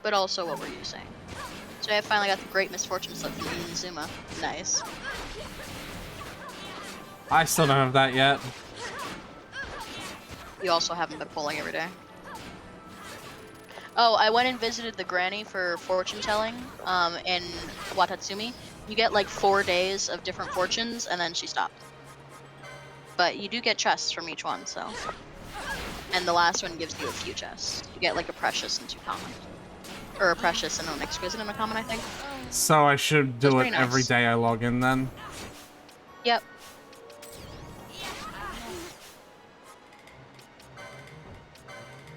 But also, what were you saying? So I finally got the Great Misfortune slip from Inazuma. Nice. I still don't have that yet. You also haven't been pulling every day. Oh, I went and visited the granny for fortune telling in Watatsumi. You get like 4 days of different fortunes, and then she stopped. But you do get chests from each one, so. And the last one gives you a few chests. You get like a precious and 2 common. Or a precious and an exquisite and a common, I think. So I should do it pretty every nice. day I log in then. Yep.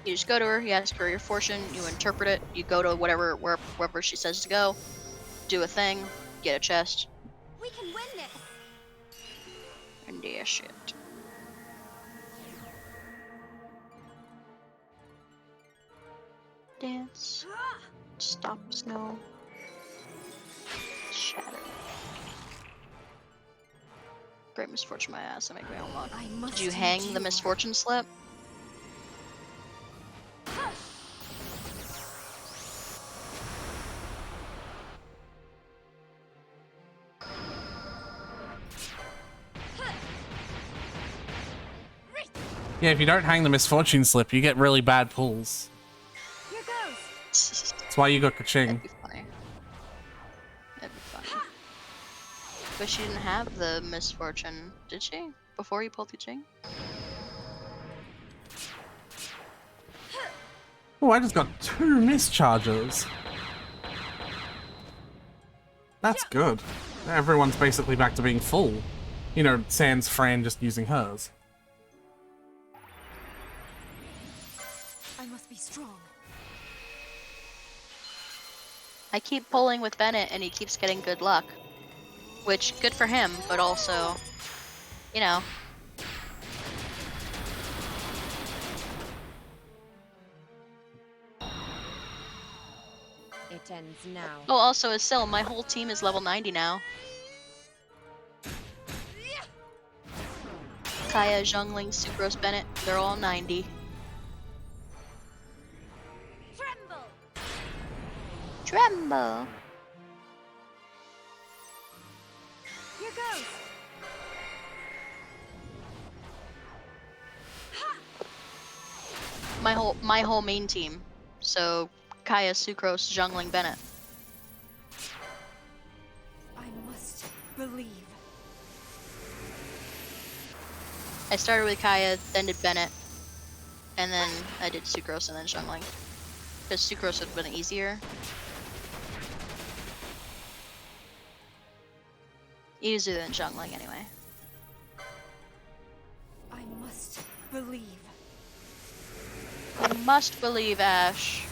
You just go to her, you ask her your fortune, you interpret it, you go to wherever she says to go, do a thing, get a chest, We can win this. and yeah, shit. Dance. Stop snow. Shatter. Great misfortune, my ass. I make my own luck. Did you hang the misfortune slip? Yeah, if you don't hang the misfortune slip, you get really bad pulls. Here goes. That's why you got Kaching. Funny. That'd be funny. But she didn't have the misfortune, did she? Before you pulled the Jing? Oh, I just got 2 mischarges. That's good. Everyone's basically back to being full. You know, sans Fran just using hers. I must be strong. I keep pulling with Bennett and he keeps getting good luck. Which, good for him, but also, you know. It ends now. Oh, also, Asil, my whole team is level 90 now. Kaya, Zhongling, Sucrose, Bennett, they're all 90. Tremble! Here goes. My whole main team. So Kaya, Sucrose, Zhongling, Bennett. I must believe. I started with Kaya, then did Bennett, and then I did Sucrose and then Zhongling. Because Sucrose would have been easier. Easier than Zhongling anyway. I must believe. You must believe, Ash.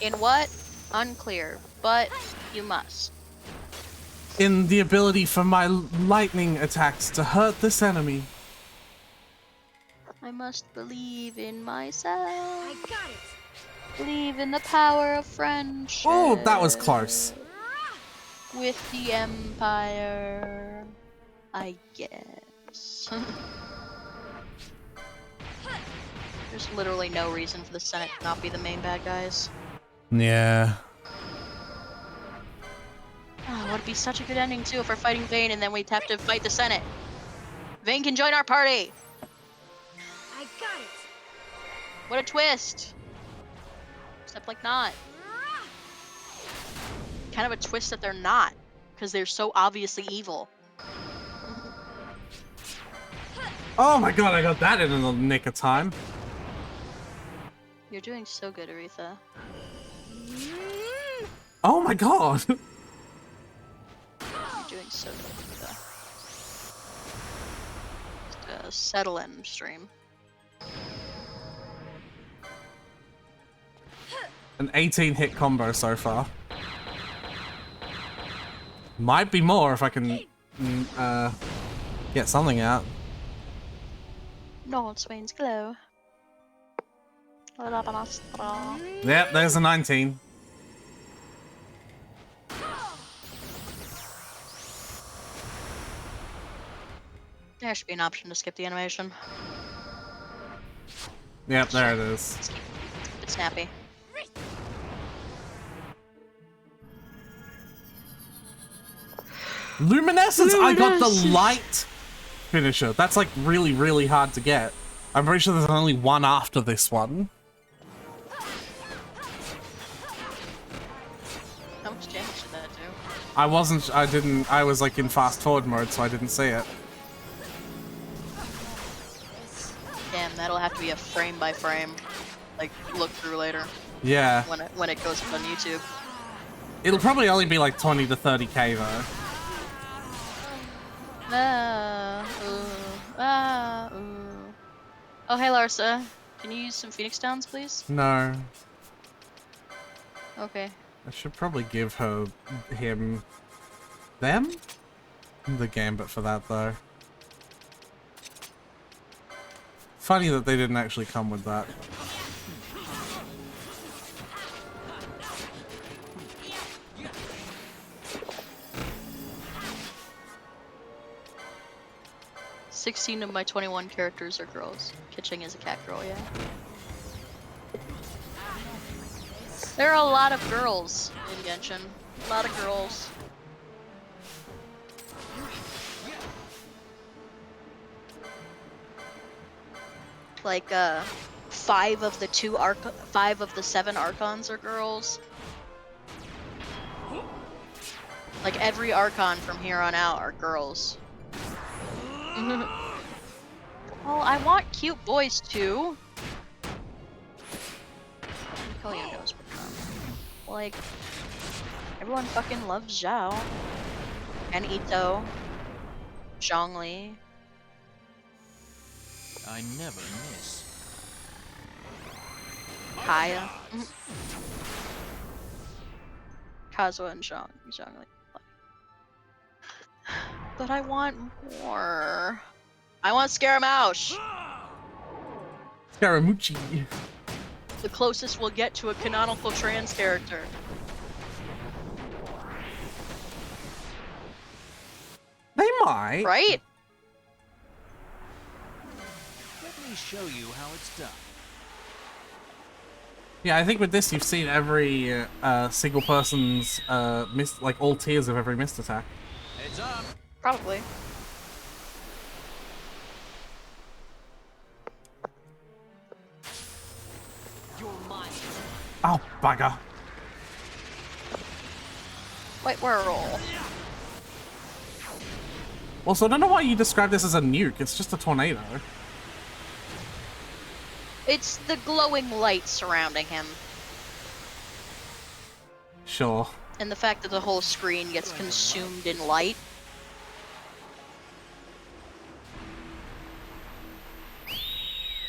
In what? Unclear, but you must. In the ability for my lightning attacks to hurt this enemy. I must believe in myself. I got it. Believe in the power of friendship. Oh, that was close. With the Empire, I guess. There's literally no reason for the Senate to not be the main bad guys. Yeah. Oh, would be such a good ending too if we're fighting Vayne and then we'd have to fight the Senate. Vayne can join our party! I got it. What a twist! Except like not. Kind of a twist that they're not, because they're so obviously evil. Oh my god, I got that in the nick of time. You're doing so good, Aretha. Oh my god. You're doing so good, Aretha. Just settle in, stream. An 18 hit combo so far. Might be more if I can get something out. No, Swain's glow. Yep, there's a 19. There should be an option to skip the animation. Yep, there it is. It's snappy. Luminescence! I got the light finisher. That's like really, really hard to get. I'm pretty sure there's only one after this one. How much damage did that do? I was like in fast forward mode, so I didn't see it. Damn, that'll have to be a frame by frame, like look through later. Yeah. When it goes up on YouTube. It'll probably only be like 20 to 30k though. Oh, hey Larsa. Can you use some Phoenix Downs, please? No. Okay. I should probably give them the gambit for that though. Funny that they didn't actually come with that. "16 of my 21 characters are girls. Kitching is a cat girl, yeah. There are a lot of girls in Genshin. A lot of girls. Like, 5 of the 7 Archons are girls. Like, every Archon from here on out are girls. Well, I want cute boys too. Like, everyone fucking loves Zhao. And Ito. Zhongli. I never miss. Kaya. Kazuha and Zhongli. But I want more. I want Scaramouche! Scaramucci. The closest we'll get to a canonical trans character. They might. Right? Let me show you how it's done. Yeah, I think with this you've seen every single person's like all tiers of every missed attack. Heads up. Probably. Oh, bugger. White Whirl. Also, I don't know why you describe this as a nuke. It's just a tornado. It's the glowing light surrounding him. Sure. And the fact that the whole screen gets consumed in light.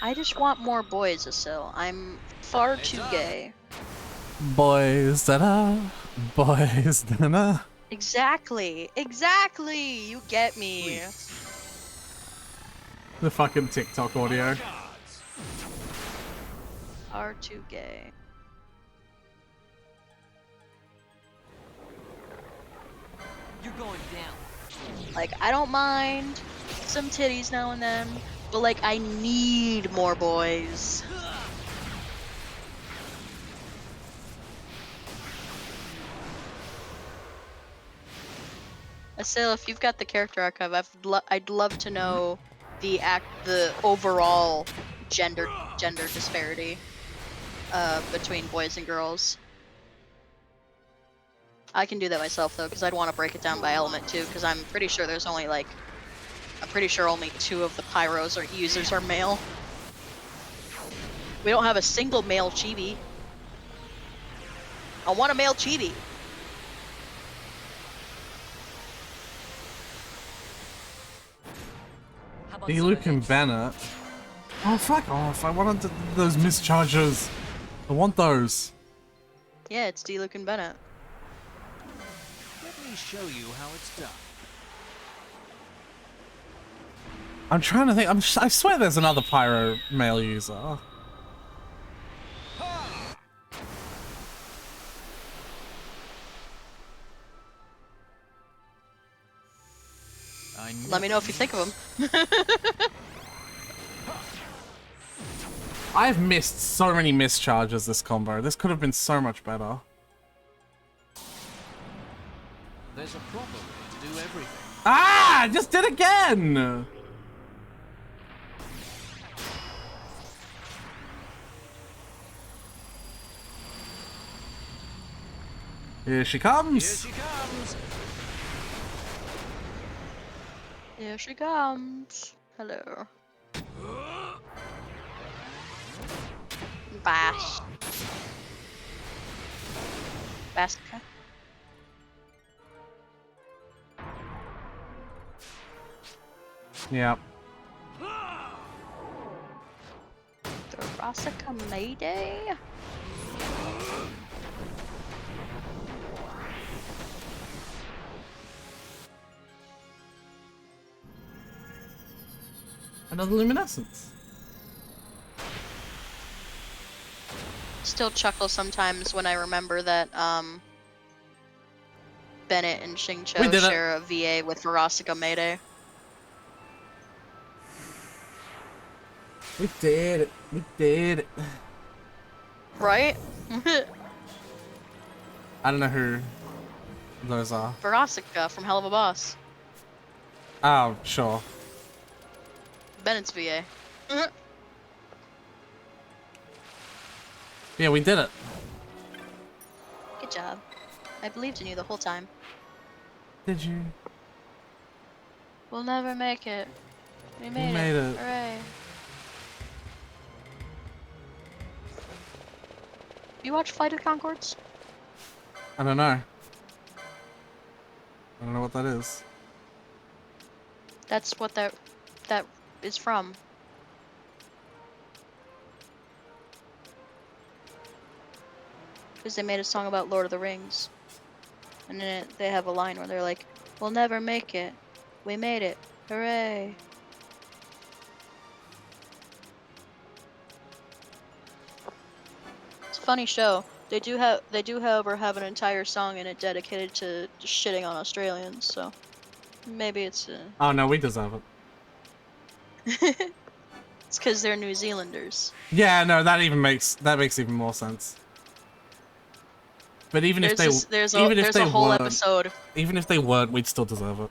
I just want more boys, Asil. I'm far too gay. Boys dinner. Boys dinner. Exactly. Exactly. You get me. The fucking TikTok audio. Far too gay. You're going down. Like, I don't mind some titties now and then, but like, I need more boys. Asil, if you've got the character archive, I'd love to know the overall gender disparity between boys and girls. I can do that myself though, because I'd want to break it down by element too, because I'm pretty sure there's only like, I'm pretty sure only 2 of the pyros or users are male. We don't have a single male chibi. I want a male chibi. Luke and Bennett. Oh, fuck off. I wanted those mischargers. I want those. Yeah, it's D. Luke and Bennett. Let me show you how it's done. I'm trying to think. I swear there's another pyro male user. Let me know if you think of him. I've missed so many mischarges this combo. This could have been so much better. There's a proper way to do everything. Ah! I just did again! Here she comes! Here she comes! Here she comes. Hello. Bash. Basca. Yep. The Rossica Mayday? Another luminescence. Still chuckle sometimes when I remember that Bennett and Xingqiu share a VA with Rossica Mayday. We did it. We did it. Right? I don't know who those are. Rossica from Hell of a Boss. Oh, sure. Bennett's VA. Yeah, we did it. Good job. I believed in you the whole time. Did you? We'll never make it. We made, made it. Hooray. You watch Flight of the Conchords? I don't know. I don't know what that is. That's what that is from. Because they made a song about Lord of the Rings. And in it, they have a line where they're like, we'll never make it. We made it. Hooray. It's a funny show. They do however have an entire song in it dedicated to shitting on Australians, so maybe it's Oh no, we deserve it. it's because they're New Zealanders. Yeah, no, that makes even more sense. But even if they there's a whole episode. Even if they weren't, we'd still deserve it.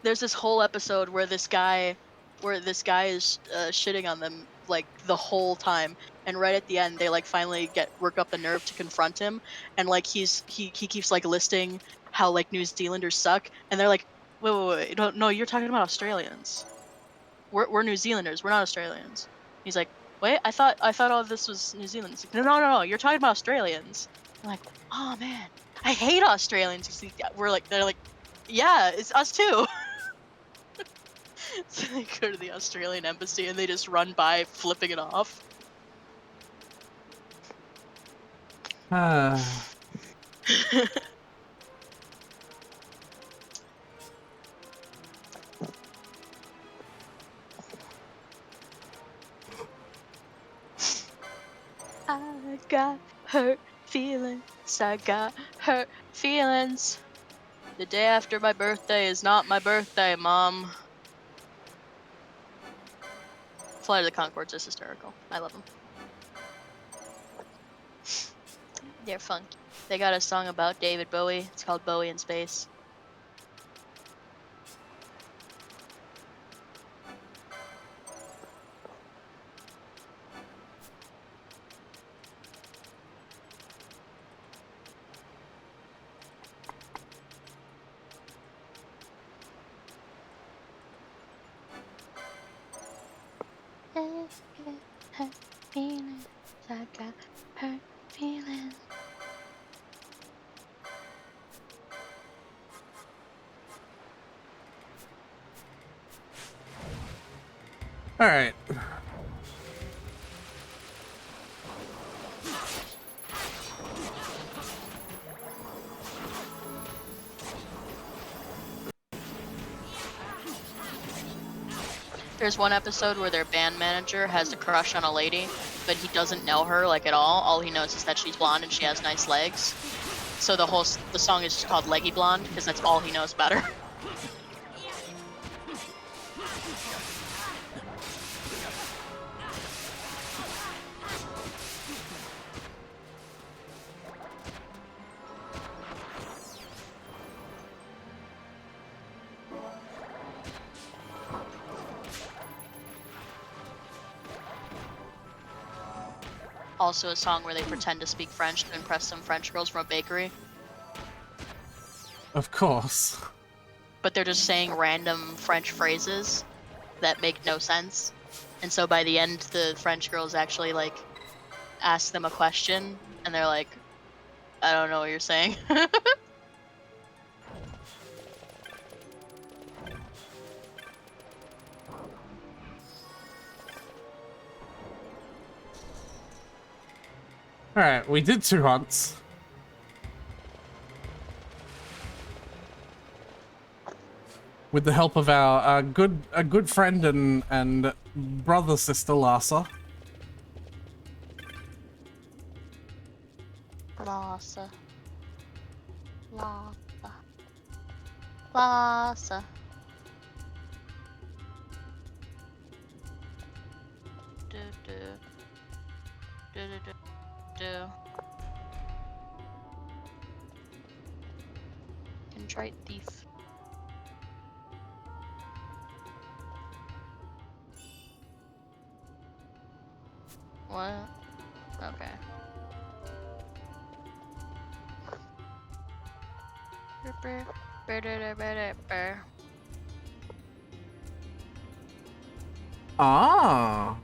There's this whole episode where this guy is shitting on them like the whole time, and right at the end they like finally work up the nerve to confront him, and like he keeps like listing how like New Zealanders suck, and they're like, wait, no, you're talking about Australians. We're New Zealanders, we're not Australians. He's like, wait, I thought all of this was New Zealand. He's like, no, you're talking about Australians. I'm like, oh man, I hate Australians. They're like, yeah, it's us too. So they go to the Australian embassy and they just run by flipping it off. I got hurt feelings. I got hurt feelings. The day after my birthday is not my birthday, Mom. Flight of the Conchords is hysterical. I love them. They're funky. They got a song about David Bowie. It's called Bowie in Space. Hurt feelings, I got hurt feelings. All right. There's one episode where their band manager has a crush on a lady, but he doesn't know her like at all. All he knows is that she's blonde and she has nice legs. So the song is just called Leggy Blonde because that's all he knows about her. Also a song where they pretend to speak French to impress some French girls from a bakery. Of course. But they're just saying random French phrases that make no sense. And so by the end, the French girls actually, like, ask them a question, and they're like, I don't know what you're saying. Alright, we did 2 hunts. With the help of our good friend and brother sister Larsa. Larsa. Larsa. Larsa. Do do. Do do do. Do. Contrite thief. What? Okay. Ah.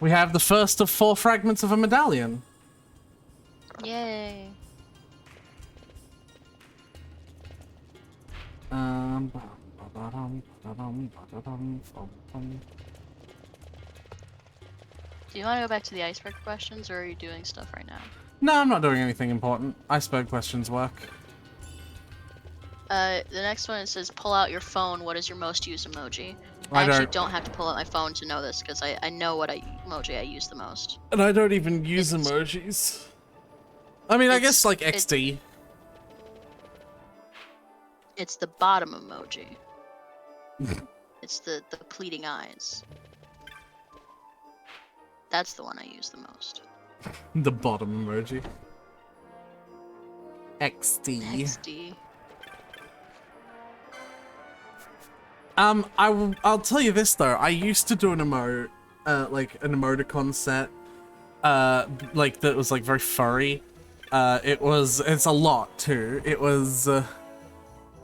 We have the first of 4 fragments of a medallion. Yay. Do you want to go back to the iceberg questions, or are you doing stuff right now? No, I'm not doing anything important. Iceberg questions work. The next one, it says, pull out your phone. What is your most used emoji? I I actually don't- don't have to pull out my phone to know this, because I know what emoji I use the most. And I don't even use emojis. I mean, I guess like XD. It's the bottom emoji. It's the pleading eyes. That's the one I use the most. The bottom emoji. XD. XD. I'll tell you this though. I used to do an like an emoticon set, like that was like very furry. It's a lot too. It was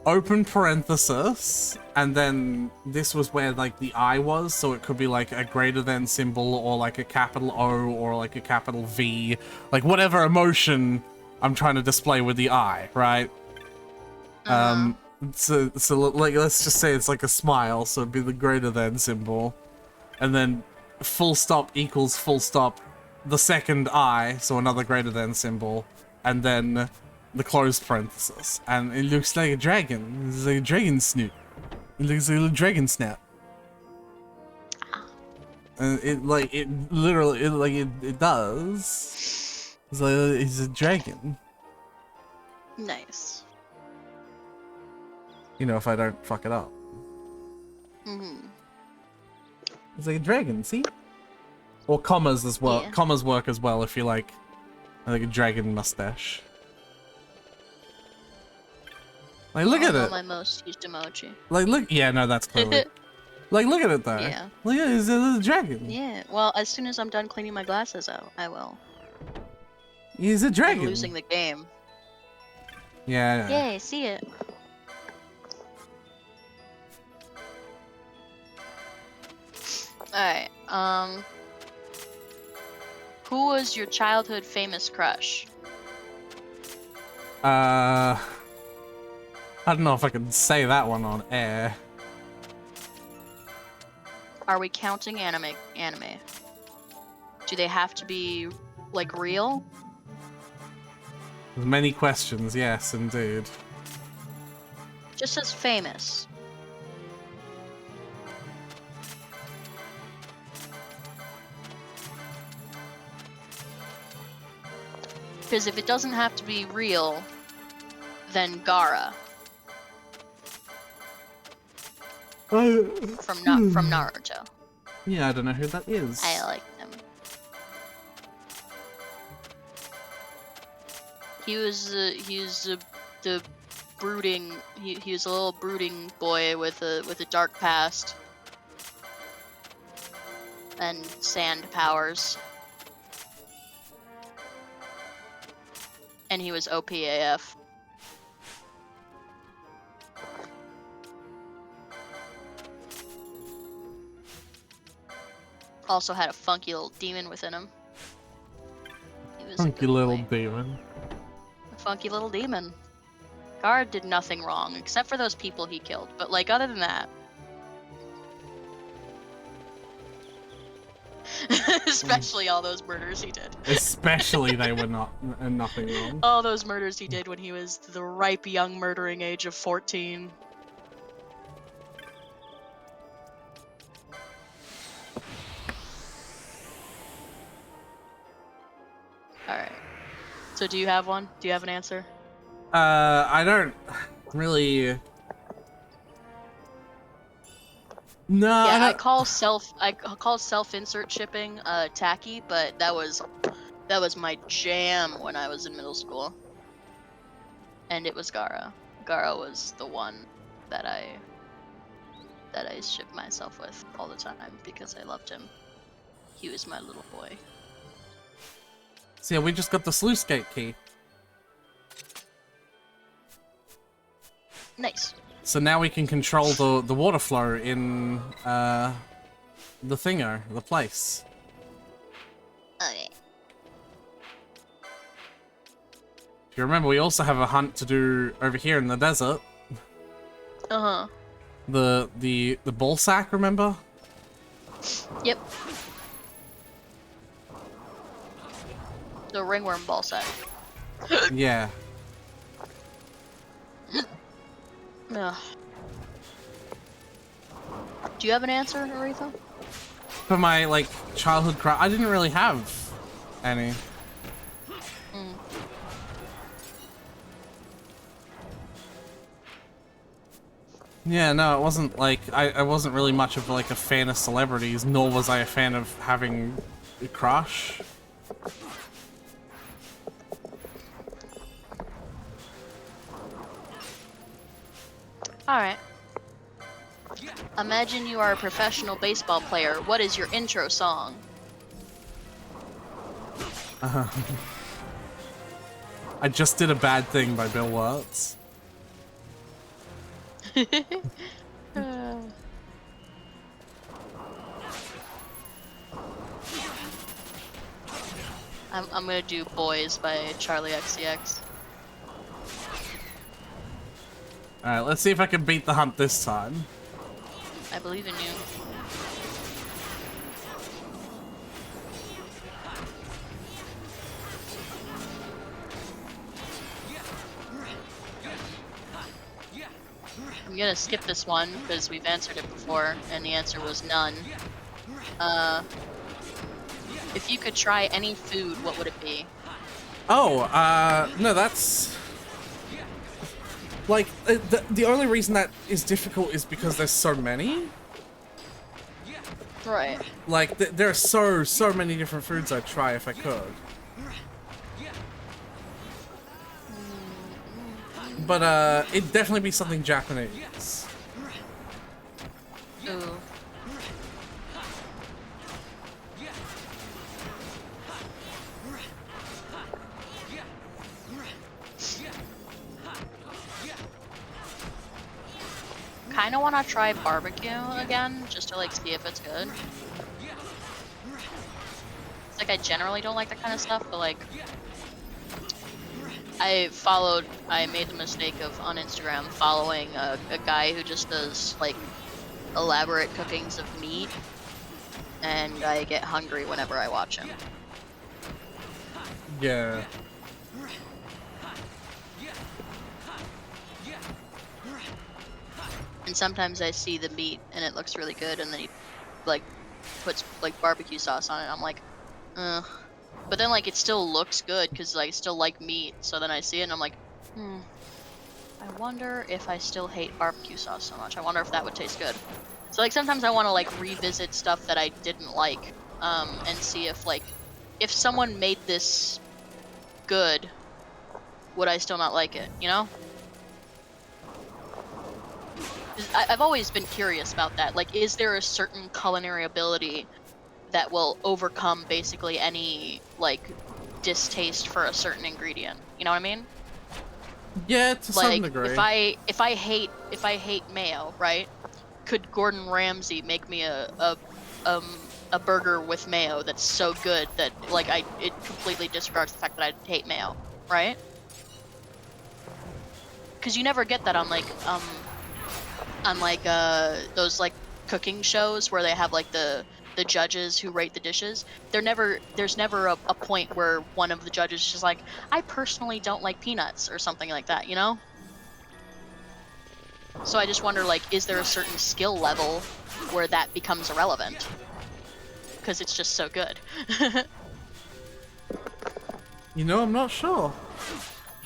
open parenthesis, and then this was where like the I was, so it could be like a greater than symbol or like a capital O or like a capital V, like whatever emotion I'm trying to display with the I, right? So like let's just say it's like a smile, so it'd be the greater than symbol, and then full stop equals full stop the second I, so another greater than symbol, and then the closed parenthesis, and it looks like a dragon. It's like a dragon snoot. It looks like a little dragon snap. And it does. It's like it's a dragon. Nice. You know, if I don't fuck it up. Mm-hmm. It's like a dragon, see? Or commas as well. Yeah. Commas work as well if you like a dragon mustache. Like, look at I know it. my most used emoji. Like, look. Yeah, no, that's clearly. Like, look at it though. Yeah. Look at it. It's a little dragon. Yeah. Well, as soon as I'm done cleaning my glasses out, I will. He's a I'm dragon. losing the game. Yeah. Yay! See it. Alright, who was your childhood famous crush? I I don't know if I can say that one on air. Are we counting anime? Do they have to be, like, real? Many questions, yes, indeed. Just as famous. Because if it doesn't have to be real, then Gaara from Naruto. Yeah, I don't know who that is. I like him. He was the brooding. He was a little brooding boy with a dark past and sand powers. And he was OPAF. Also had a funky little demon within him. He was Funky little demon. a funky little demon. Gaara did nothing wrong, except for those people he killed. But, like, other than that... Especially all those murders he did. Especially they were nothing wrong. All those murders he did when he was the ripe young murdering age of 14. Alright. So do you have one? Do you have an answer? I don't really... No, Yeah, I call self-insert shipping tacky, but that was my jam when I was in middle school. And it was Gaara. Gaara was the one that I shipped myself with all the time because I loved him. He was my little boy. So yeah, we just got the sluice gate key. Nice. So now we can control the water flow in the place. Okay. If you remember, we also have a hunt to do over here in the desert. Uh-huh. The ball sack, remember? Yep. The ringworm ball sack. Yeah. Ugh. Do you have an answer, Aretha? For my, like, childhood crush, I didn't really have any. Mm. Yeah, no, it wasn't like, I wasn't really much of like a fan of celebrities, nor was I a fan of having a crush. Alright. Imagine you are a professional baseball player. What is your intro song? I Just Did a Bad Thing by Bill Wirtz. I'm gonna do Boys by Charlie XCX. Alright, let's see if I can beat the hunt this time. I believe in you. I'm gonna skip this one because we've answered it before and the answer was none. If you could try any food, what would it be? Oh, no, that's... Like, the only reason that is difficult is because there's so many. Right. Like, there are so many different foods I'd try if I could. But, it'd definitely be something Japanese. Ooh. Kinda wanna try barbecue again, just to like see if it's good. It's like I generally don't like that kind of stuff, but like I made the mistake of on Instagram following a guy who just does like elaborate cookings of meat, and I get hungry whenever I watch him. Yeah. And sometimes I see the meat and it looks really good, and then he like puts like barbecue sauce on it. I'm like, ugh. But then like it still looks good because I still like meat. So then I see it and I'm like, I wonder if I still hate barbecue sauce so much. I wonder if that would taste good. So like sometimes I want to like revisit stuff that I didn't like, and see if like if someone made this good, would I still not like it? You know? I've always been curious about that. Like, is there a certain culinary ability that will overcome basically any like distaste for a certain ingredient? You know what I mean? Yeah, to some degree. If I hate mayo, right? Could Gordon Ramsay make me a burger with mayo that's so good that like it completely disregards the fact that I hate mayo, right? Because you never get that on like those like cooking shows where they have like the judges who rate the dishes. There's never a point where one of the judges is just like, I personally don't like peanuts or something like that, you know? So I just wonder, like, is there a certain skill level where that becomes irrelevant? Because it's just so good. You know, I'm not sure.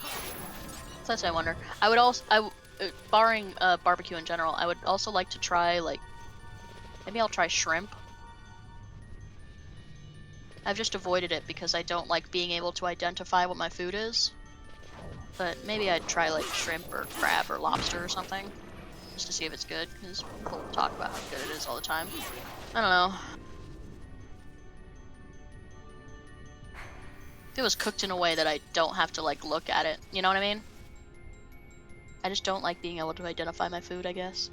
So that's what I wonder. I would also, barring barbecue in general, I would also like to try, like, maybe I'll try shrimp. I've just avoided it because I don't like being able to identify what my food is. But maybe I'd try, like, shrimp or crab or lobster or something. Just to see if it's good, because people talk about how good it is all the time. I don't know. If it was cooked in a way that I don't have to, like, look at it, you know what I mean? I just don't like being able to identify my food, I guess.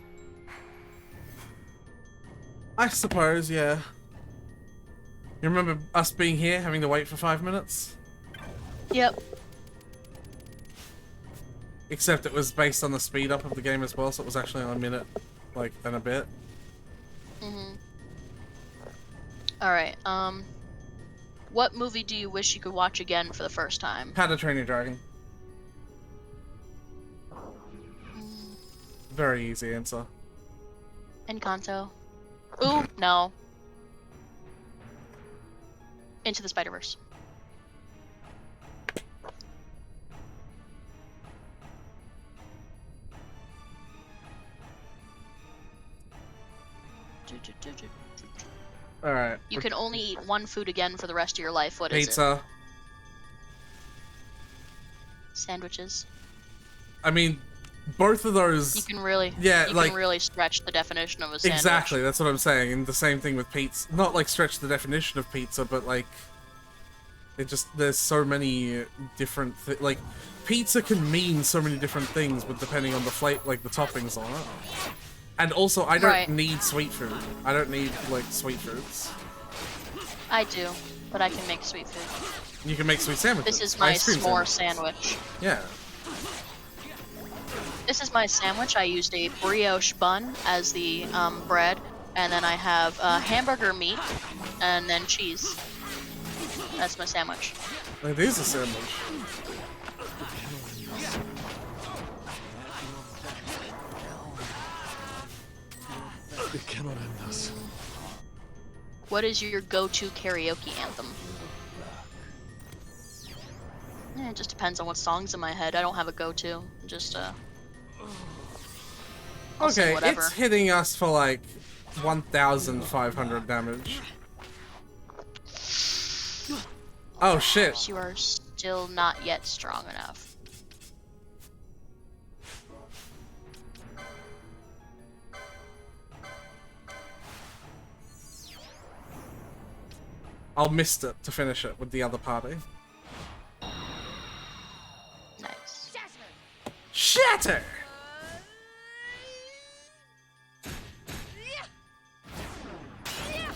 I suppose, yeah. You remember us being here, having to wait for 5 minutes? Yep. Except it was based on the speed up of the game as well, so it was actually on a minute, like, and a bit. Alright, what movie do you wish you could watch again for the first time? How to Train Your Dragon. Very easy answer. Encanto. Ooh, no. Into the Spider-Verse. Alright. You can only eat one food again for the rest of your life. What is it? Pizza. Sandwiches. I mean, both of those... You can really... Yeah, you like... can really stretch the definition of a sandwich. Exactly, that's what I'm saying. And the same thing with pizza. Not, like, stretch the definition of pizza, but, like... It just... There's so many different... Like, pizza can mean so many different things, but depending on the like, the toppings on it. And also, I don't need sweet food. I don't need, like, sweet foods. I do, but I can make sweet food. You can make sweet sandwiches. This is my Ice cream s'more sandwich. Yeah. This is my sandwich. I used a brioche bun as the bread, and then I have hamburger meat, and then cheese. That's my sandwich. It is a sandwich. It cannot end thus. What is your go-to karaoke anthem? It just depends on what song's in my head. I don't have a go-to. Just I'll sing Okay, whatever. it's hitting us for like 1,500 damage. Oh shit. You are still not yet strong enough. I'll missed it to finish it with the other party. Nice. Shatter!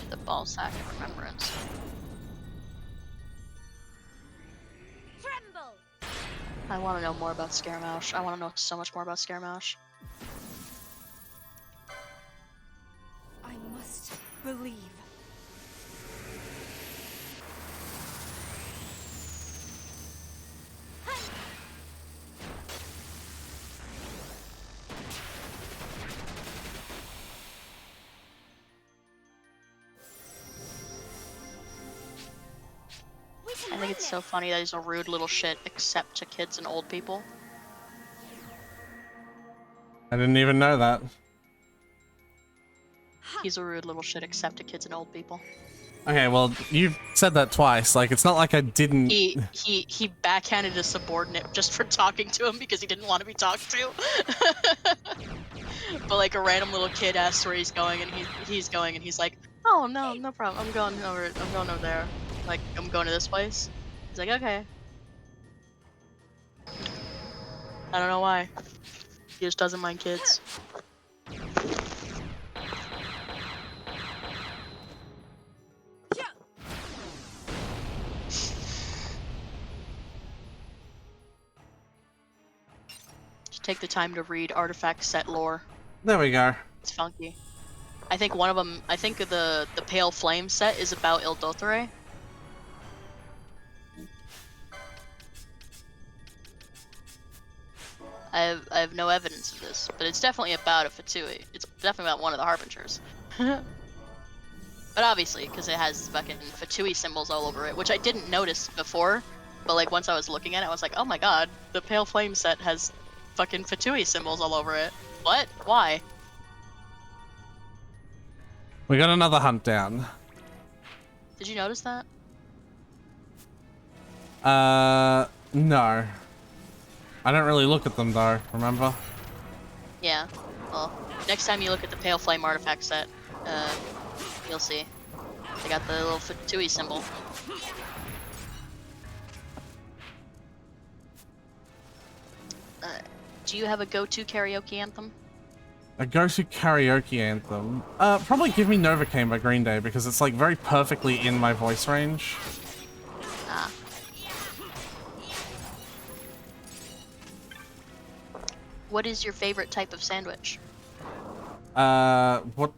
The ball sack of remembrance. Tremble! I want to know more about Scaramouche. I want to know so much more about Scaramouche. I must believe. I think it's so funny that he's a rude little shit, except to kids and old people. I didn't even know that. He's a rude little shit, except to kids and old people. Okay, well, you've said that twice. Like, it's not like I didn't... He backhanded a subordinate just for talking to him because he didn't want to be talked to. But like a random little kid asks where he's going, and he's going, and he's like, "Oh no, no problem. I'm going over there. Like, I'm going to this place." He's like, "Okay." I don't know why. He just doesn't mind kids. Just take the time to read artifact set lore. There we go. It's funky. I think one of them, I think the Pale Flame set is about Ildothré. I have no evidence of this, but it's definitely about a Fatui. It's definitely about one of the Harbingers. But obviously, because it has fucking Fatui symbols all over it, which I didn't notice before, but like once I was looking at it, I was like, oh my god, the Pale Flame set has fucking Fatui symbols all over it. What? Why? We got another hunt down. Did you notice that? No. I don't really look at them though, remember? Yeah. Well, next time you look at the Pale Flame artifact set, you'll see. They got the little Fatui symbol. Do you have a go-to karaoke anthem? A go-to karaoke anthem? Probably Give Me Novocaine by Green Day, because it's like very perfectly in my voice range. Ah. What is your favorite type of sandwich? What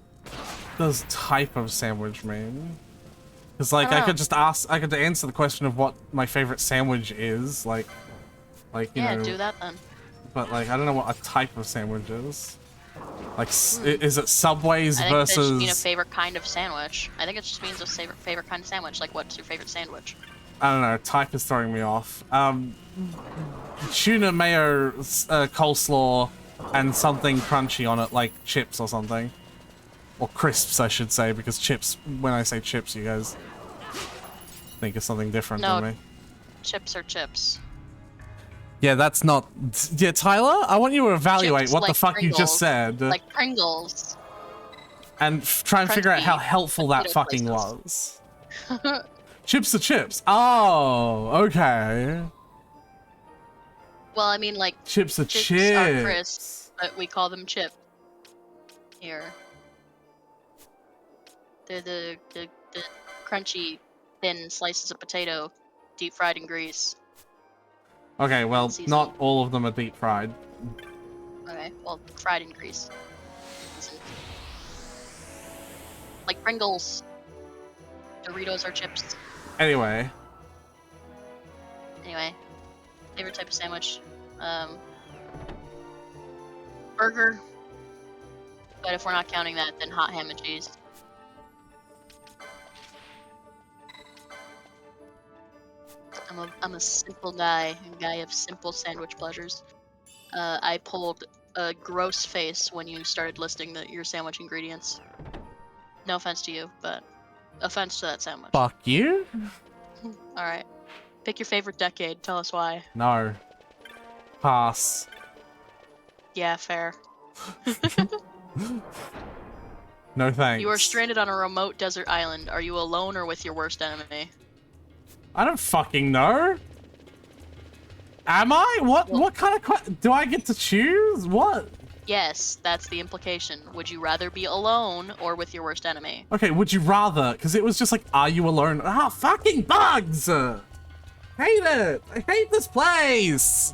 does type of sandwich mean? Because like I could just ask, I could answer the question of what my favorite sandwich is, like you know. Yeah, do that then. But like I don't know what a type of sandwich is. Like, is it Subway's I think versus? that just mean a favorite kind of sandwich. I think it just means a favorite kind of sandwich. Like, what's your favorite sandwich? I don't know. Type is throwing me off. Tuna mayo, coleslaw, and something crunchy on it, like chips or something, or crisps, I should say, because chips. When I say chips, you guys think of something different than me. Chips are chips. Yeah, that's not. Yeah, Tyler, I want you to evaluate Chips what like the fuck you just said. Like Pringles. And try and figure out how helpful that fucking was. Chips are chips. Oh, okay. Well, I mean, like chips are are crisps, but we call them chip. Here. They're the crunchy, thin slices of potato, deep fried in grease. Okay, well, not all of them are deep fried. Okay, well, fried in grease. Like Pringles. Doritos are chips. Anyway, Favorite type of sandwich? Burger. But if we're not counting that, then hot ham and cheese. I'm a simple guy, a guy of simple sandwich pleasures. I pulled a gross face when you started listing your sandwich ingredients. No offense to you, but offense to that sandwich. fuck you? Alright. Pick your favorite decade, tell us why. No. Pass. Yeah, fair. No thanks. You are stranded on a remote desert island. Are you alone or with your worst enemy? I don't fucking know. Am I? What kind of do I get to choose? What? Yes, that's the implication. Would you rather be alone or with your worst enemy? Okay, would you rather? Because it was just like, are you alone? Ah, fucking bugs! hate it! I hate this place!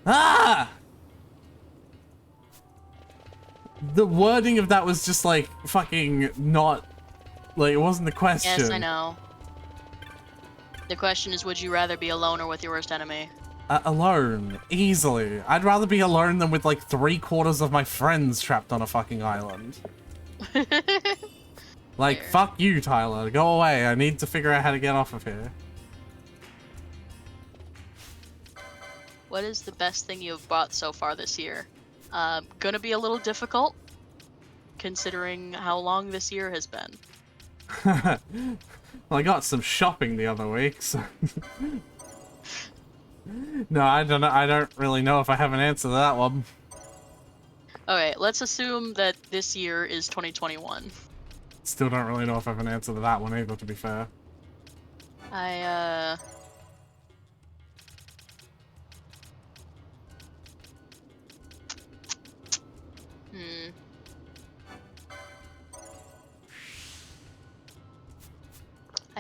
Ah! The wording of that was just like fucking not, like it wasn't the question. Yes, I know. The question is, would you rather be alone or with your worst enemy? Alone, easily. I'd rather be alone than with like 3/4 of my friends trapped on a fucking island. Like, Fair. fuck you, Tyler. Go away. I need to figure out how to get off of here. What is the best thing you've bought so far this year? Gonna be a little difficult, considering how long this year has been. Well, I got some shopping the other week, so... No, I don't know. I don't really know if I have an answer to that one. Okay, let's assume that this year is 2021. Still don't really know if I have an answer to that one either, to be fair. I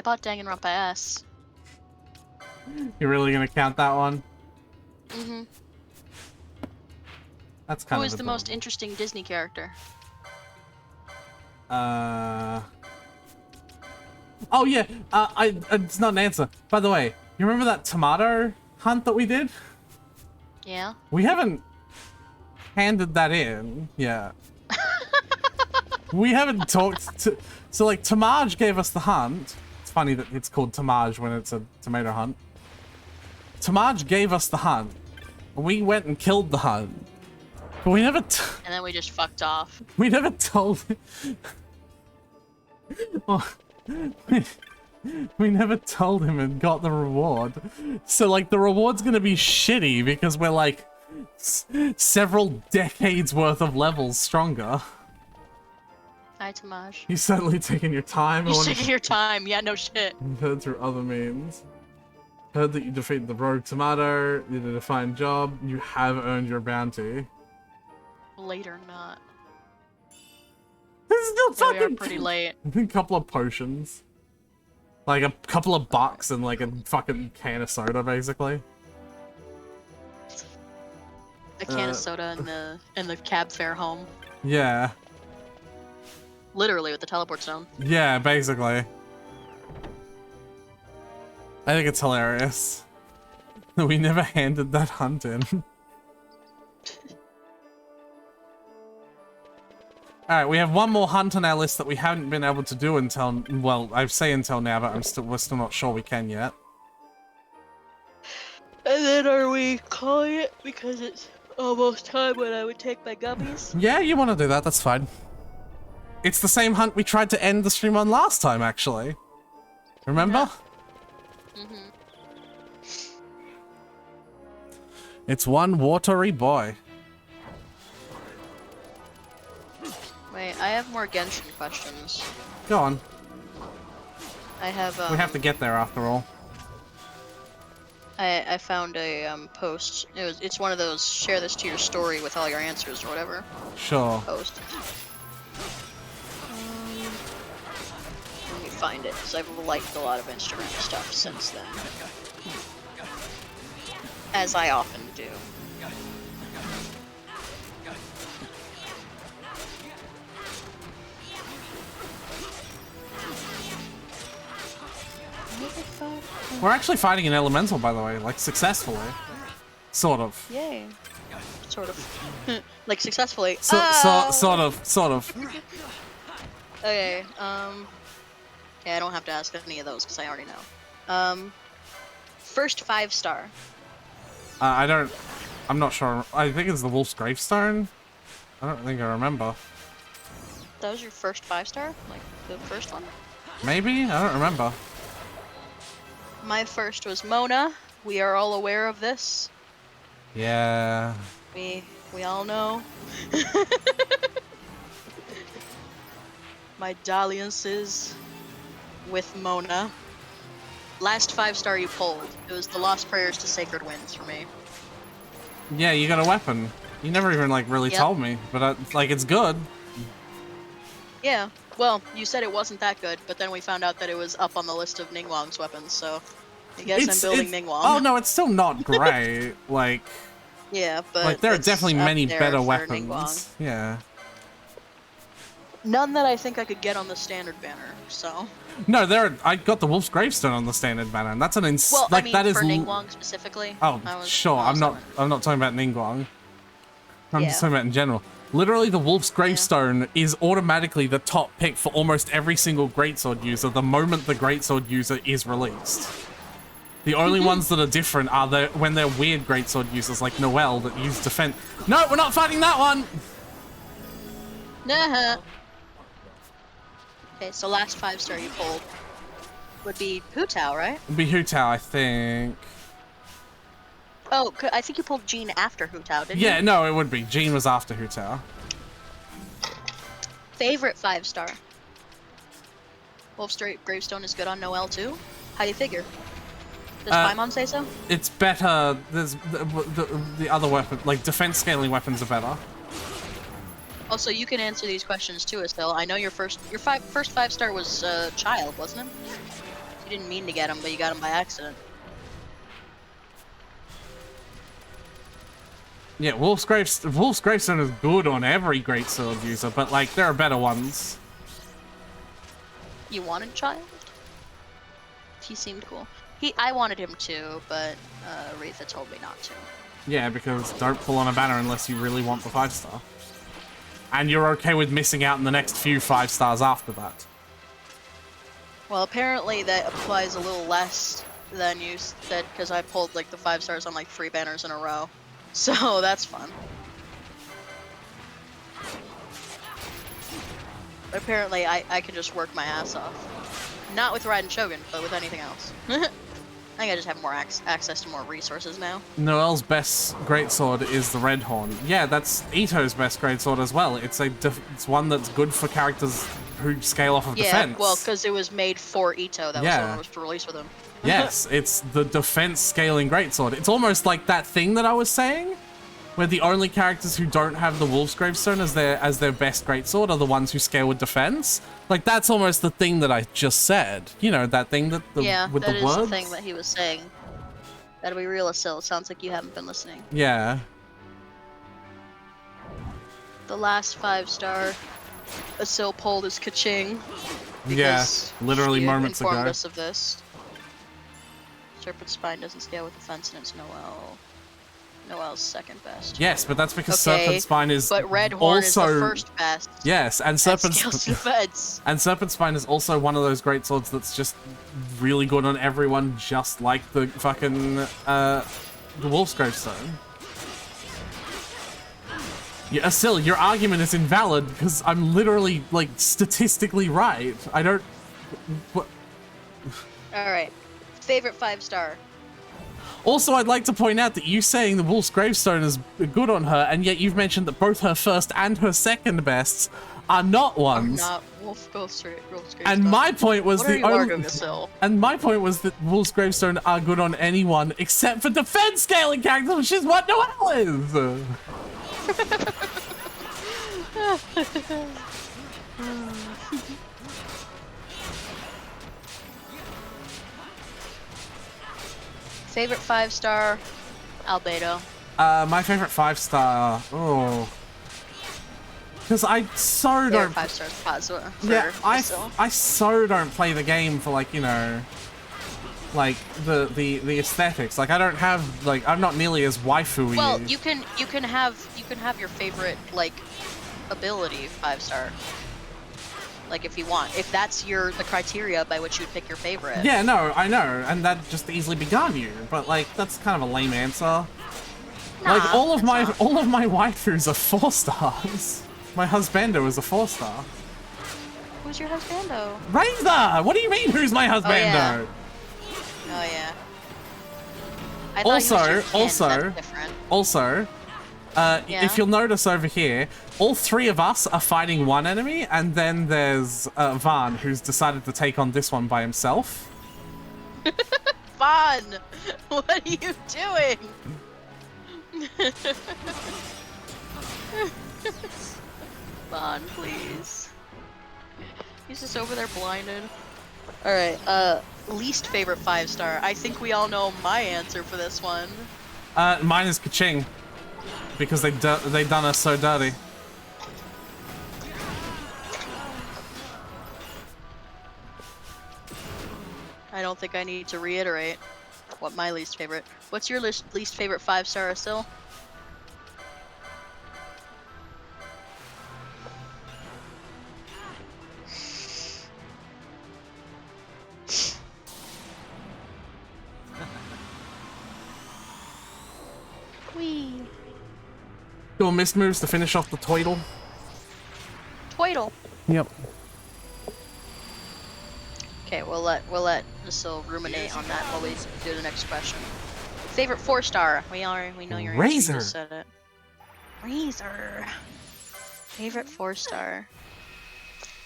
bought Danganronpa S. You're really gonna count that one? Mm-hmm. That's kind Who of is the most interesting Disney character? Oh yeah, it's not an answer. By the way, you remember that tomato hunt that we did? Yeah? We haven't handed that in yet. We haven't talked to... So like, Tamaj gave us the hunt. It's funny that it's called Tamaj when it's a tomato hunt. Tamaj gave us the hunt. We went and killed the hunt. But we never... And then we just fucked off. We never told... Well, we never told him and got the reward. So, like, the reward's gonna be shitty because we're, like, several decades worth of levels stronger. Hi, Tamaj. You're certainly taking your time. You're taking your time. Yeah, no shit. Heard through other means. Heard that you defeated the rogue tomato. You did a fine job. You have earned your bounty. Late or not. This is still Yeah, we are fucking pretty late. A couple of potions. Like a couple of bucks and like a fucking can of soda, basically. A can of soda in the cab fare home. Yeah. Literally with the teleport zone. Yeah, basically. I think it's hilarious that we never handed that hunt in. Alright, we have one more hunt on our list that we haven't been able to do until, well, I say until now, but we're still not sure we can yet. And then are we calling it because it's almost time when I would take my gummies? Yeah, you want to do that, that's fine. It's the same hunt we tried to end the stream on last time, actually. Remember? Yeah. Mm-hmm. It's one watery boy. Wait, I have more Genshin questions. Go on. I have, We have to get there after all. I found a post. It's one of those share this to your story with all your answers or whatever. Sure. Post. Let me find it because I've liked a lot of Instagram stuff since then, as I often do. We're actually fighting an elemental, by the way, like successfully. Sort of. Yay. Sort of. Like successfully. Sort of. Okay, yeah, I don't have to ask any of those because I already know. First 5-star. I'm not sure. I think it's the Wolf's Gravestone. I don't think I remember. That was your first 5-star? Like, the first one? Maybe? I don't remember. My first was Mona. We are all aware of this. Yeah. We all know. My dalliances with Mona. Last 5-star you pulled. It was the Lost Prayers to Sacred Winds for me. Yeah, you got a weapon. You never even, like, really Yep. told me. But, like, it's good. Yeah. Well, you said it wasn't that good, but then we found out that it was up on the list of Ningguang's weapons, so I guess I'm building Ningguang. Oh no, it's still not great. Like, yeah, but like there are it's definitely up many there better for weapons. Ningguang. Yeah. None that I think I could get on the standard banner, so. No, I got the Wolf's Gravestone on the standard banner, and that's an Well, like I mean, that is for Ningguang specifically. Oh, sure. I'm not talking about Ningguang. I'm just talking about in general. Literally, the Wolf's Gravestone is automatically the top pick for almost every single Greatsword user the moment the Greatsword user is released. The only ones that are different are when they're weird Greatsword users like Noelle that use defense. No, we're not fighting that one! Nah. Okay, so last 5-star you pulled would be Hu Tao, right? It'd be Hu Tao, I think. Oh, I think you pulled Jean after Hu Tao, didn't you? Yeah, no, it would be. Jean was after Hu Tao. Favorite 5-star? Wolf's Gravestone is good on Noelle too? How do you figure? Does Paimon say so? It's better. There's the other weapon, like defense scaling weapons are better. Also, you can answer these questions too, Estelle. I know your first 5-star was Child, wasn't it? You didn't mean to get him, but you got him by accident. Yeah, Wolf's Gravestone is good on every Greatsword user, but like there are better ones. You wanted Child? He seemed cool. I wanted him too, but Retha told me not to. Yeah, because don't pull on a banner unless you really want the 5-star. And you're okay with missing out in the next few 5-stars after that. Well, apparently that applies a little less than you said, because I pulled like the 5-stars on like 3 banners in a row. So that's fun. Apparently I can just work my ass off. Not with Raiden Shogun, but with anything else. I think I just have more access to more resources now. Noelle's best greatsword is the Red Horn. Yeah, that's Ito's best greatsword as well. It's one that's good for characters who scale off of defense. Yeah, well, because it was made for Ito. That was the one that was released with him. Yes, it's the defense scaling greatsword. It's almost like that thing that I was saying, where the only characters who don't have the Wolf's Gravestone as their best greatsword are the ones who scale with defense. Like that's almost the thing that I just said. You know, that thing that with the words. Yeah, that is the thing that he was saying. Gotta be real, Asil. It sounds like you haven't been listening. Yeah. The last 5-star Asil pulled is Kaching. Yeah, literally moments ago. Informed us of this. Serpent Spine doesn't scale with defense, and it's Noelle's second best. Yes, but that's because Serpent Spine is but Red Horn also is the first best. Yes, and Serpent Spine is also one of those great swords that's just really good on everyone, just like the fucking the Wolf's Gravestone. Yeah, Asil, your argument is invalid because I'm literally like statistically right. I don't. What? All right. Favorite 5-star. Also, I'd like to point out that you saying the Wolf's Gravestone is good on her, and yet you've mentioned that both her first and her second bests are not ones. Are not Wolf's Gravestone. And my point was and my point was that Wolf's Gravestone are good on anyone except for defense scaling characters, which is what Noelle is. Favorite 5-star, Albedo. My favorite 5-star. Oh, because I so don't. 5 stars Pazua. Yeah, I so don't play the game for like like the aesthetics. Like I don't have like I'm not nearly as waifu-y. Well, you can have your favorite like ability 5-star. Like if you want, if that's the criteria by which you'd pick your favorite. Yeah, no, I know, and that'd just easily be Ganyu, but like that's kind of a lame answer. Nah, like all of my waifus are 4 stars. My husbando is a 4-star. Who's your husbando? Razor! What do you mean? Who's my husbando? Oh yeah. Also, if you'll notice over here, all 3 of us are fighting one enemy, and then there's Vaan, who's decided to take on this one by himself. Vaan! What are you doing? Vaan, please. He's just over there blinded. Alright, least favorite 5-star. I think we all know my answer for this one. Mine is Kaching. Because they done us so dirty. I don't think I need to reiterate what my least favorite. What's your least favorite 5-star, Asil? Whee! Cool mist moves to finish off the Toidle. Toidle. Yep. Okay, we'll let Asil ruminate on that while we do the next question. Favorite 4-star. We know your answer. You Razor. just said it. Razor. Favorite 4-star.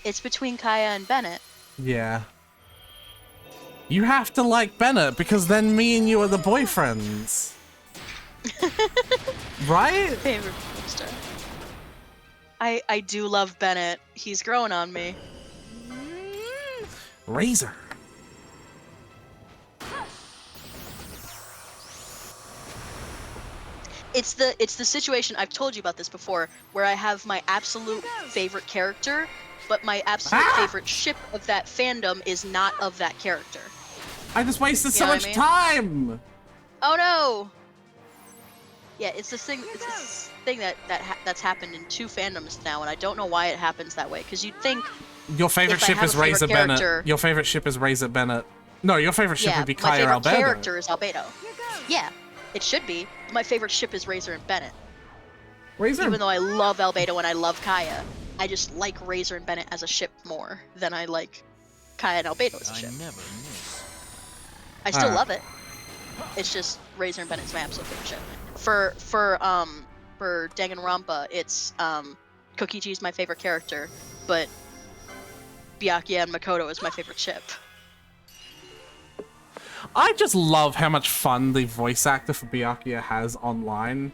It's between Kaya and Bennett. Yeah. You have to like Bennett because then me and you are the boyfriends. Right? Favorite 4-star. I do love Bennett. He's growing on me. Razor. It's the situation, I've told you about this before, where I have my absolute favorite character, but my absolute favorite ship of that fandom is not of that character. I just wasted You so know what much I mean? time. Oh no! Yeah, it's this thing. It's this thing that's happened in 2 fandoms now, and I don't know why it happens that way. Because you'd think Your favorite if I ship have is a favorite Razor character- Bennett. Your favorite ship is Razor Bennett. No, your favorite ship would be my Kaya favorite Albedo. character is Albedo. Yeah, it should be. My favorite ship is Razor and Bennett. Razor. Even though I love Albedo and I love Kaya, I just like Razor and Bennett as a ship more than I like Kaya and Albedo as a ship. never miss. I still Alright. love it. It's just Razor and Bennett's my absolute favorite ship. For Danganronpa, it's Kokichi's my favorite character, but Byakuya and Makoto is my favorite ship. I just love how much fun the voice actor for Byakuya has online.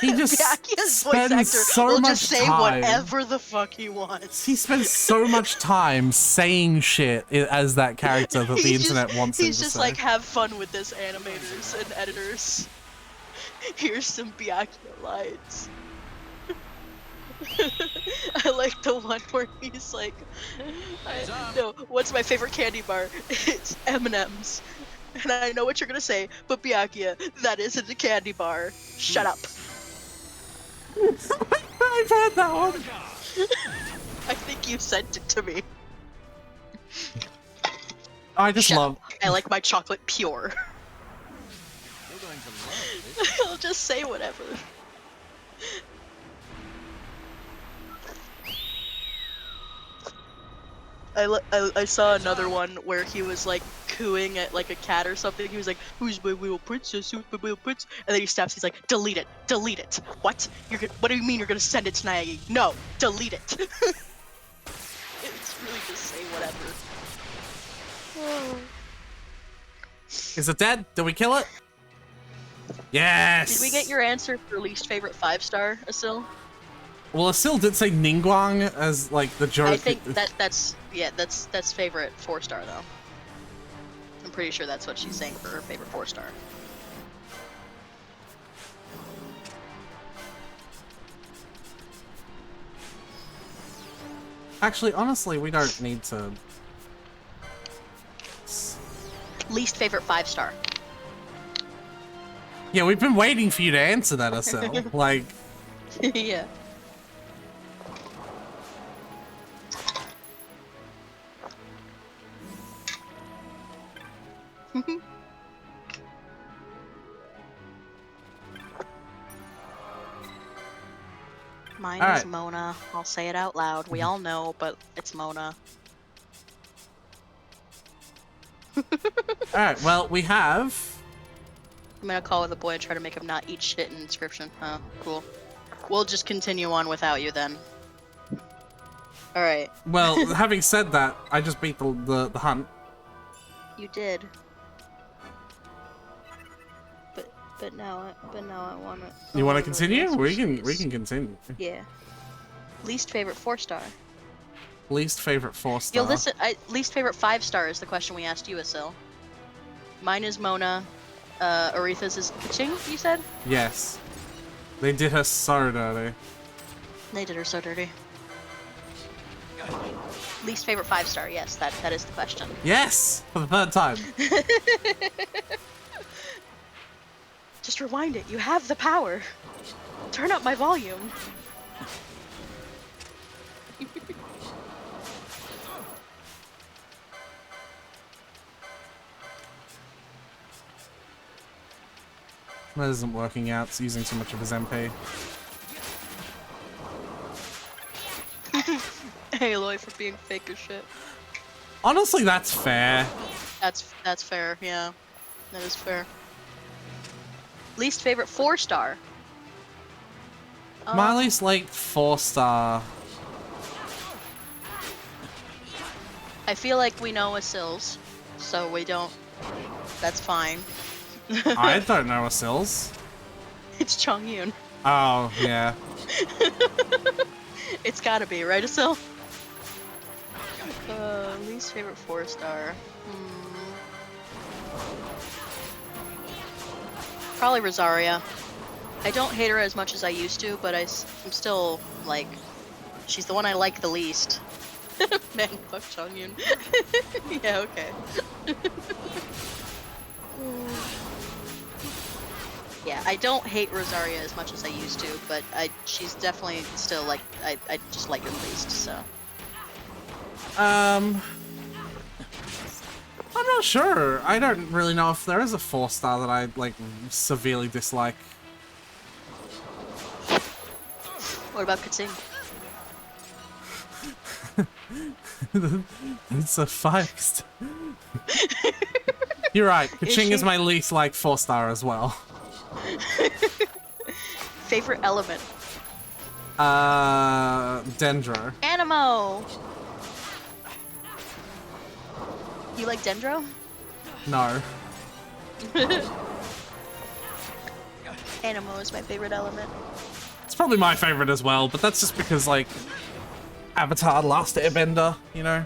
He just Byakuya's voice spends actor so will much just say time. whatever the fuck he wants. He spends so much time saying shit as that character that the He's internet just, wants him He's to just say. like, have fun with this, animators and editors. Here's some Byakuya lines. I like the one where he's like, no, what's my favorite candy bar? It's M&M's. And I know what you're gonna say, but Byakuya, that isn't a candy bar. Shut up. I've heard that one. I think you sent it to me. I just Shut love. up. I like my chocolate pure. You're going to love this. I'll just say whatever. I saw another one where he was like cooing at like a cat or something. He was like, "Who's my little princess? Who's my little prince?" And then he stops. He's like, "Delete it, delete it." What? What do you mean you're gonna send it to Naegi? No, delete it. It's really just say whatever. Is it dead? Did we kill it? Yes. Did we get your answer for least favorite 5-star, Asil? Well, Asil did say Ningguang as like the joke. I think that's favorite 4-star though. I'm pretty sure that's what she's saying for her favorite 4-star. Actually, honestly, we don't need to. Least favorite 5-star. Yeah, we've been waiting for you to answer that, Asil. Like, Yeah. Mine All is right. Mona. I'll say it out loud. We all know, but it's Mona. alright, well, we have. I'm gonna call with the boy and try to make him not eat shit in inscription. Huh, cool. We'll just continue on without you then. Alright. Well, having said that, I just beat the hunt. You did. But now I want to. You want to continue? We can continue. Yeah. Least favorite 4-star. Least favorite 4-star. Yo, listen. Least favorite 5-star is the question we asked you, Asil. Mine is Mona. Aretha's is Kaching, you said? Yes. They did her so dirty. They did her so dirty. Least favorite 5-star, yes, that is the question. Yes! For the third time. Just rewind it. You have the power. Turn up my volume. That isn't working out. It's using too much of his MP. Hey, Aloy, for being fake as shit. Honestly, that's fair. That's fair, yeah. That is fair. Least favorite 4-star. My least like 4-star. I feel like we know Asil's, so we don't. That's fine. I don't know Asil's. It's Chongyun. Oh, yeah. It's gotta be, right, Asil? Least favorite 4-star. Probably Rosaria. I don't hate her as much as I used to, but I'm still, like, she's the one I like the least. Man, fuck Chongyun. Yeah, okay. Yeah, I don't hate Rosaria as much as I used to, but she's definitely still, like, I just like her the least, so. I'm not sure. I don't really know if there is a 4-star that I, like, severely dislike. What about Katsing? It's a 5-star. You're right. Kaching is my least, like, 4-star as well. Favorite element? Dendro. Anemo! You like Dendro? No. Anemo is my favorite element. It's probably my favorite as well, but that's just because, like, Avatar Last Airbender, you know?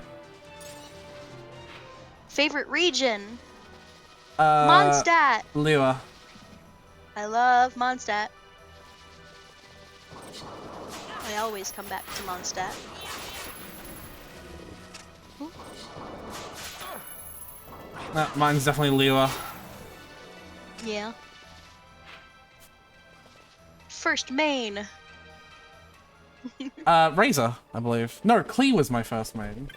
Favorite region? Mondstadt! Liyue. I love Mondstadt. I always come back to Mondstadt. Mine's definitely Liyue. Yeah. First main. Razor, I believe. No, Klee was my first main.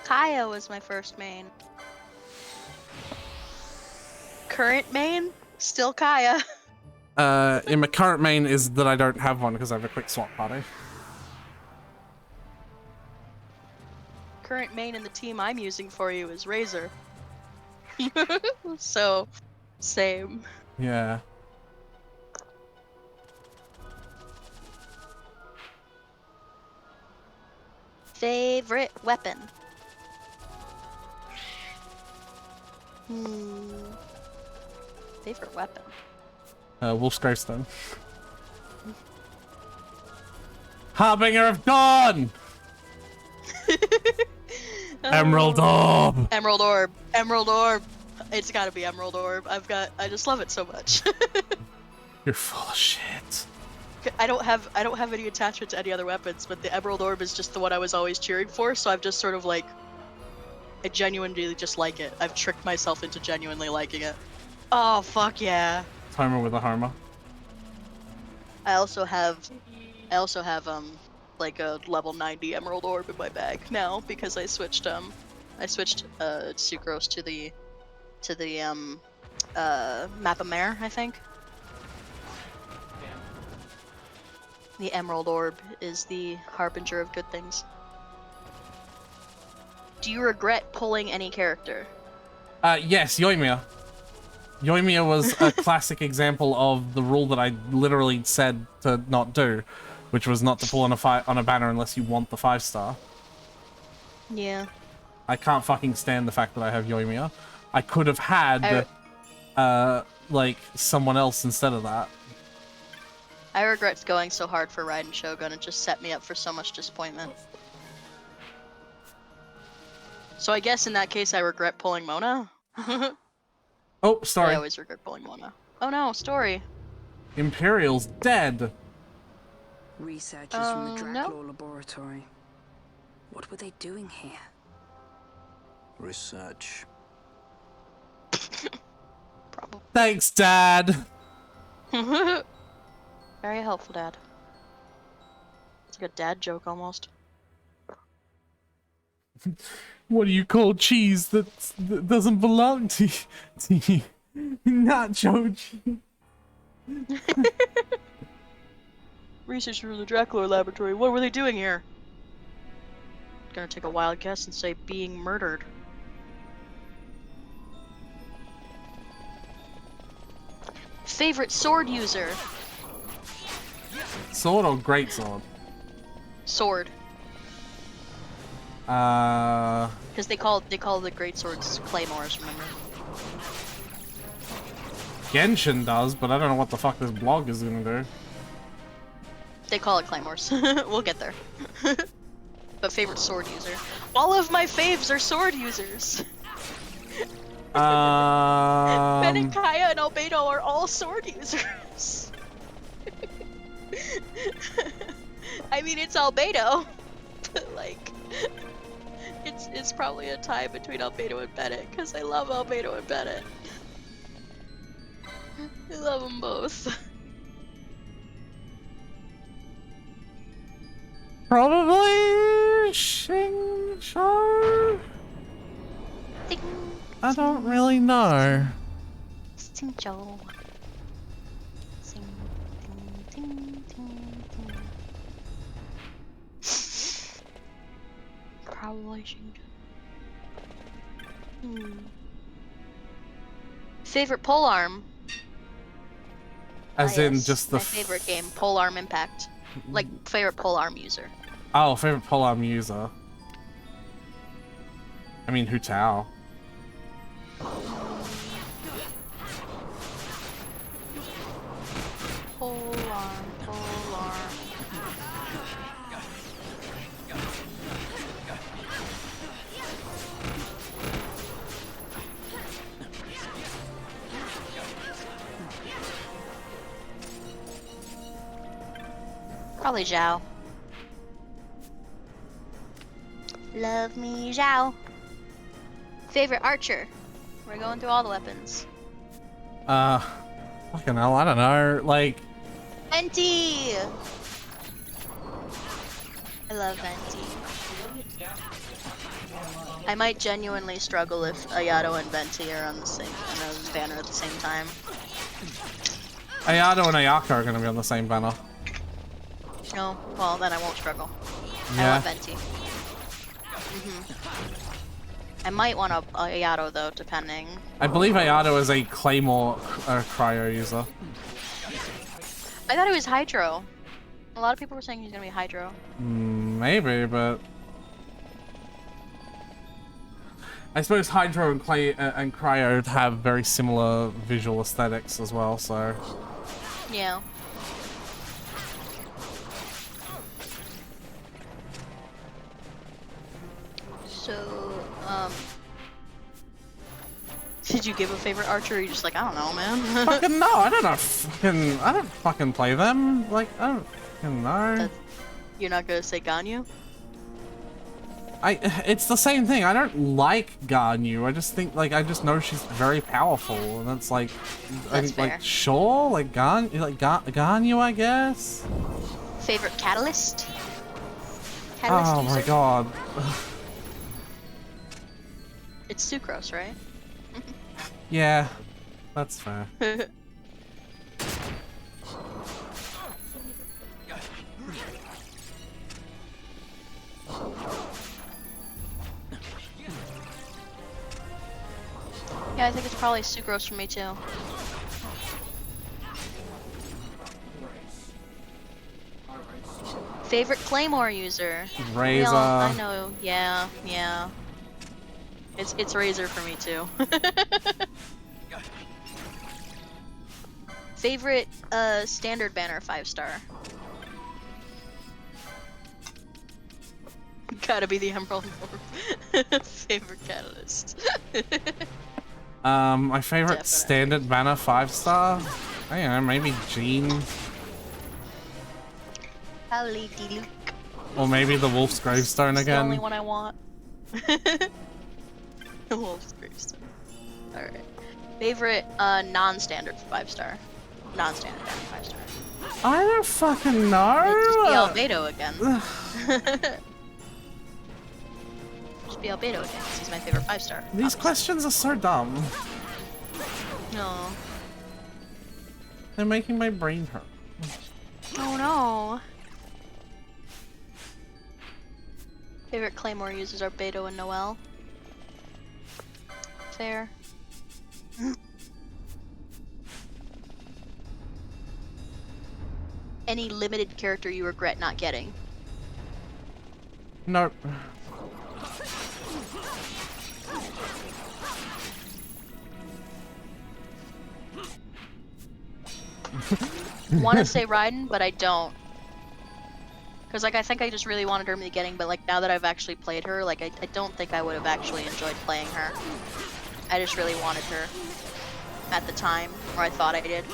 Kaya was my first main. Current main? Still Kaya. In my current main is that I don't have one because I have a quick swap party. Current main in the team I'm using for you is Razor. So, same. Yeah. Favorite weapon? Favorite weapon? Wolf's Gravestone. Harbinger of Dawn! Emerald Orb! Emerald Orb. Emerald Orb. It's gotta be Emerald Orb. I just love it so much. You're full of shit. I don't have any attachment to any other weapons, but the Emerald Orb is just the one I was always cheering for, so I've just sort of like, I genuinely just like it. I've tricked myself into genuinely liking it. Oh, fuck yeah. It's Homer with a Homer. I also have like a level 90 Emerald Orb in my bag now because I switched Sucrose to the Map of Mare, I think. The Emerald Orb is the harbinger of good things. Do you regret pulling any character? Yes, Yoimiya. Yoimiya was a classic example of the rule that I literally said to not do, which was not to pull on a banner unless you want the 5-star. Yeah. I can't fucking stand the fact that I have Yoimiya. I could have had, like, someone else instead of that. I regret going so hard for Raiden Shogun. It just set me up for so much disappointment. So I guess in that case I regret pulling Mona. Oh, sorry. I always regret pulling Mona. Oh no, story. Imperial's dead. Researchers from the Draclaw laboratory. What were they doing here? Research. Thanks, Dad. Very helpful, Dad. It's like a dad joke almost. What do you call cheese that doesn't belong to you? Nacho cheese. Researchers from the Dracula laboratory. What were they doing here? Gonna take a wild guess and say being murdered. Favorite sword user? Sword or great sword? Sword. Because they call the great swords claymores. Remember? Genshin does, but I don't know what the fuck this blog is gonna do. They call it claymores. We'll get there. But favorite sword user? All of my faves are sword users. Ben and Kaya and Albedo are all sword users. I mean, it's Albedo, but like, it's probably a tie between Albedo and Bennett because I love Albedo and Bennett. I love them both. Probably Xingqiu? I don't really know. Xingqiu. Sing, ting, ting, ting, ting. Probably Xingqiu. Favorite polearm? As in just the my favorite game, Polearm Impact. Like favorite polearm user. Oh, favorite polearm user. I mean, Hu Tao. Polearm. Probably Zhao. Love me, Zhao. Favorite archer? We're going through all the weapons. Fucking hell, I don't know. Like, Venti! I love Venti. I might genuinely struggle if Ayato and Venti are on the same banner at the same time. Ayato and Ayaka are gonna be on the same banner. No, well then I won't struggle. I Yeah. want Venti. I might want a Ayato though, depending. I believe Ayato is a Claymore cryo user. I thought it was Hydro. A lot of people were saying he's gonna be Hydro. Maybe, but I suppose Hydro and Cryo have very similar visual aesthetics as well, so Yeah. So, did you give a favorite archer? Or are you just like, I don't know, man? fucking no, I don't know. I don't fucking play them. Like, I don't fucking know. You're not gonna say Ganyu? It's the same thing. I don't like Ganyu. I just think, like, I just know she's very powerful, and that's like, like sure, like Ganyu, I guess. Favorite catalyst? Oh my god. It's Sucrose, right? Yeah, that's fair. Yeah, I think it's probably Sucrose for me too. Favorite Claymore user? Razor. I know, yeah. It's Razor for me too. Favorite standard banner 5-star? Gotta be the Emerald Orb. Favorite catalyst. My favorite Definitely. standard banner 5-star? I don't know, maybe Jean. Holy Luke. Or maybe the Wolf's Gravestone It's the only again. one I want. The Wolf's Gravestone. Alright. Favorite non-standard 5-star. Non-standard 5-star. I don't fucking know. Just be Albedo again. Just be Albedo again, 'cause he's my favorite 5-star. These questions are so dumb. No. They're making my brain hurt. Oh no. Favorite Claymore users are Beto and Noel. Fair. Any limited character you regret not getting? Nope. Want to say Raiden, but I don't. Because, like, I think I just really wanted her in the beginning, but, like, now that I've actually played her, like, I don't think I would have actually enjoyed playing her. I just really wanted her at the time, or I thought I did.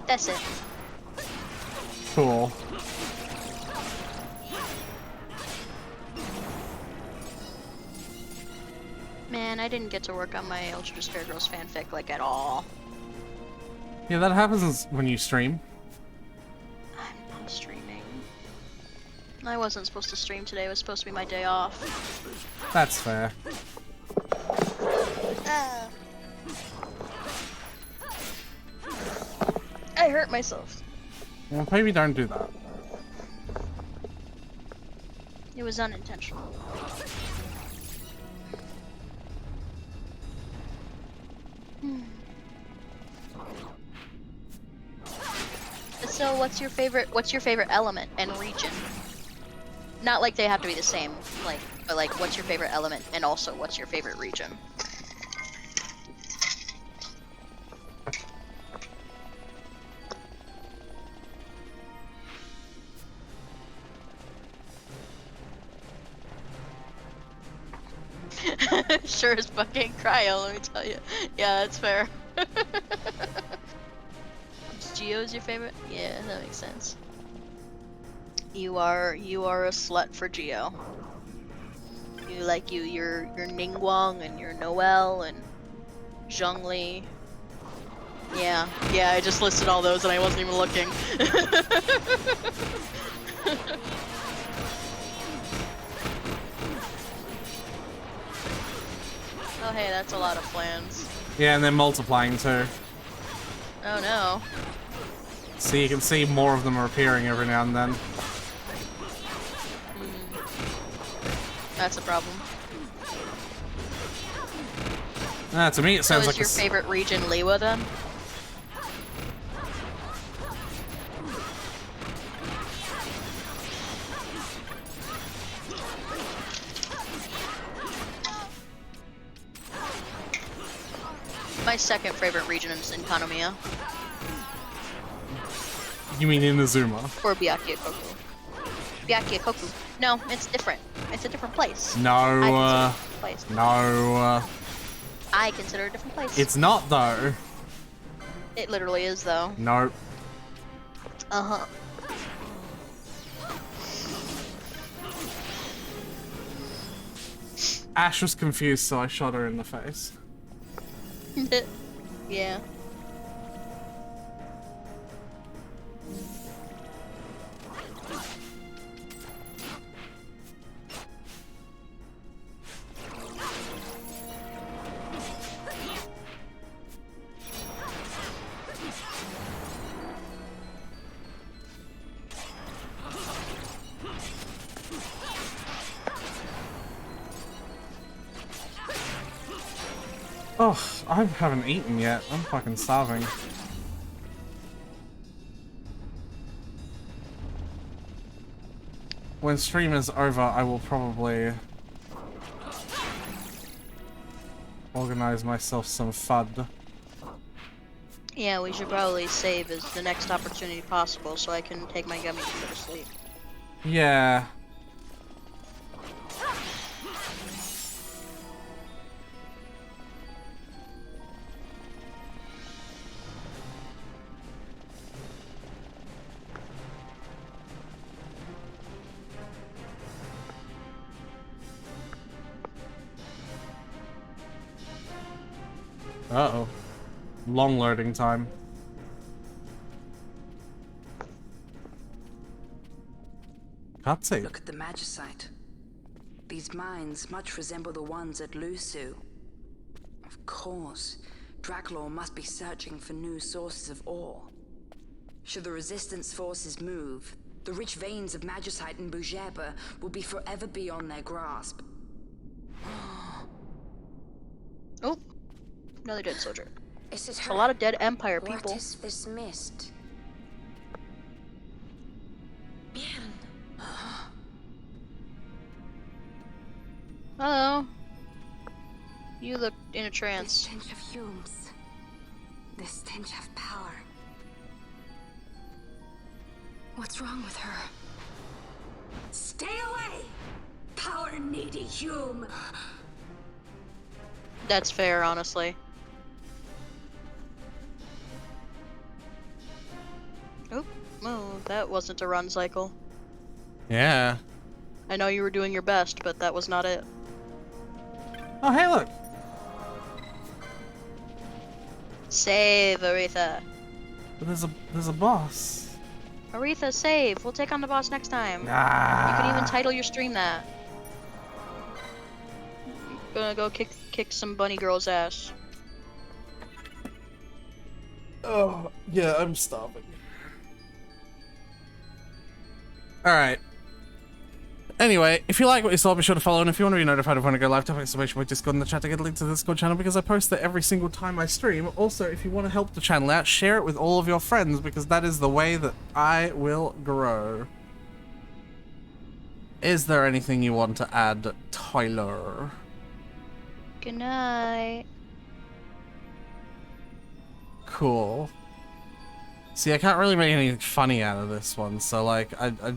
That's it. Cool. Man, I didn't get to work on my Ultra Despair Girls fanfic, like, at all. Yeah, that happens when you stream. I'm not streaming. I wasn't supposed to stream today, it was supposed to be my day off. That's fair. I hurt myself. Well, maybe don't do that. It was unintentional. So what's your favorite element and region? Not like they have to be the same, like, but like what's your favorite element and also what's your favorite region? Sure as fucking cryo, let me tell you. Yeah, that's fair. Geo's your favorite? Yeah, that makes sense. You are a slut for Geo. You're Ningguang and you're Noel and Zhongli. Yeah, I just listed all those and I wasn't even looking. Oh hey, that's a lot of plans. Yeah, and they're multiplying too. Oh no. So you can see more of them are appearing every now and then. That's a problem. To me it sounds so like is your favorite region Liwa then? My second favorite region is Inkanomiya. You mean Inazuma? Or Byakuya-Koku. Byakuya-Koku. No, it's different. It's a different place. No, place. no. I consider it a different place. It's not though. It literally is though. Nope. Uh-huh. Ash was confused, so I shot her in the face. Yeah. Oh, I haven't eaten yet. I'm fucking starving. When stream is over, I will probably organize myself some FUD. Yeah, we should probably save as the next opportunity possible so I can take my gummies and go to sleep. Yeah. Uh-oh. Long loading time. Cutscene. Look at the Magicite. These mines much resemble the ones at Lusu. Of course, Draklor must be searching for new sources of ore. Should the Resistance forces move, the rich veins of Magicite in Bujeba will be forever beyond their grasp. Oh, another dead soldier. Is it There's her? a lot of dead Empire people. What is this mist? Hello. You look in a The trance. stench of fumes. The stench of power. What's wrong with her? Stay away! Power needy Hume! That's fair, honestly. Oh, well, that wasn't a run cycle. Yeah. I know you were doing your best, but that was not it. Oh, hey, look. Save, Aretha. But there's a boss. Aretha, save. We'll take on the boss next time. Ah. You can even title your stream that. Gonna go kick some bunny girl's ass. Oh, yeah, I'm starving. Alright. Anyway, if you like what you saw, be sure to follow, and if you want to be notified of when I go live, type exclamation mark Discord in the chat to get a link to the Discord channel, because I post there every single time I stream. Also, if you want to help the channel out, share it with all of your friends, because that is the way that I will grow. Is there anything you want to add, Tyler? Good night. Cool. See, I can't really make anything funny out of this one, so like, I